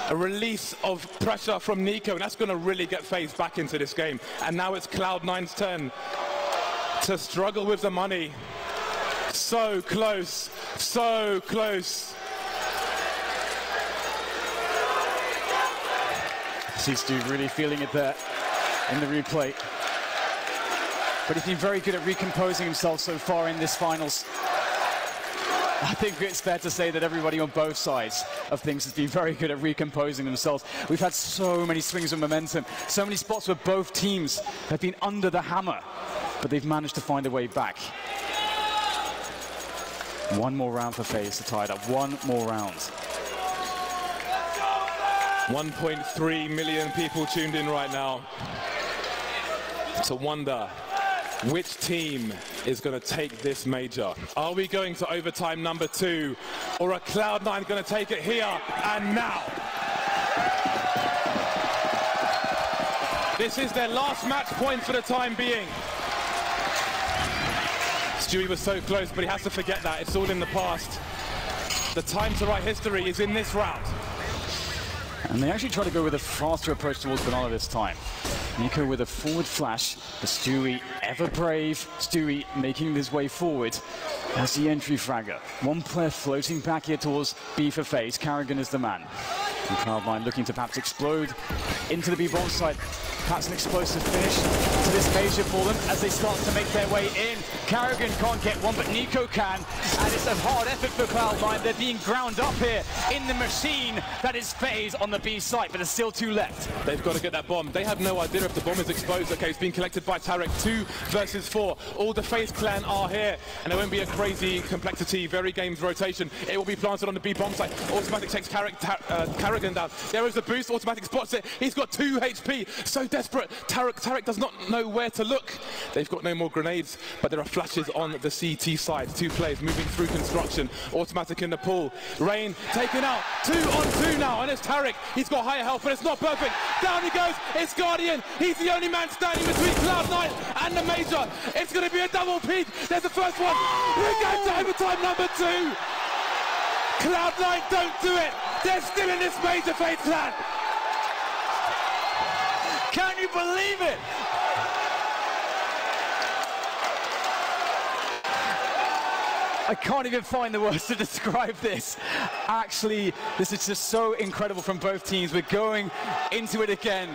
A release of pressure from Nico, and that's going to really get FaZe back into this game. And now it's Cloud9's turn to struggle with the money. So close, so close. See Stu really feeling it there in the replay. But he's been very good at recomposing himself so far in this finals. I think it's fair to say that everybody on both sides of things has been very good at recomposing themselves. We've had so many swings of momentum, so many spots where both teams have been under the hammer, but they've managed to find a way back. One more round for FaZe to tie it up. One more round. 1.3 million people tuned in right now to wonder which team is going to take this major. Are we going to overtime number 2, or are Cloud9 going to take it here and now? This is their last match point for the time being. Stewie was so close, but he has to forget that. It's all in the past. The time to write history is in this round. And they actually try to go with a faster approach towards Banana this time. Nico with a forward flash, but Stewie ever brave. Stewie making his way forward as the entry fragger. One player floating back here towards B for FaZe. Carrigan is the man. And Cloud9 looking to perhaps explode into the B-bomb site. Perhaps an explosive finish to this major for them as they start to make their way in. Carrigan can't get one, but Nico can. And it's a hard effort for Cloud9. They're being ground up here in the machine that is FaZe on the B site, but there's still 2 left. They've got to get that bomb. They have no idea if the bomb is exposed. Okay, it's been collected by Tarek. 2 versus 4. All the FaZe clan are here, and there won't be a crazy complexity, very games rotation. It will be planted on the B bomb site. Automatic takes Carrigan down. There is a boost. Automatic spots it. He's got 2 HP. So desperate. Tarek does not know where to look. They've got no more grenades, but there are flashes on the CT side. 2 players moving through construction. Automatic in the pool. Rain taken out. 2 on 2 now, and it's Tarek. He's got higher health, but it's not perfect. Down he goes. It's Guardian. He's the only man standing between Cloud9 and the major. It's going to be a double peak. There's the first one. We're going to overtime number 2. Cloud9 don't do it. They're still in this major, FaZe clan. Can you believe it? I can't even find the words to describe this. Actually, this is just so incredible from both teams. We're going into it again.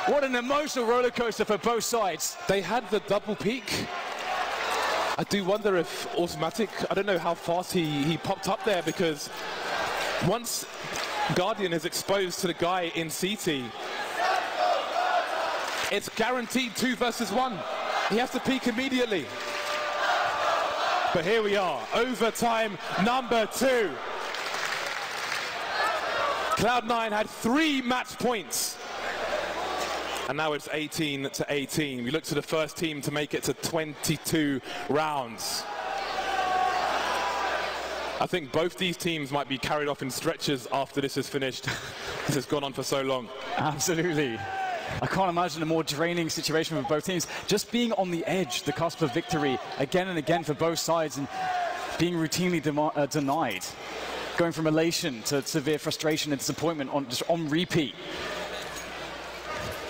What an emotional roller coaster for both sides. They had the double peak. I do wonder if Automatic, I don't know how fast he popped up there, because once Guardian is exposed to the guy in CT, it's guaranteed 2 versus 1. He has to peak immediately. But here we are, overtime number 2. Cloud9 had 3 match points. And now it's 18-18. We look to the first team to make it to 22 rounds. I think both these teams might be carried off in stretchers after this is finished. This has gone on for so long. Absolutely. I can't imagine a more draining situation for both teams. Just being on the edge, the cusp of victory, again and again for both sides, and being routinely denied. Going from elation to severe frustration and disappointment just on repeat.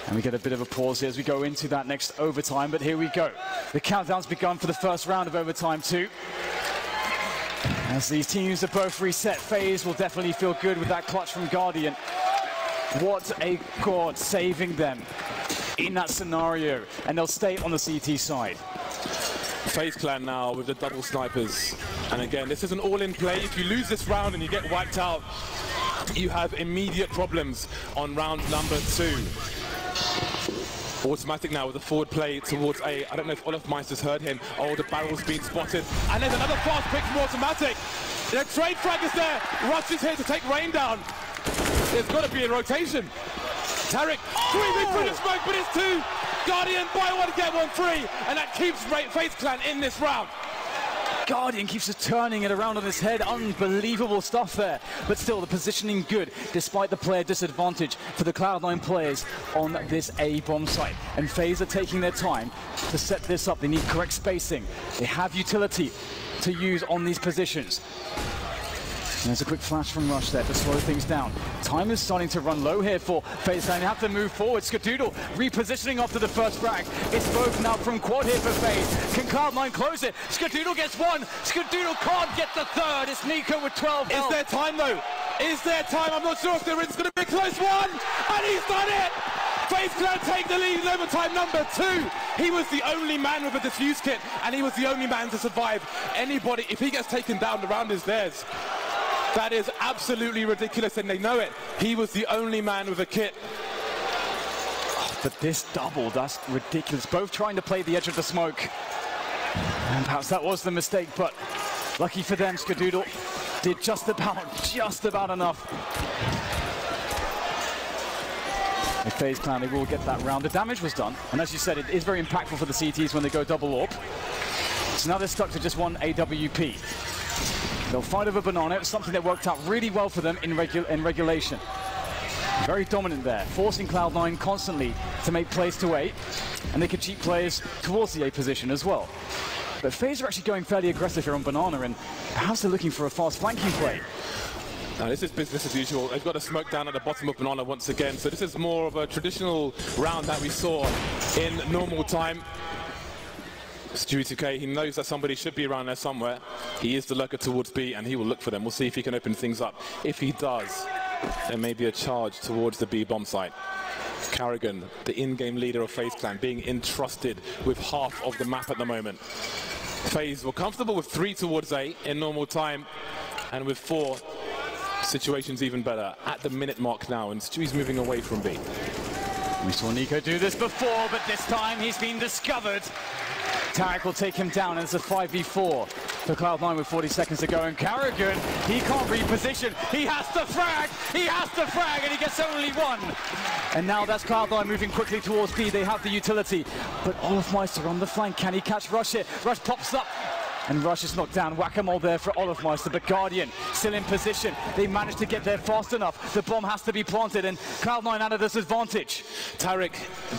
And we get a bit of a pause here as we go into that next overtime, but here we go. The countdown's begun for the first round of overtime 2. As these teams are both reset, FaZe will definitely feel good with that clutch from Guardian. What a god saving them in that scenario, and they'll stay on the CT side. FaZe Clan now with the double snipers. And again, this is an all-in play. If you lose this round and you get wiped out, you have immediate problems on round number 2. Automatic now with the forward play towards A. I don't know if Olofmeister's heard him. Oh, the barrel's been spotted. And there's another fast pick from Automatic. The trade frag is there. Rush is here to take Rain down. There's got to be a rotation. Tarek squeezing through the smoke, but it's 2. Guardian, buy one, get one free. And that keeps FaZe Clan in this round. Guardian keeps just turning it around on his head. Unbelievable stuff there. But still, the positioning good, despite the player disadvantage for the Cloud9 players on this A bomb site. And FaZe are taking their time to set this up. They need correct spacing. They have utility to use on these positions. And there's a quick flash from Rush there to slow things down. Time is starting to run low here for FaZe Clan. They have to move forward. Skadoodle repositioning after the first frag. It's both now from quad here for FaZe. Can Cloud9 close it? Skadoodle gets 1. Skadoodle can't get the 3rd. It's Nico with 12 health. Is there time though? Is there time? I'm not sure if there is. It's going to be a close one. And he's done it! FaZe Clan take the lead in overtime number 2. He was the only man with a defuse kit, and he was the only man to survive. Anybody, if he gets taken down, the round is theirs. That is absolutely ridiculous, and they know it. He was the only man with a kit. Oh, but this double, that's ridiculous. Both trying to play the edge of the smoke. And perhaps that was the mistake, but lucky for them, Skadoodle did just about enough. With FaZe Clan, they will get that round. The damage was done, and as you said, it is very impactful for the CTs when they go double AWP. So now they're stuck to just one AWP. They'll fight over Banana. It was something that worked out really well for them in regulation. Very dominant there, forcing Cloud9 constantly to make plays to A, and they could cheat plays towards the A position as well. But FaZe are actually going fairly aggressive here on Banana, and perhaps they're looking for a fast flanking play. Now, this is business as usual. They've got a smoke down at the bottom of Banana once again, so this is more of a traditional round that we saw in normal time. Stewie 2K, he knows that somebody should be around there somewhere. He is the lurker towards B, and he will look for them. We'll see if he can open things up. If he does, there may be a charge towards the B bomb site. Carrigan, the in-game leader of FaZe Clan, being entrusted with half of the map at the moment. FaZe were comfortable with 3 towards A in normal time, and with 4, situation's even better at the minute mark now, and Stewie's moving away from B. We saw Nico do this before, but this time he's been discovered. Tarek will take him down, and it's a 5v4 for Cloud9 with 40 seconds to go. And Carrigan, he can't reposition. He has to frag! He has to frag, and he gets only 1. And now that's Cloud9 moving quickly towards B. They have the utility. But Olofmeister on the flank. Can he catch Rush here? Rush pops up. And Rush is knocked down. Whack-a-mole there for Olofmeister, but Guardian still in position. They managed to get there fast enough. The bomb has to be planted, and Cloud9 out of disadvantage. Tarek,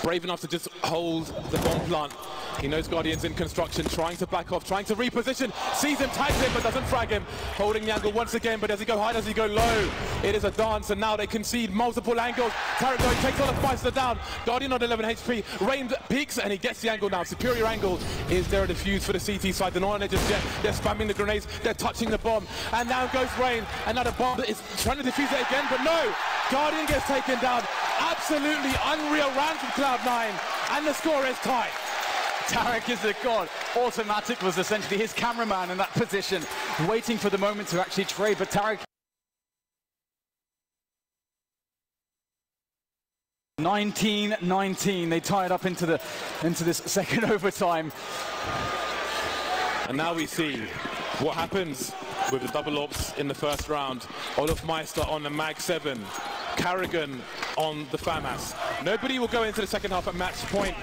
brave enough to just hold the bomb plant. He knows Guardian's in construction, trying to back off, trying to reposition. Sees him, tags him, but doesn't frag him. Holding the angle once again, but does he go high, does he go low? It is a dance, and now they concede multiple angles. Tarek though takes Olofmeister down. Guardian on 11 HP. Rain peaks, and he gets the angle now. Superior angle. Is there a defuse for the CT side? They're not on it just yet. They're spamming the grenades, they're touching the bomb. And now goes Rain, and now the bomb is trying to defuse it again, but no! Guardian gets taken down. Absolutely unreal round from Cloud9, and the score is tied. Tarek is a god. Automatic was essentially his cameraman in that position, waiting for the moment to actually trade, but Tarek 19-19. They tie it up into this second overtime. And now we see what happens with the double AWPs in the first round. Olofmeister on the Mag 7. Carrigan on the FAMAS. Nobody will go into the second half at match point,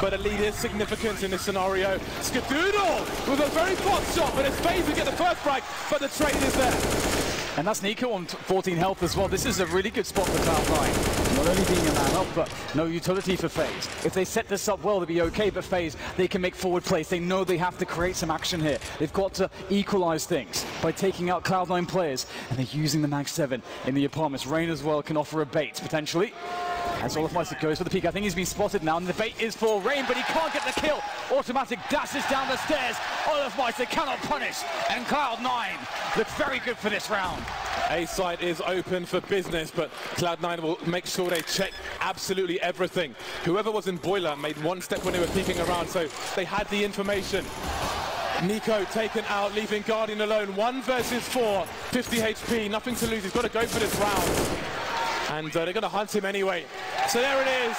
but a lead is significant in this scenario. Skadoodle with a very fast shot, but it's FaZe who get the first frag, but the trade is there. And that's Nico on 14 health as well. This is a really good spot for Cloud9. Not only being a man up, but no utility for FaZe. If they set this up well, they'll be okay, but FaZe, they can make forward plays. They know they have to create some action here. They've got to equalize things by taking out Cloud9 players, and they're using the Mag 7 in the apartments. Rain as well can offer a bait, potentially. As Olofmeister goes for the peak. I think he's been spotted now, and the bait is for Rain, but he can't get the kill. Automatic dashes down the stairs. Olofmeister cannot punish, and Cloud9 looks very good for this round. A side is open for business, but Cloud9 will make sure they check absolutely everything. Whoever was in Boiler made one step when they were peeking around, so they had the information. Nico taken out, leaving Guardian alone. 1 versus 4, 50 HP, nothing to lose. He's got to go for this round. And they're going to hunt him anyway. So there it is.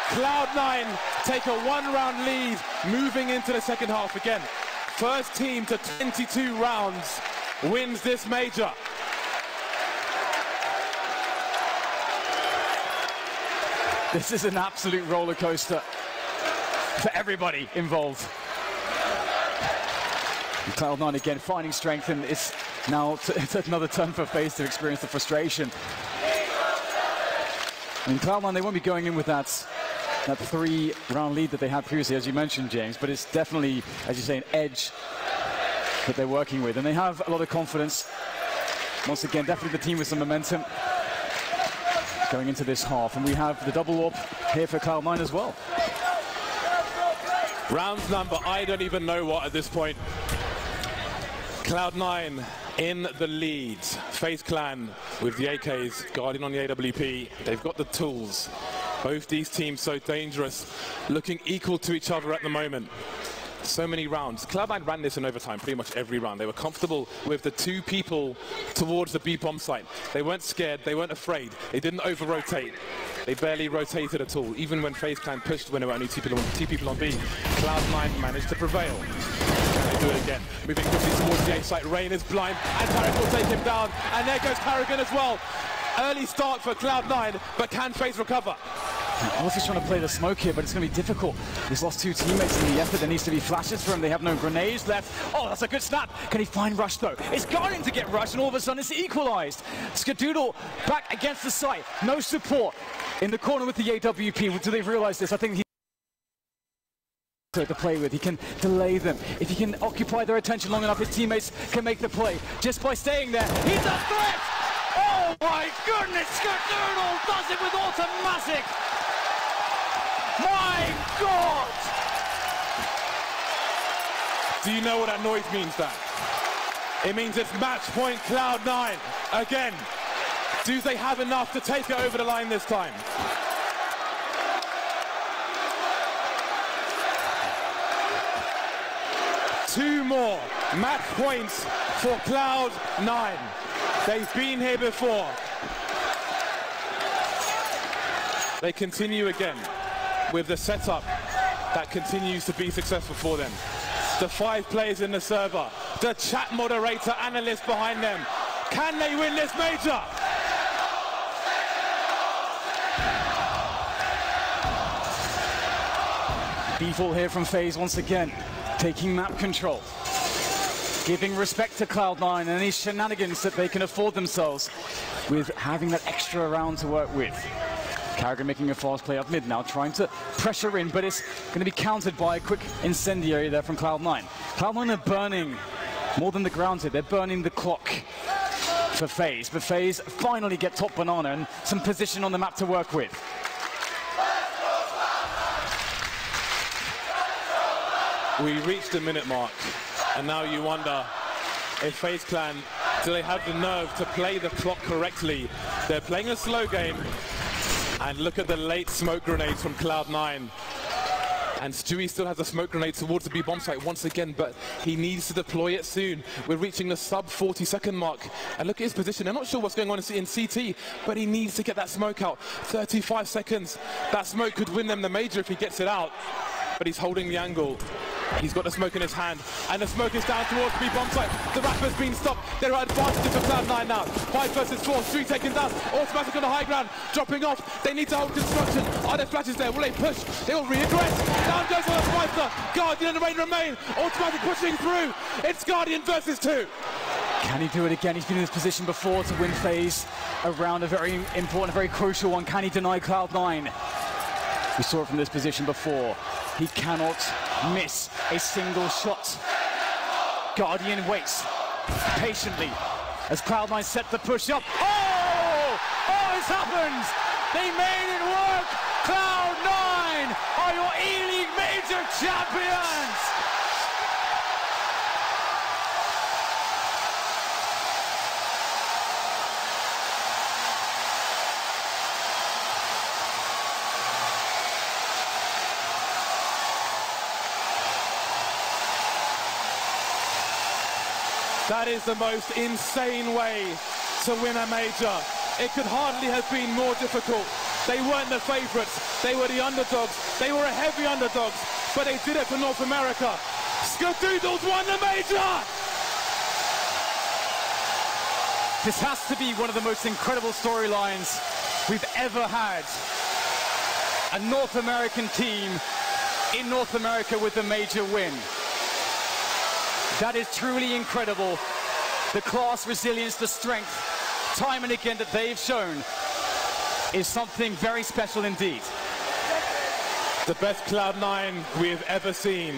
Cloud9 take a 1-round lead, moving into the second half again. First team to 22 rounds wins this major. This is an absolute roller coaster for everybody involved. And Cloud9 again finding strength, and it's now it's another turn for FaZe to experience the frustration. I mean, Cloud9, they won't be going in with that 3-round lead that they had previously, as you mentioned, James, but it's definitely, as you say, an edge that they're working with, and they have a lot of confidence. Once again, definitely the team with some momentum going into this half, and we have the double orb here for Cloud9 as well. Round number, I don't even know what at this point. Cloud9 in the lead. FaZe Clan with the AKs, Guardian on the AWP. They've got the tools. Both these teams so dangerous, looking equal to each other at the moment. So many rounds. Cloud9 ran this in overtime pretty much every round. They were comfortable with the 2 people towards the B bomb site. They weren't scared, they weren't afraid. They didn't over-rotate. They barely rotated at all. Even when FaZe Clan pushed when there were only 2 people on B, Cloud9 managed to prevail. They do it again. Moving quickly towards the A site. Rain is blind, and Tarek will take him down. And there goes Carrigan as well. Early start for Cloud9, but can FaZe recover? Alpha's trying to play the smoke here, but it's going to be difficult. He's lost 2 teammates in the effort. There needs to be flashes for him. They have no grenades left. Oh, that's a good snap. Can he find Rush, though? It's Guardian to get Rush, and all of a sudden it's equalized. Skadoodle back against the site. No support in the corner with the AWP. Do they realize this? I think he to play with. He can delay them. If he can occupy their attention long enough, his teammates can make the play. Just by staying there, he's a threat! Oh my goodness, Skadoodle does it with automatic! My God! Do you know what that noise means, Dan? It means it's match point Cloud9 again. Do they have enough to take it over the line this time? Two more match points for Cloud9. They've been here before. They continue again with the setup that continues to be successful for them. The 5 players in the server, the chat moderator, analyst behind them. Can they win this major? Default here from FaZe once again, taking map control, giving respect to Cloud9 and any shenanigans that they can afford themselves with having that extra round to work with. Carrigan making a fast play up mid now, trying to pressure in, but it's going to be countered by a quick incendiary there from Cloud9. Cloud9 are burning more than the ground here. They're burning the clock for FaZe, but FaZe finally get top banana and some position on the map to work with. We reached the minute mark, and now you wonder if FaZe Clan, do they have the nerve to play the clock correctly? They're playing a slow game. And look at the late smoke grenades from Cloud9. And Stewie still has a smoke grenade towards the B bomb site once again, but he needs to deploy it soon. We're reaching the sub 40-second mark. And look at his position. I'm not sure what's going on in CT, but he needs to get that smoke out. 35 seconds. That smoke could win them the major if he gets it out. But he's holding the angle. He's got the smoke in his hand, and the smoke is down towards the B bomb site. The Rapper's been stopped. There are advantages for Cloud9 now. 5 versus 4, 3 taken down. Automatic on the high ground, dropping off. They need to hold construction. Are there flashes there? Will they push? They will re-aggress. Down goes on the Spicer. Guardian and the Rain remain. Automatic pushing through. It's Guardian versus 2. Can he do it again? He's been in this position before to win FaZe around a very important, a very crucial one. Can he deny Cloud9? We saw it from this position before. He cannot miss a single shot. Guardian waits patiently as Cloud9 set the push up. Oh! Oh, it's happened! They made it work! Cloud9 are your ELeague major champions! That is the most insane way to win a major. It could hardly have been more difficult. They weren't the favourites, they were the underdogs. They were a heavy underdogs, but they did it for North America. Skadoodles won the major! This has to be one of the most incredible storylines we've ever had. A North American team in North America with the major win. That is truly incredible. The class, resilience, the strength, time and again that they've shown is something very special indeed. The best Cloud9 we have ever seen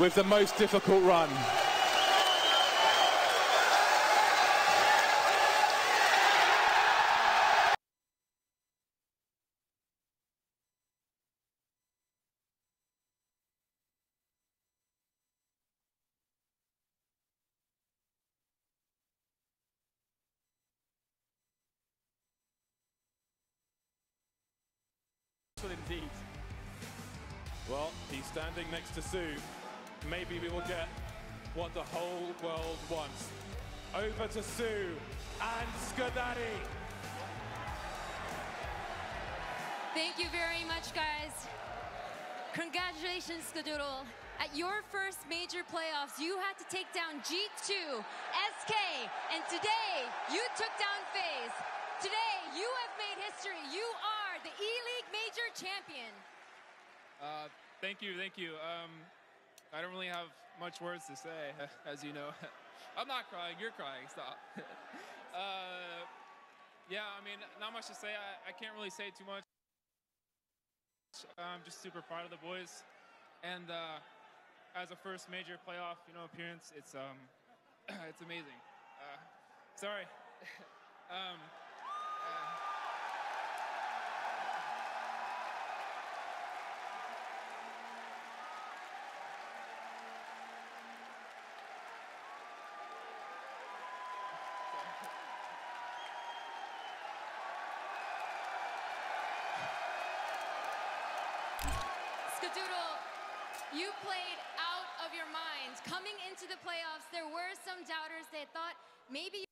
with the most difficult run. Indeed. Well, he's standing next to Sue. Maybe we will get what the whole world wants. Over to Sue and Skadati. Thank you very much, guys. Congratulations, Skadoodle. At your first major playoffs, you had to take down G2, SK, and today you took down FAZE. Today, you have made history. You are the ELeague Major Champion. Thank you. I don't really have much words to say, as you know. I'm not crying, you're crying, stop. Yeah, I mean, not much to say. I can't really say too much. I'm just super proud of the boys. And as a first major playoff, appearance, it's amazing. Sorry. Skadoodle, you played out of your mind. Coming into the playoffs, there were some doubters. They thought maybe